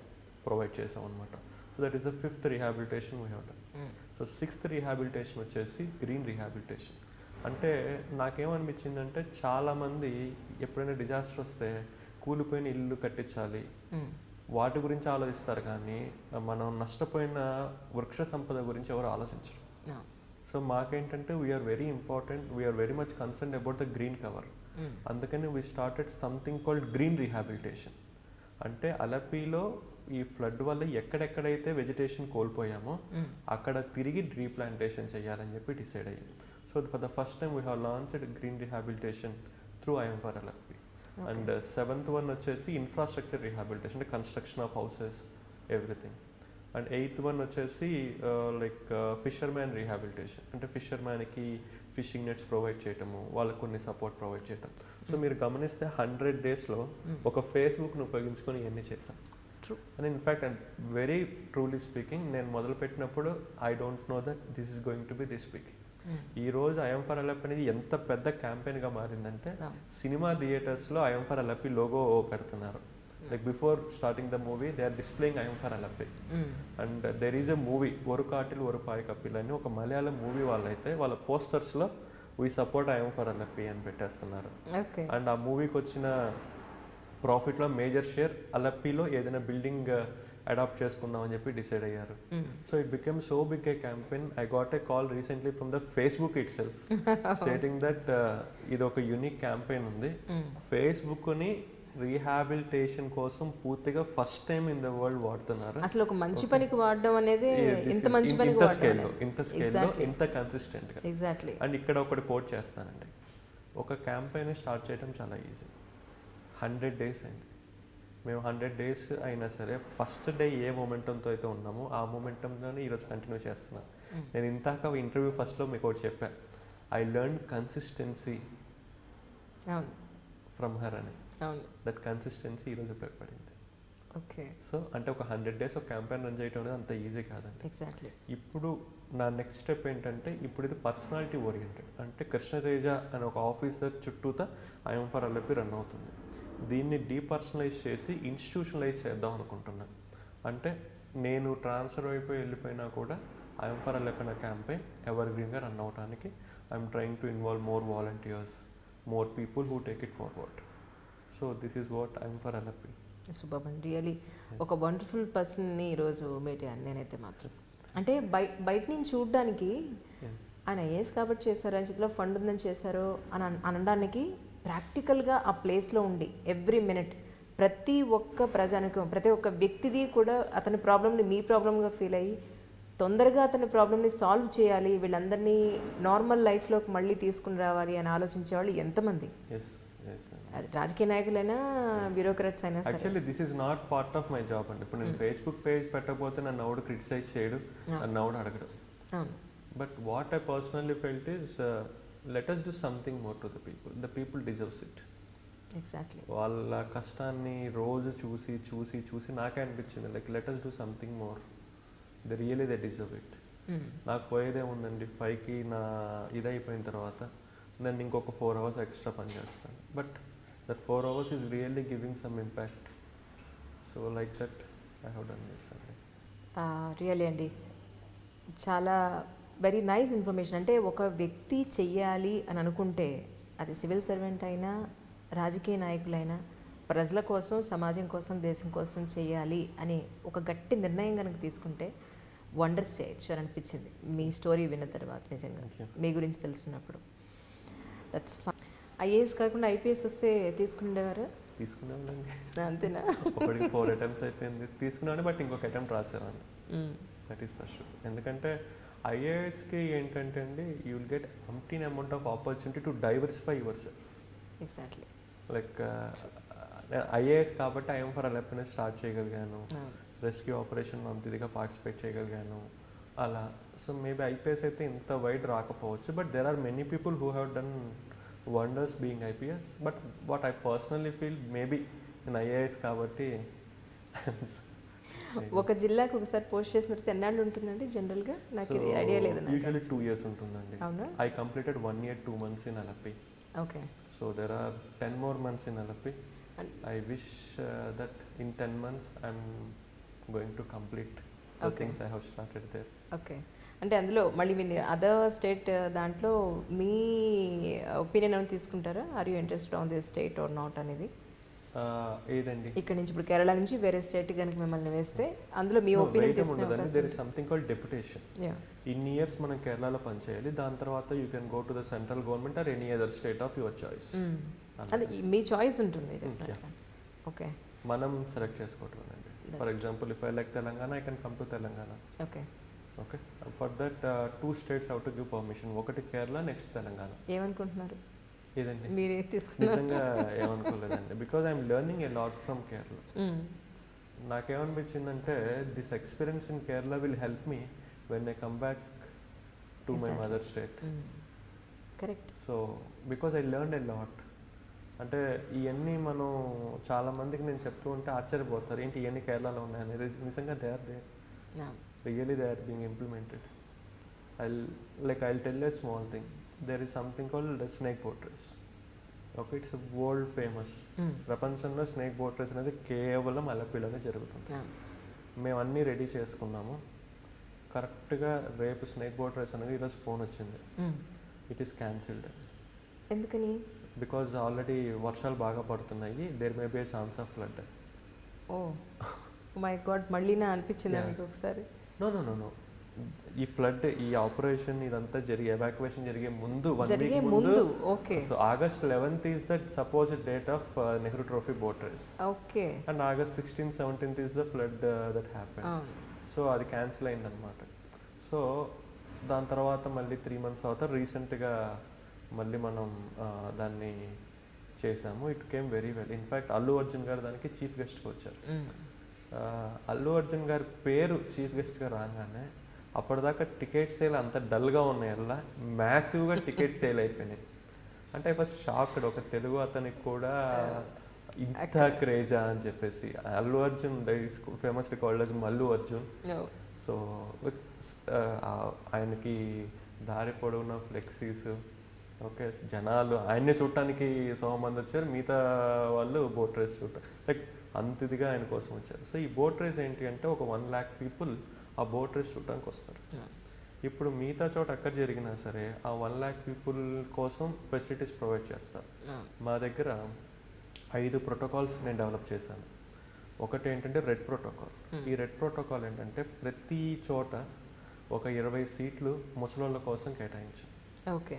ప్రొవైడ్ చేసాం అనమాట. So that is the 5th rehabilitation we have done. So 6th rehabilitation వచ్చేసి గ్రీన్ రీహాబిలిటేషన్. అంటే నాకేమనిపించిందంటే చాలామంది ఎప్పుడైనా డిజాస్టర్ వస్తే కూలిపోయిన ఇల్లు కట్టించాలి వాటి గురించి ఆలోచిస్తారు, కానీ మనం నష్టపోయిన వృక్ష సంపద గురించి ఎవరు ఆలోచించరు. సో మాకేంటంటే we're very much concern about the green cover. అందుకని we started something called green rehabilitation. అంటే అలపిలో ఈ ఫ్లడ్ వల్ల ఎక్కడెక్కడైతే వెజిటేషన్ కోల్పోయామో అక్కడ తిరిగి రీప్లాంటేషన్ చేయాలని చెప్పి డిసైడ్ అయ్యాం. So for the first time we have launched green rehabilitation through I'm for Alleppey. And 7th one వచ్చేసి ఇన్ఫ్రాస్ట్రక్చర్ రీహాబిలిటేషన్, అంటే construction of houses everything. And 8th one వచ్చేసి లైక్ ఫిషర్మ్యాన్ రీహాబిలిటేషన్, అంటే ఫిషర్మ్యాన్కి fishing nets provide చేయటము, వాళ్ళకు కొన్ని support provide చేయటం. So మీరు గమనిస్తే 100 daysలో ఒక ఫేస్బుక్ను ఉపయోగించుకొని ఇవన్నీ చేశాం. And in fact and very truly speaking, నేను మొదలుపెట్టినప్పుడు I don't know that this is going to be this big. ఈ రోజు ఐఎమ్ ఫర్ అలపి అనేది ఎంత పెద్ద క్యాంపెయిన్గా మారిందంటే సినిమా థియేటర్స్లో ఐఎమ్ ఫర్ అలపి లోగో పెడుతున్నారు. Like before starting the movie they are displaying I'm for Alleppey. And there is a movie Oru Kattil Oru Paykappal అని ఒక మలయాళం మూవీ వాళ్ళైతే వాళ్ళ పోస్టర్స్లో we support I'm for Alleppey అని పెట్టేస్తున్నారు. అండ్ ఆ మూవీకి వచ్చిన ప్రాఫిట్లో మేజర్ షేర్ అలప్పీలో ఏదైనా బిల్డింగ్ అడాప్ట్ చేసుకుందాం అని చెప్పి డిసైడ్ అయ్యారు. So it become so big a campaign. I got a call recently from the Facebook itself stating that ఇది ఒక యూనిక్ క్యాంపెయిన్ ఉంది, ఫేస్బుక్ని రీహాబిలిటేషన్ కోసం పూర్తిగా first time in the world వాడుతున్నారు. అసలు ఒక మంచి పనికి వాడడం అనేది ఇంత మంచి పనికి ఇంత స్కేల్లో ఇంత కన్సిస్టెంట్గా. ఎగ్జాక్ట్లీ. అండ్ ఇక్కడ ఒకటి కోట్ చేస్తానండి, ఒక క్యాంపెయిన్ స్టార్ట్ చేయడం చాలా ఈజీ. 100 days అయింది. మేము 100 days అయినా సరే ఫస్ట్ డే ఏ మొమెంటంతో అయితే ఉన్నామో ఆ మొమెంటంలోనే ఈరోజు కంటిన్యూ చేస్తున్నాను. నేను ఇంతాక ఇంటర్వ్యూ ఫస్ట్లో మీకు ఒకటి చెప్పాను, I learn consistency from her అని. దట్ కన్సిస్టెన్సీ ఈరోజు ఉపయోగపడింది. ఓకే. సో అంటే ఒక 100 days ఒక క్యాంపెయిన్ రన్ చేయడం అనేది అంత ఈజీ కాదండి. ఎగ్జాక్ట్లీ. ఇప్పుడు నా నెక్స్ట్ స్టెప్ ఏంటంటే, ఇప్పుడు ఇది పర్సనాలిటీ ఓరియంటెడ్. అంటే కృష్ణతేజ అనే ఒక ఆఫీసర్ చుట్టూతా ఐఎమ్ ఫర్ అలపి రన్ అవుతుంది. దీన్ని డీపర్సనలైజ్ చేసి ఇన్స్టిట్యూషనలైజ్ చేద్దాం అనుకుంటున్నాను. అంటే నేను ట్రాన్స్ఫర్ అయిపోయి వెళ్ళిపోయినా కూడా ఐఎమ్ ఫర్ అలపి అనే క్యాంపెయిన్ ఎవర్ గ్రీన్గా రన్ అవడానికి I'm trying to involve more volunteers, more people who take it forward. So this is what I'm for Alleppey. Super అండి, రియలీ ఒక వండర్ఫుల్ పర్సన్ని ఈరోజు మీట్ అయ్యాను నేనైతే మాత్రం. అంటే బయట నుంచి చూడడానికి ఆయన ఐఏఎస్ కాబట్టి చేశారు, ఆయన చేతిలో ఫండ్ ఉందని చేశారు అని అనడానికి ప్రాక్టికల్గా ఆ ప్లేస్లో ఉండి ఎవ్రీ మినిట్ ప్రతి ఒక్క ప్రజానికం, ప్రతి ఒక్క వ్యక్తిది కూడా అతని ప్రాబ్లమ్ని మీ ప్రాబ్లంగా ఫీల్ అయ్యి తొందరగా అతని ప్రాబ్లమ్ని సాల్వ్ చేయాలి, వీళ్ళందరినీ నార్మల్ లైఫ్లోకి మళ్ళీ తీసుకుని రావాలి అని ఆలోచించే వాళ్ళు ఎంతమంది. అది రాజకీయ నాయకులైనా బ్యూరోక్రాట్స్ అయినా. Actually this is not part of my job అండి. ఇప్పుడు నేను ఫేస్బుక్ పేజ్ పెట్టకపోతే నన్ను ఎవడు క్రిటిసైజ్ చేయడు, నన్ను ఎవడు అడగడు. But what I personally felt is let us do something more to the people. The people deserves it. Exactly. వాళ్ళ కష్టాన్ని రోజు చూసి చూసి చూసి నాకే అనిపించింది, like let us do something more. They deserve it. నాకు పోయేదే ఉందండి, 5కి నా ఇదైపోయిన తర్వాత నేను ఇంకొక 4 hours ఎక్స్ట్రా పని చేస్తాను. But that 4 hours is really giving some impact. So like that I have done this అండి. రియల్లీ అండి, చాలా వెరీ నైస్ ఇన్ఫర్మేషన్. అంటే ఒక వ్యక్తి చెయ్యాలి అని అనుకుంటే అది సివిల్ సర్వెంట్ అయినా రాజకీయ నాయకులైనా ప్రజల కోసం, సమాజం కోసం, దేశం కోసం చేయాలి అని ఒక గట్టి నిర్ణయం కనుక తీసుకుంటే వండర్స్ చేయొచ్చు అని అనిపించింది మీ స్టోరీ విన్న తర్వాత. నిజంగా మీ గురించి తెలుసుకున్నప్పుడు దట్స్ ఫన్. ఐఏఎస్ కాకుండా ఐపీఎస్ వస్తే తీసుకునేవారు? తీసుకున్నానండి. అంతేనా? ఒకటి 4 attempts అయిపోయింది, తీసుకున్నాను. బట్ ఇంకొక అటెంప్ట్ రాసాను. That is first. ఎందుకంటే ఐఏఎస్కి ఏంటంటే అండి, you will get umpteen amount of opportunity to diversify yourself. Exactly. Like IAS కాబట్టి ఐఎమ్ ఫర్ అలపి స్టార్ట్ చేయగలిగాను, రెస్క్యూ ఆపరేషన్ అంత ఇదిగా పార్టిసిపేట్ చేయగలిగాను అలా. సో మేబీ ఐపీఎస్ అయితే ఇంత వైడ్ రాకపోవచ్చు, but there are many people who have done wonders being IPS. But what I personally feel maybe నేను ఐఏఎస్ కాబట్టి ఒక జిల్లాకు ఒకసారి పోస్ట్ చేసిన తర్వాత ఎన్నాళ్ళు ఉంటుందండి జనరల్గా? నాకు ఇది ఐడియా లేదు. యూజువల్లీ 2 years ఉంటుందండి. I completed 1 year 2 months in Alleppey. Okay. So there are 10 more months in Alleppey. I wish that in 10 months I'm going to complete the things I have started there. Okay. అంటే అందులో మళ్ళీ మీ other state దాంట్లో మీ opinion ఏమైనా తీసుకుంటారా? Are you interested on this state or not అనేది? ఏదండి, ఇక్కడ నుంచి ఇప్పుడు కేరళ నుంచి వేరే స్టేట్ కనుక మిమ్మల్ని వేస్తే అందులో మీ ఒపీనియన్ తీసుకుంటారు? There is something called deputation. ఇన్ని ఇయర్స్ మనం కేరళలో పనిచేయాలి, దాని తర్వాత you can go to the central government or any other state of your choice. అది మీ చాయిస్ ఉంటుంది. ఓకే. మనం సెలెక్ట్ చేసుకోవటం అండి. For example if I like Telangana, I can come to Telangana. Okay. Okay. For that 2 states have to give permission. ఒకటి Kerala, next Telangana. ఏమనుకుంటున్నారు? ఏదండి, మీరే తీసుకున్నారు? నిజంగా ఏమనుకోలేదండి, because I'm learning a lot from Kerala. నాకేమనిపించిందంటే this experience in Kerala will help me when I come back to my mother state. Correct. So because I learn a lot. అంటే ఇవన్నీ మనం చాలామందికి నేను చెప్తూ ఉంటే ఆశ్చర్యపోతారు, ఏంటి ఇవన్నీ కేరళలో ఉన్నాయని. నిజంగా they are there, really they are being implemented. I'll tell a small thing. There is something called the snake boat race. Okay, it's a world famous. ప్రపంచంలో స్నేక్ బోట్ రేస్ అనేది కేవలం అలపిలోనే జరుగుతుంది. మేము అన్నీ రెడీ చేసుకున్నాము. కరెక్ట్గా రేపు స్నేక్ బోట్ రేస్ అనేది ఈరోజు ఫోన్ వచ్చింది, ఇట్ ఈస్ క్యాన్సిల్డ్. ఎందుకని? బికాజ్ ఆల్రెడీ వర్షాలు బాగా పడుతున్నాయి, there may be a chance of flood. Oh my God, మళ్ళీ నా అనిపించింది మీకు ఒకసారి? నో నో నో నో, ఈ ఫ్లడ్, ఈ ఆపరేషన్ ఇదంతా ఎవాక్యుయేషన్ జరిగే ముందు 1 జరిగే వీక్ ముందు. Okay. So August 11th is the supposed date of Nehru trophy boat race. Okay. And August 16th 17th is the flood that happen. So అది cancel అయిందనమాట. So దాని తర్వాత మళ్ళీ 3 months తర్వాత రీసెంట్గా మళ్ళీ మనం దాన్ని చేసాము. It came very well. In fact Allu Arjun గారు దానికి చీఫ్ గెస్ట్గా వచ్చారు. అల్లు అర్జున్ గారి పేరు చీఫ్ గెస్ట్గా రాగానే అప్పటిదాకా టికెట్ సేల్ అంత డల్గా ఉన్నాయి, అలా మ్యాసివ్గా టికెట్ సేల్ అయిపోయినాయి. అంటే ఫస్ట్ షాక్డ్, ఒక తెలుగు అతనికి కూడా ఇంత క్రేజా అని చెప్పేసి. Allu Arjun famously called as Mallu Arjun. So ఆయనకి దారి పొడవున ఫ్లెక్సీస్, ఓకే, జనాలు ఆయన్ని చూడటానికి 100 మంది వచ్చారు, మిగతా వాళ్ళు బోట్ రేస్ చూడటం, లైక్ అంత ఇదిగా ఆయన కోసం వచ్చారు. సో ఈ బోట్ రేస్ ఏంటి అంటే ఒక 1 lakh people ఆ బోట్ రేస్ చూడటానికి వస్తారు. ఇప్పుడు మిగతా చోట ఎక్కడ జరిగినా సరే ఆ 1 lakh people కోసం ఫెసిలిటీస్ ప్రొవైడ్ చేస్తారు. మా దగ్గర 5 protocols నేను డెవలప్ చేశాను. ఒకటి ఏంటంటే రెడ్ ప్రోటోకాల్. ఈ రెడ్ ప్రోటోకాల్ ఏంటంటే ప్రతి చోట ఒక 20 సీట్లు ముసలోళ్ళ కోసం కేటాయించు. ఓకే.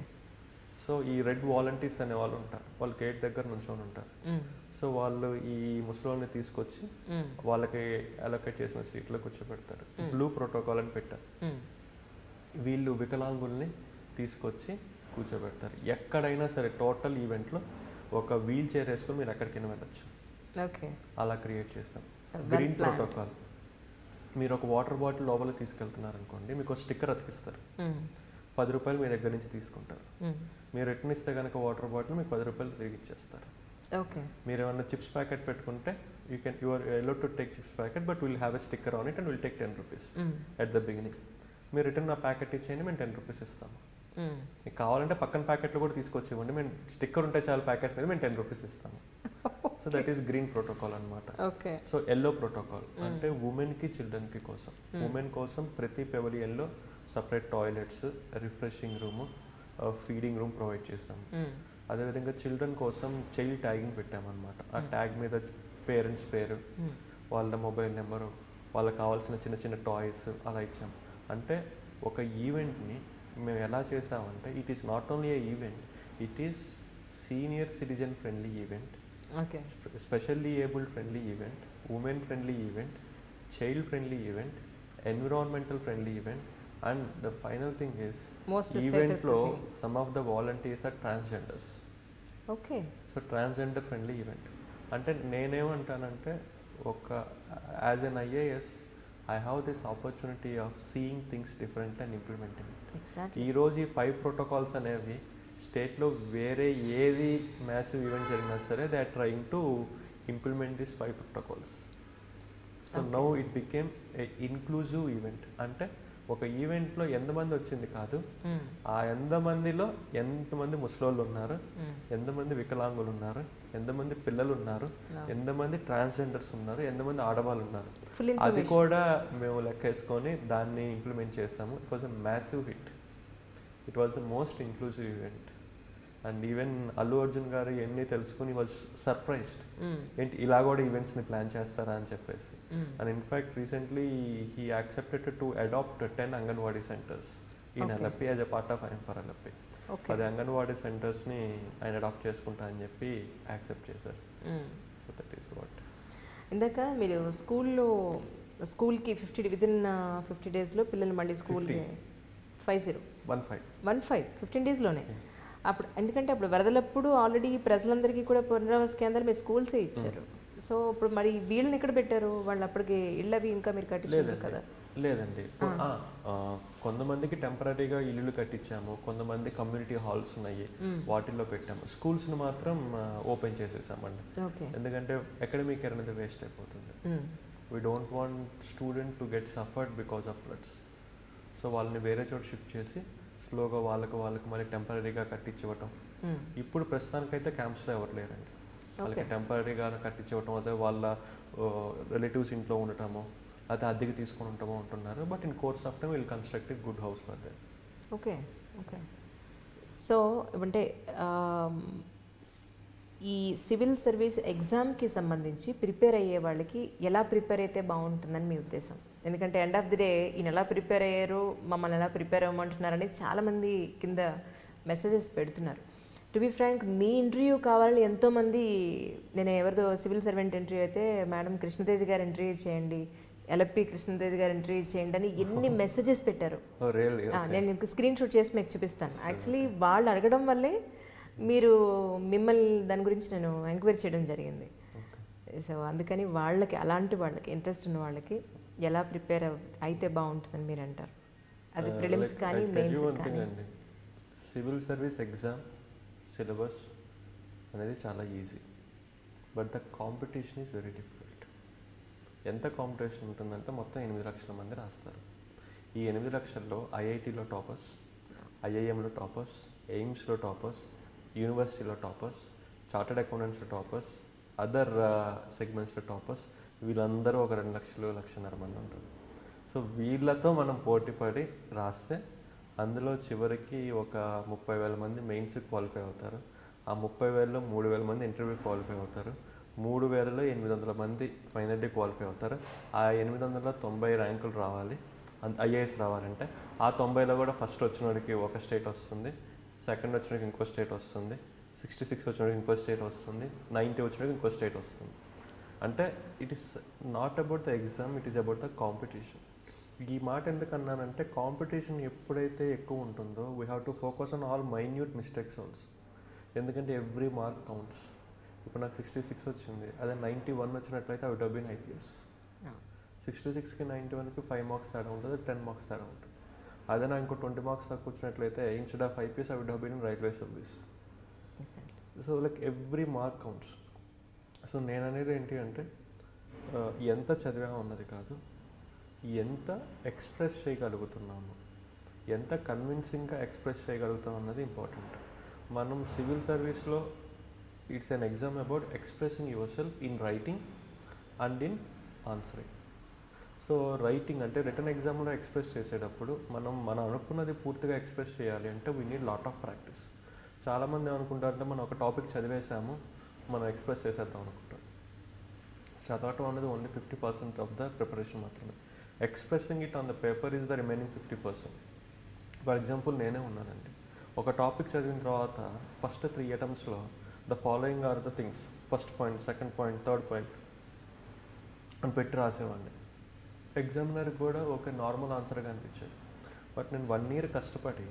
సో ఈ రెడ్ వాలంటీర్స్ అనే వాళ్ళు ఉంటారు, వాళ్ళు గేట్ దగ్గర నుంచొని ఉంటారు. సో వాళ్ళు ఈ ముసలోళ్ళని తీసుకొచ్చి వాళ్ళకి అలొకేట్ చేసిన సీట్లో కూర్చోబెడతారు. బ్లూ ప్రోటోకాల్ అని పెట్టారు. వీళ్ళు వికలాంగుల్ని తీసుకొచ్చి కూర్చోబెడతారు. ఎక్కడైనా సరే టోటల్ ఈవెంట్లో ఒక వీల్ చైర్ వేసుకొని మీరు ఎక్కడికైనా వెళ్ళచ్చు. ఓకే. అలా క్రియేట్ చేస్తాం. గ్రీన్ ప్రోటోకాల్, మీరు ఒక వాటర్ బాటిల్ లోపల తీసుకెళ్తున్నారు అనుకోండి, మీకు ఒక స్టిక్కర్ అతికిస్తారు. 10 రూపాయలు మీ దగ్గర నుంచి తీసుకుంటారు. మీరు రిటర్న్ ఇస్తే కనుక వాటర్ బాటిల్ మీకు 10 రూపాయలు తిరిగి ఇచ్చేస్తారు. ఓకే. మీరు ఏమన్నా చిప్స్ ప్యాకెట్ పెట్టుకుంటే you are allowed to take chips packet, but will have a sticker on it and will take 10 rupees at the beginning. మీరు రిటర్న్ ఆ ప్యాకెట్ ఇచ్చేయండి, మేము 10 rupees ఇస్తాము. మీకు కావాలంటే పక్కన ప్యాకెట్లు కూడా తీసుకొచ్చి ఇవ్వండి, మేము స్టిక్కర్ ఉంటే చాలా ప్యాకెట్ మీద మేము 10 rupees ఇస్తాము. So that is green protocol అనమాట. సో ఎల్లో ప్రోటోకాల్ అంటే ఉమెన్కి చిల్డ్రన్కి కోసం. ఉమెన్ కోసం ప్రతి పెవిలియన్లో separate toilets, refreshing room, feeding room provide చేస్తాము. అదేవిధంగా చిల్డ్రన్ కోసం చైల్డ్ ట్యాగింగ్ పెట్టామన్నమాట. ఆ ట్యాగ్ మీద పేరెంట్స్ పేరు, వాళ్ళ మొబైల్ నెంబరు, వాళ్ళకి కావాల్సిన చిన్న చిన్న టాయ్స్ అలా ఇచ్చాం. అంటే ఒక ఈవెంట్ని మేము ఎలా చేసామంటే it is not only A event, it is senior citizen friendly event, specially abled friendly event, women friendly event, child friendly event, environmental friendly event, and the final thing is event lo some of the volunteers are transgenders. Okay. So transgender friendly event ante nenemantanante oka as an IAS I have this opportunity of seeing things different and implementing it. Exactly. ee roju ee 5 protocols అనేవి state లో వేరే ఏది massive event జరిగినా సరే they are trying to implement these 5 protocols. So okay. Now it became a inclusive event. అంటే ఒక ఈవెంట్లో ఎంతమంది వచ్చింది కాదు, ఆ ఎంతమందిలో ఎంతమంది ముసలోళ్ళు ఉన్నారు, ఎంతమంది వికలాంగులు ఉన్నారు, ఎంతమంది పిల్లలు ఉన్నారు, ఎంతమంది ట్రాన్స్జెండర్స్ ఉన్నారు, ఎంతమంది ఆడవాళ్ళు ఉన్నారు, అది కూడా మేము లెక్కేసుకొని దాన్ని ఇంప్లిమెంట్ చేసాము. It was a massive hit. It was the most inclusive event. And even Allu Arjun గారు ఇవన్నీ తెలుసుకుని వాజ్ సర్ప్రైజ్డ్, ఏంటి ఇలా కూడా ఈవెంట్స్ని ప్లాన్ చేస్తారా అని చెప్పేసి. And in fact recently he accepted to adapt 10 anganwadi centres in Alleppey as a part of I am for Alleppey. అది అంగన్వాడీ సెంటర్స్ని ఆయన అడాప్ట్ చేసుకుంటా అని చెప్పి యాక్సెప్ట్ చేశారు. So that is what. ఇందాక మీరు స్కూల్కి 50 డేస్లో పిల్లలు మళ్ళీ స్కూల్కి 15 డేస్లోనే. అప్పుడు ఎందుకంటే అప్పుడు వరదలప్పుడు ఆల్రెడీ ప్రజలందరికీ కూడా పునరావాస కేంద్రం మీరు స్కూల్సే ఇచ్చారు. సో ఇప్పుడు మరి వీళ్ళని ఎక్కడ పెట్టారు? వాళ్ళు అప్పటికి ఇళ్ళు అవి ఇంకా మీరు కట్టించారు కదా? లేదండి, కొంతమందికి టెంపరీగా ఇల్లులు కట్టించాము, కొంతమంది కమ్యూనిటీ హాల్స్ ఉన్నాయి వాటిల్లో పెట్టాము. స్కూల్స్ని మాత్రం ఓపెన్ చేసేసామండి. ఎందుకంటే అకాడమిక్ ఇయర్ అనేది వేస్ట్ అయిపోతుంది. We don't want student to get suffered because of floods. So వాళ్ళని వేరే చోట షిఫ్ట్ చేసి స్లోగా వాళ్ళకి మళ్ళీ టెంపరీగా కట్టించివ్వటం. ఇప్పుడు ప్రస్తుతానికైతే క్యాంప్స్లో ఎవరు లేరండి. వాళ్ళకి టెంపరీగా కట్టించివ్వటం, అదే వాళ్ళ రిలేటివ్స్ ఇంట్లో ఉండటము, అయితే అద్దెకి తీసుకొని ఉంటామో ఉంటున్నారు. But in course of time will construct a good house for them. Okay. So అంటే ఈ సివిల్ సర్వీస్ ఎగ్జామ్కి సంబంధించి ప్రిపేర్ అయ్యే వాళ్ళకి ఎలా ప్రిపేర్ అయితే బాగుంటుందని మీ ఉద్దేశం? ఎందుకంటే ఎండ్ ఆఫ్ ది డే ఈయన ఎలా ప్రిపేర్ అయ్యారు, మమ్మల్ని ఎలా ప్రిపేర్ అవ్వమంటున్నారని చాలామంది కింద మెసేజెస్ పెడుతున్నారు. టు బి ఫ్రాంక్, మీ ఇంటర్వ్యూ కావాలని ఎంతోమంది, నేను ఎవరిదో సివిల్ సర్వెంట్ ఇంటర్వ్యూ అయితే మేడం కృష్ణతేజ్ గారు ఇంటర్వ్యూ చేయండి, ఎల్ఎఫ్పి కృష్ణతేజ్ గారు ఇంటర్వ్యూ చేయండి అని ఎన్ని మెసేజెస్ పెట్టారు. నేను మీకు స్క్రీన్ షాట్ చేసి మీకు చూపిస్తాను. యాక్చువల్లీ వాళ్ళు అడగడం వల్లే మిమ్మల్ని దాని గురించి నేను ఎంక్వైరీ చేయడం జరిగింది. సో అందుకని అలాంటి వాళ్ళకి ఇంట్రెస్ట్ ఉన్న వాళ్ళకి ఎలా ప్రిపేర్ అయితే బాగుంటుందని మీరు అంటారు? అది ప్రిలిమ్స్ కానీ మెయిన్స్ కానీ. సివిల్ సర్వీస్ ఎగ్జామ్ సిలబస్ అనేది చాలా easy, but the competition is very difficult. ఎంత కాంపిటీషన్ ఉంటుందంటే మొత్తం 8 లక్షల మంది రాస్తారు. ఈ 8 లక్షల్లో ఐఐటీలో టాపర్స్, ఐఐఎంలో టాపర్స్, ఎయిమ్స్లో టాపర్స్, యూనివర్సిటీలో టాపర్స్, చార్టర్డ్ అకౌంటెంట్స్లో టాపర్స్, అదర్ సెగ్మెంట్స్లో టాపర్స్, వీళ్ళందరూ ఒక 2 లక్షలు 1.5 మంది ఉంటారు. సో వీళ్ళతో మనం పోటీపడి రాస్తే అందులో చివరికి ఒక 30,000 మంది మెయిన్స్కి క్వాలిఫై అవుతారు. ఆ 30,000లో 3,000 మంది ఇంటర్వ్యూ క్వాలిఫై అవుతారు. 3,000లో 800 మంది ఫైనల్లీ క్వాలిఫై అవుతారు. ఆ 800లో 90 ర్యాంకులు రావాలి, ఐఏఎస్ రావాలంటే. ఆ 90లో కూడా ఫస్ట్ వచ్చినోడికి ఒక స్టేట్ వస్తుంది, సెకండ్ వచ్చినోడికి ఇంకో స్టేట్ వస్తుంది, 66 వచ్చినోడికి ఇంకో స్టేట్ వస్తుంది, 90 వచ్చినోడికి ఇంకో స్టేట్ వస్తుంది. అంటే it is not about the exam, it is about the competition. ఈ మాట ఎందుకు అన్నానంటే, కాంపిటీషన్ ఎప్పుడైతే ఎక్కువ ఉంటుందో we have to focus on all minute mistakes also. ఎందుకంటే ఎవ్రీ మార్క్ కౌంట్స్. ఇప్పుడు నాకు 66 వచ్చింది, అదే 91 వచ్చినట్లయితే I would have been IPS. 66కి 91కి 5 మార్క్స్ తేడా ఉంటుంది, 10 మార్క్స్ తేడా ఉంటుంది. అదే నాకు ఇంకో 20 మార్క్స్ తక్కువ వచ్చినట్లయితే instead of IPS I would have been in railway service. So like every mark counts. So నేను అనేది ఏంటి అంటే, ఎంత చదివా ఉన్నది కాదు, ఎంత ఎక్స్ప్రెస్ చేయగలుగుతున్నాము, ఎంత కన్విన్సింగ్గా ఎక్స్ప్రెస్ చేయగలుగుతాం అన్నది ఇంపార్టెంట్. మనం సివిల్ సర్వీస్లో it's an exam about expressing your self in writing and in answering. So writing అంటే రిటర్న్ ఎగ్జామ్లో ఎక్స్ప్రెస్ చేసేటప్పుడు మనం అనుకున్నది పూర్తిగా ఎక్స్ప్రెస్ చేయాలి అంటే we need lot of practice. చాలామంది ఏమనుకుంటారంటే మనం ఒక టాపిక్ చదివేసాము, మనం ఎక్స్ప్రెస్ చేసేద్దాం అనుకుంటాం. చదవటం అనేది ఓన్లీ 50% ఆఫ్ ద ప్రిపరేషన్ మాత్రమే. Expressing it on the paper is the remaining 50%. For example నేనే ఉన్నానండి, ఒక టాపిక్ చదివిన తర్వాత ఫస్ట్ 3 అటెంప్ట్స్లో the following are the things, first point, second point, third point అని పెట్టి రాసేవాడిని. ఎగ్జామినర్కి కూడా ఒక నార్మల్ ఆన్సర్గా అనిపించేది. బట్ నేను 1 year కష్టపడి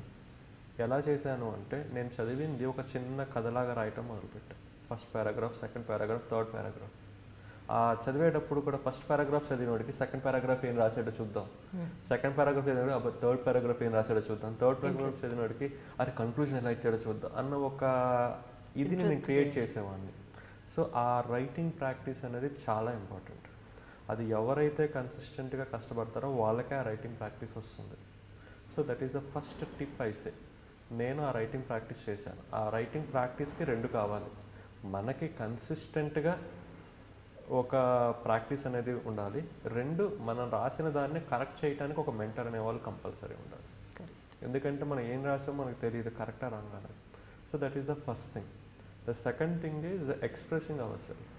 ఎలా చేశాను అంటే, నేను చదివింది ఒక చిన్న కథలాగా రాయటం మొదలుపెట్టాను. First paragraph, second paragraph, third paragraph. చదివేటప్పుడు కూడా ఫస్ట్ పారాగ్రాఫ్ చదివినోడికి సెకండ్ పారాగ్రాఫ్ ఏం రాసాడో చూద్దాం, సెకండ్ పారాగ్రాఫ్ చదివినోడు థర్డ్ పారాగ్రాఫ్ ఏం రాసాడో చూద్దాం, థర్డ్ పారాగ్రాఫ్ చదివినోడికి అది కన్క్లూజన్ ఎలా ఇచ్చాడో చూద్దాం అన్న ఒక ఇది నేను క్రియేట్ చేసేవాడిని. సో ఆ రైటింగ్ ప్రాక్టీస్ అనేది చాలా ఇంపార్టెంట్. అది ఎవరైతే కన్సిస్టెంట్గా కష్టపడతారో వాళ్ళకే ఆ రైటింగ్ ప్రాక్టీస్ వస్తుంది. So that is the first tip I say. నేను ఆ రైటింగ్ ప్రాక్టీస్ చేశాను. ఆ రైటింగ్ ప్రాక్టీస్కి 2 కావాలి. మనకి కన్సిస్టెంట్గా ఒక ప్రాక్టీస్ అనేది ఉండాలి, 2 మనం రాసిన దాన్ని కరెక్ట్ చేయడానికి ఒక మెంటర్ అనేవాళ్ళు కంపల్సరీ ఉండాలి. ఎందుకంటే మనం ఏం రాసామో మనకు తెలియదు కరెక్టా రాంగ్ అని. So that is the first thing. The second thing is expressing our self.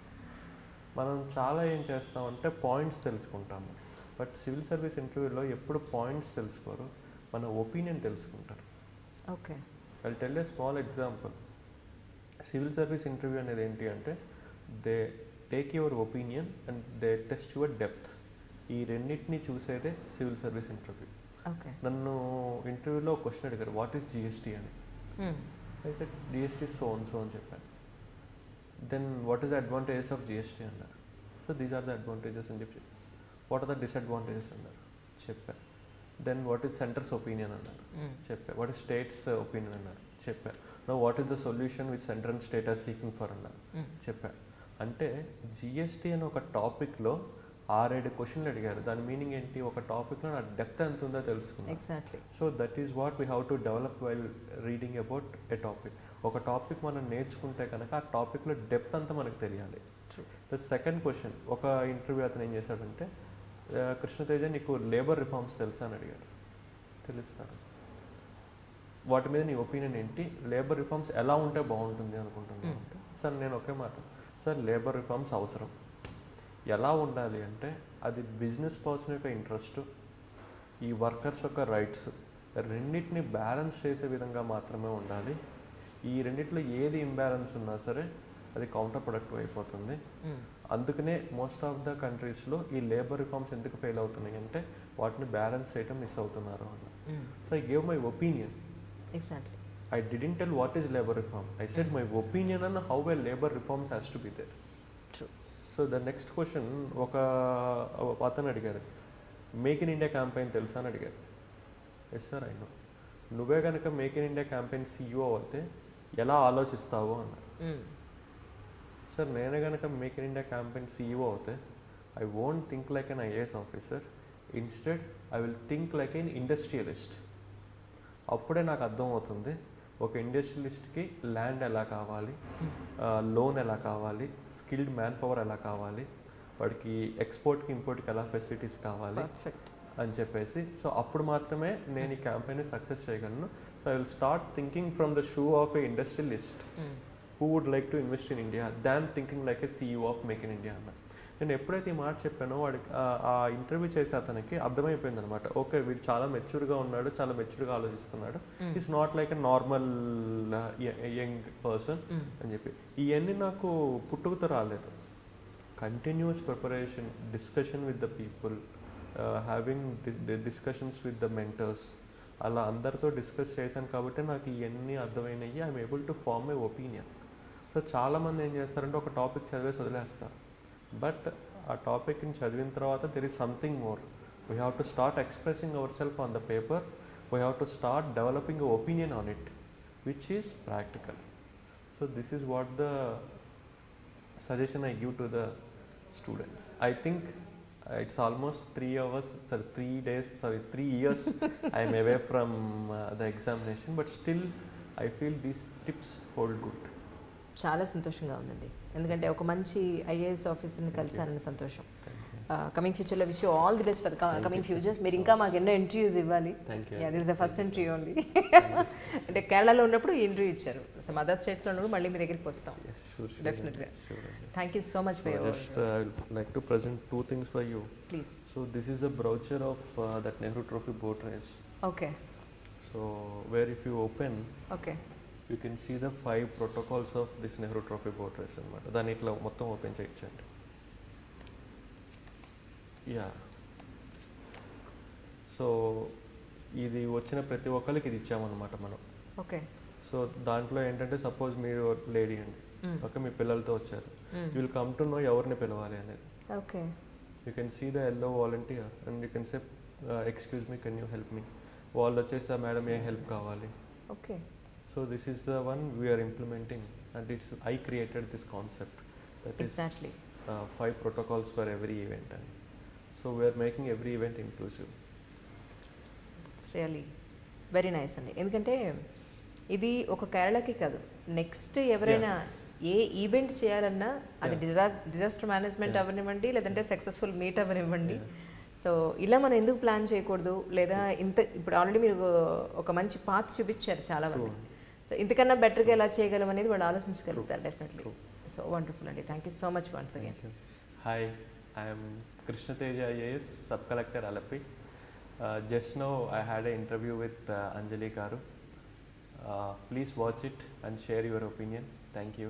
మనం చాలా ఏం చేస్తామంటే పాయింట్స్ తెలుసుకుంటాము, బట్ సివిల్ సర్వీస్ ఇంటర్వ్యూలో ఎప్పుడు పాయింట్స్ తెలుసుకోరు, మన ఒపీనియన్ తెలుసుకుంటారు. Okay, I will tell a small example. Civil service interview అనేది ఏంటి అంటే, they take your opinion and they test your depth. ఈ రెండింటిని చూసేదే సివిల్ సర్వీస్ ఇంటర్వ్యూ. నన్ను ఇంటర్వ్యూలో ఒక క్వశ్చన్ అడిగారు, వాట్ ఈస్ జిఎస్టీ అని. అయితే జిఎస్టీ సో అని చెప్పాను. Then what is the advantages of GST అన్నారు. So these are the advantages అని చెప్పి, వాట్ ఆర్ ద డిసడ్వాంటేజెస్ అన్నారు, చెప్పారు. Then what is centre's opinion అన్నారు, చెప్పారు. వాట్ ఈస్ స్టేట్స్ ఒపీనియన్ అన్నారు, చెప్పారు. No what is the solution which centre and state are seeking for అన్నారు, చెప్పారు. అంటే జిఎస్టీ అనే ఒక టాపిక్లో 6-7 క్వశ్చన్లు అడిగారు. దాని మీనింగ్ ఏంటి, ఒక టాపిక్లో నా డెప్త్ ఎంత ఉందో తెలుసుకున్నాను. Exactly. So that is what we have to develop while reading about a topic. ఒక టాపిక్ మనం నేర్చుకుంటే కనుక ఆ టాపిక్లో డెప్త్ అంతా మనకు తెలియాలి. ద సెకండ్ క్వశ్చన్, ఒక ఇంటర్వ్యూ అతను ఏం చేశాడంటే, కృష్ణతేజ నీకు లేబర్ రిఫార్మ్స్ తెలుసా అని అడిగాడు. తెలుస్తాను. వాటి మీద నీ ఒపీనియన్ ఏంటి, లేబర్ రిఫార్మ్స్ ఎలా ఉంటే బాగుంటుంది అనుకుంటున్నాను అంటే, సార్ నేను ఒకే మాట, సార్ లేబర్ రిఫార్మ్స్ అవసరం. ఎలా ఉండాలి అంటే అది బిజినెస్ పర్సన్ యొక్క ఇంట్రెస్ట్, ఈ వర్కర్స్ యొక్క రైట్స్ రెండింటిని బ్యాలెన్స్ చేసే విధంగా మాత్రమే ఉండాలి. ఈ రెండిట్లో ఏది ఇంబ్యాలెన్స్ ఉన్నా సరే అది కౌంటర్ ప్రొడక్టివ్ అయిపోతుంది. అందుకనే మోస్ట్ ఆఫ్ ద కంట్రీస్లో ఈ లేబర్ రిఫార్మ్స్ ఎందుకు ఫెయిల్ అవుతున్నాయి అంటే వాటిని బ్యాలెన్స్ చేయడం మిస్ అవుతున్నారు అన్న. So I gave my opinion. Exactly. I didn't tell what is labor reform. I said my opinion on how well labor reforms has to be there. True. So the next question, ఒక అతను అడిగారు, make in India campaign తెలుసా అని అడిగారు. Yes sir I know. నువ్వే కనుక make in India campaign CEO అయితే ఎలా ఆలోచిస్తావు అన్నారు. సార్ నేనే కనుక make in India campaign CEO అయితే I won't think like an IAS officer, instead I will think like an industrialist. అప్పుడే నాకు అర్థమవుతుంది ఒక ఇండస్ట్రియలిస్ట్కి ల్యాండ్ ఎలా కావాలి, లోన్ ఎలా కావాలి, స్కిల్డ్ మ్యాన్ పవర్ ఎలా కావాలి, వాడికి ఎక్స్పోర్ట్కి ఇంపోర్ట్కి ఎలా ఫెసిలిటీస్ కావాలి అని చెప్పేసి. సో అప్పుడు మాత్రమే నేను ఈ క్యాంపెయిన్ సక్సెస్ చేయగలను. So I will start thinking from the shoe of a industrialist who would like to invest in India than thinking like a CEO of make in India అన్న. నేను ఎప్పుడైతే ఈ మాట చెప్పానో వాడికి ఆ ఇంటర్వ్యూ చేసే అతనికి అర్థమైపోయింది అనమాట. ఓకే వీడు చాలా మెచ్యూర్గా ఉన్నాడు, చాలా మెచ్యూర్గా ఆలోచిస్తున్నాడు, is not like a normal young person అని చెప్పి. ఇవన్నీ నాకు పుట్టుకతో రాలేదు. Continuous preparation, discussion with the people, having discussions with the mentors, అలా అందరితో డిస్కస్ చేశాను కాబట్టి నాకు ఇవన్నీ అర్థమైనవి. I'm able to form my opinion. సో చాలామంది ఏం చేస్తారంటే ఒక టాపిక్ చదివేసి వదిలేస్తారు. బట్ ఆ టాపిక్ని చదివిన తర్వాత there is something more. We have to start expressing our self on the paper. We have to start developing a opinion on it which is practical. So this is what the suggestion I give to the students. I think it's almost 3 years I am away from the examination, but still I feel these tips hold good. చాలా సంతోషంగా ఉందండి, ఎందుకంటే ఒక మంచి IAS ఆఫీసర్ని కలిసానని సంతోషం. Coming ఫ్యూచర్లో wish you all the best for coming futures. మీరు ఇంకా మాకు ఎన్నో ఇంటర్వ్యూస్ ఇవ్వాలి. This is the first interview only. అంటే కేరళలో ఉన్నప్పుడు ఈ ఇంటర్వ్యూ ఇచ్చారు, సమ్ అదర్ స్టేట్స్లో ఉన్నప్పుడు మళ్ళీ మీ దగ్గరికి వస్తాం. డెఫినెట్గా. Thank you so much for your. Just I would like to present 2 things for you. Please. So this is the brochure of that Nehru Trophy boat race. Okay. So where if you open, okay, you can see the 5 protocols of this Nehru Trophy boat race అన్నమాట. దాన్ని ఇట్లా మొత్తం open చేయించండి. Yeah, so ఇది వచ్చిన ప్రతి ఒక్కరికి ఇది ఇచ్చామన్నమాట మనం. ఓకే. సో దాంట్లో ఏంటంటే సపోజ్ మీరు లేడీ అండి, ఓకే, మీ పిల్లలతో వచ్చారు, you will come to know ఎవరిని పిలవాలి అనేది. Okay. You can see the yellow volunteer and you can say excuse me, can you help me. వాళ్ళు వచ్చేసి మేడం ఏ హెల్ప్ కావాలి. Okay. So this is the one we are implementing, and I created this concept. That exactly. is 5 protocols for every event, and so we are making every event inclusive. It's really very nice అండి, ఎందుకంటే ఇది ఒక కేరళకి కాదు, next ఎవరైనా ఏ event చేయాలన్నా అది disaster management అవ్వనివ్వండి, లేదంటే సక్సెస్ఫుల్ మీట్ అవ్వనివ్వండి. సో ఇలా మనం ఎందుకు ప్లాన్ చేయకూడదు, లేదా ఇప్పుడు ఆల్రెడీ మీరు ఒక మంచి పాత్ చూపించారు చాలా మంది. సో ఇంతకన్నా బెటర్గా ఎలా చేయగలం అనేది వాళ్ళు ఆలోచించగలుగుతారు డెఫినెట్లీ. సో వండర్ఫుల్ అండి, thank you so much once again. Hi, I'm Krishna Teja IAS, sub collector Alleppey. Just now I had an interview with Anjali Garu. Please watch it and share your opinion. Thank you.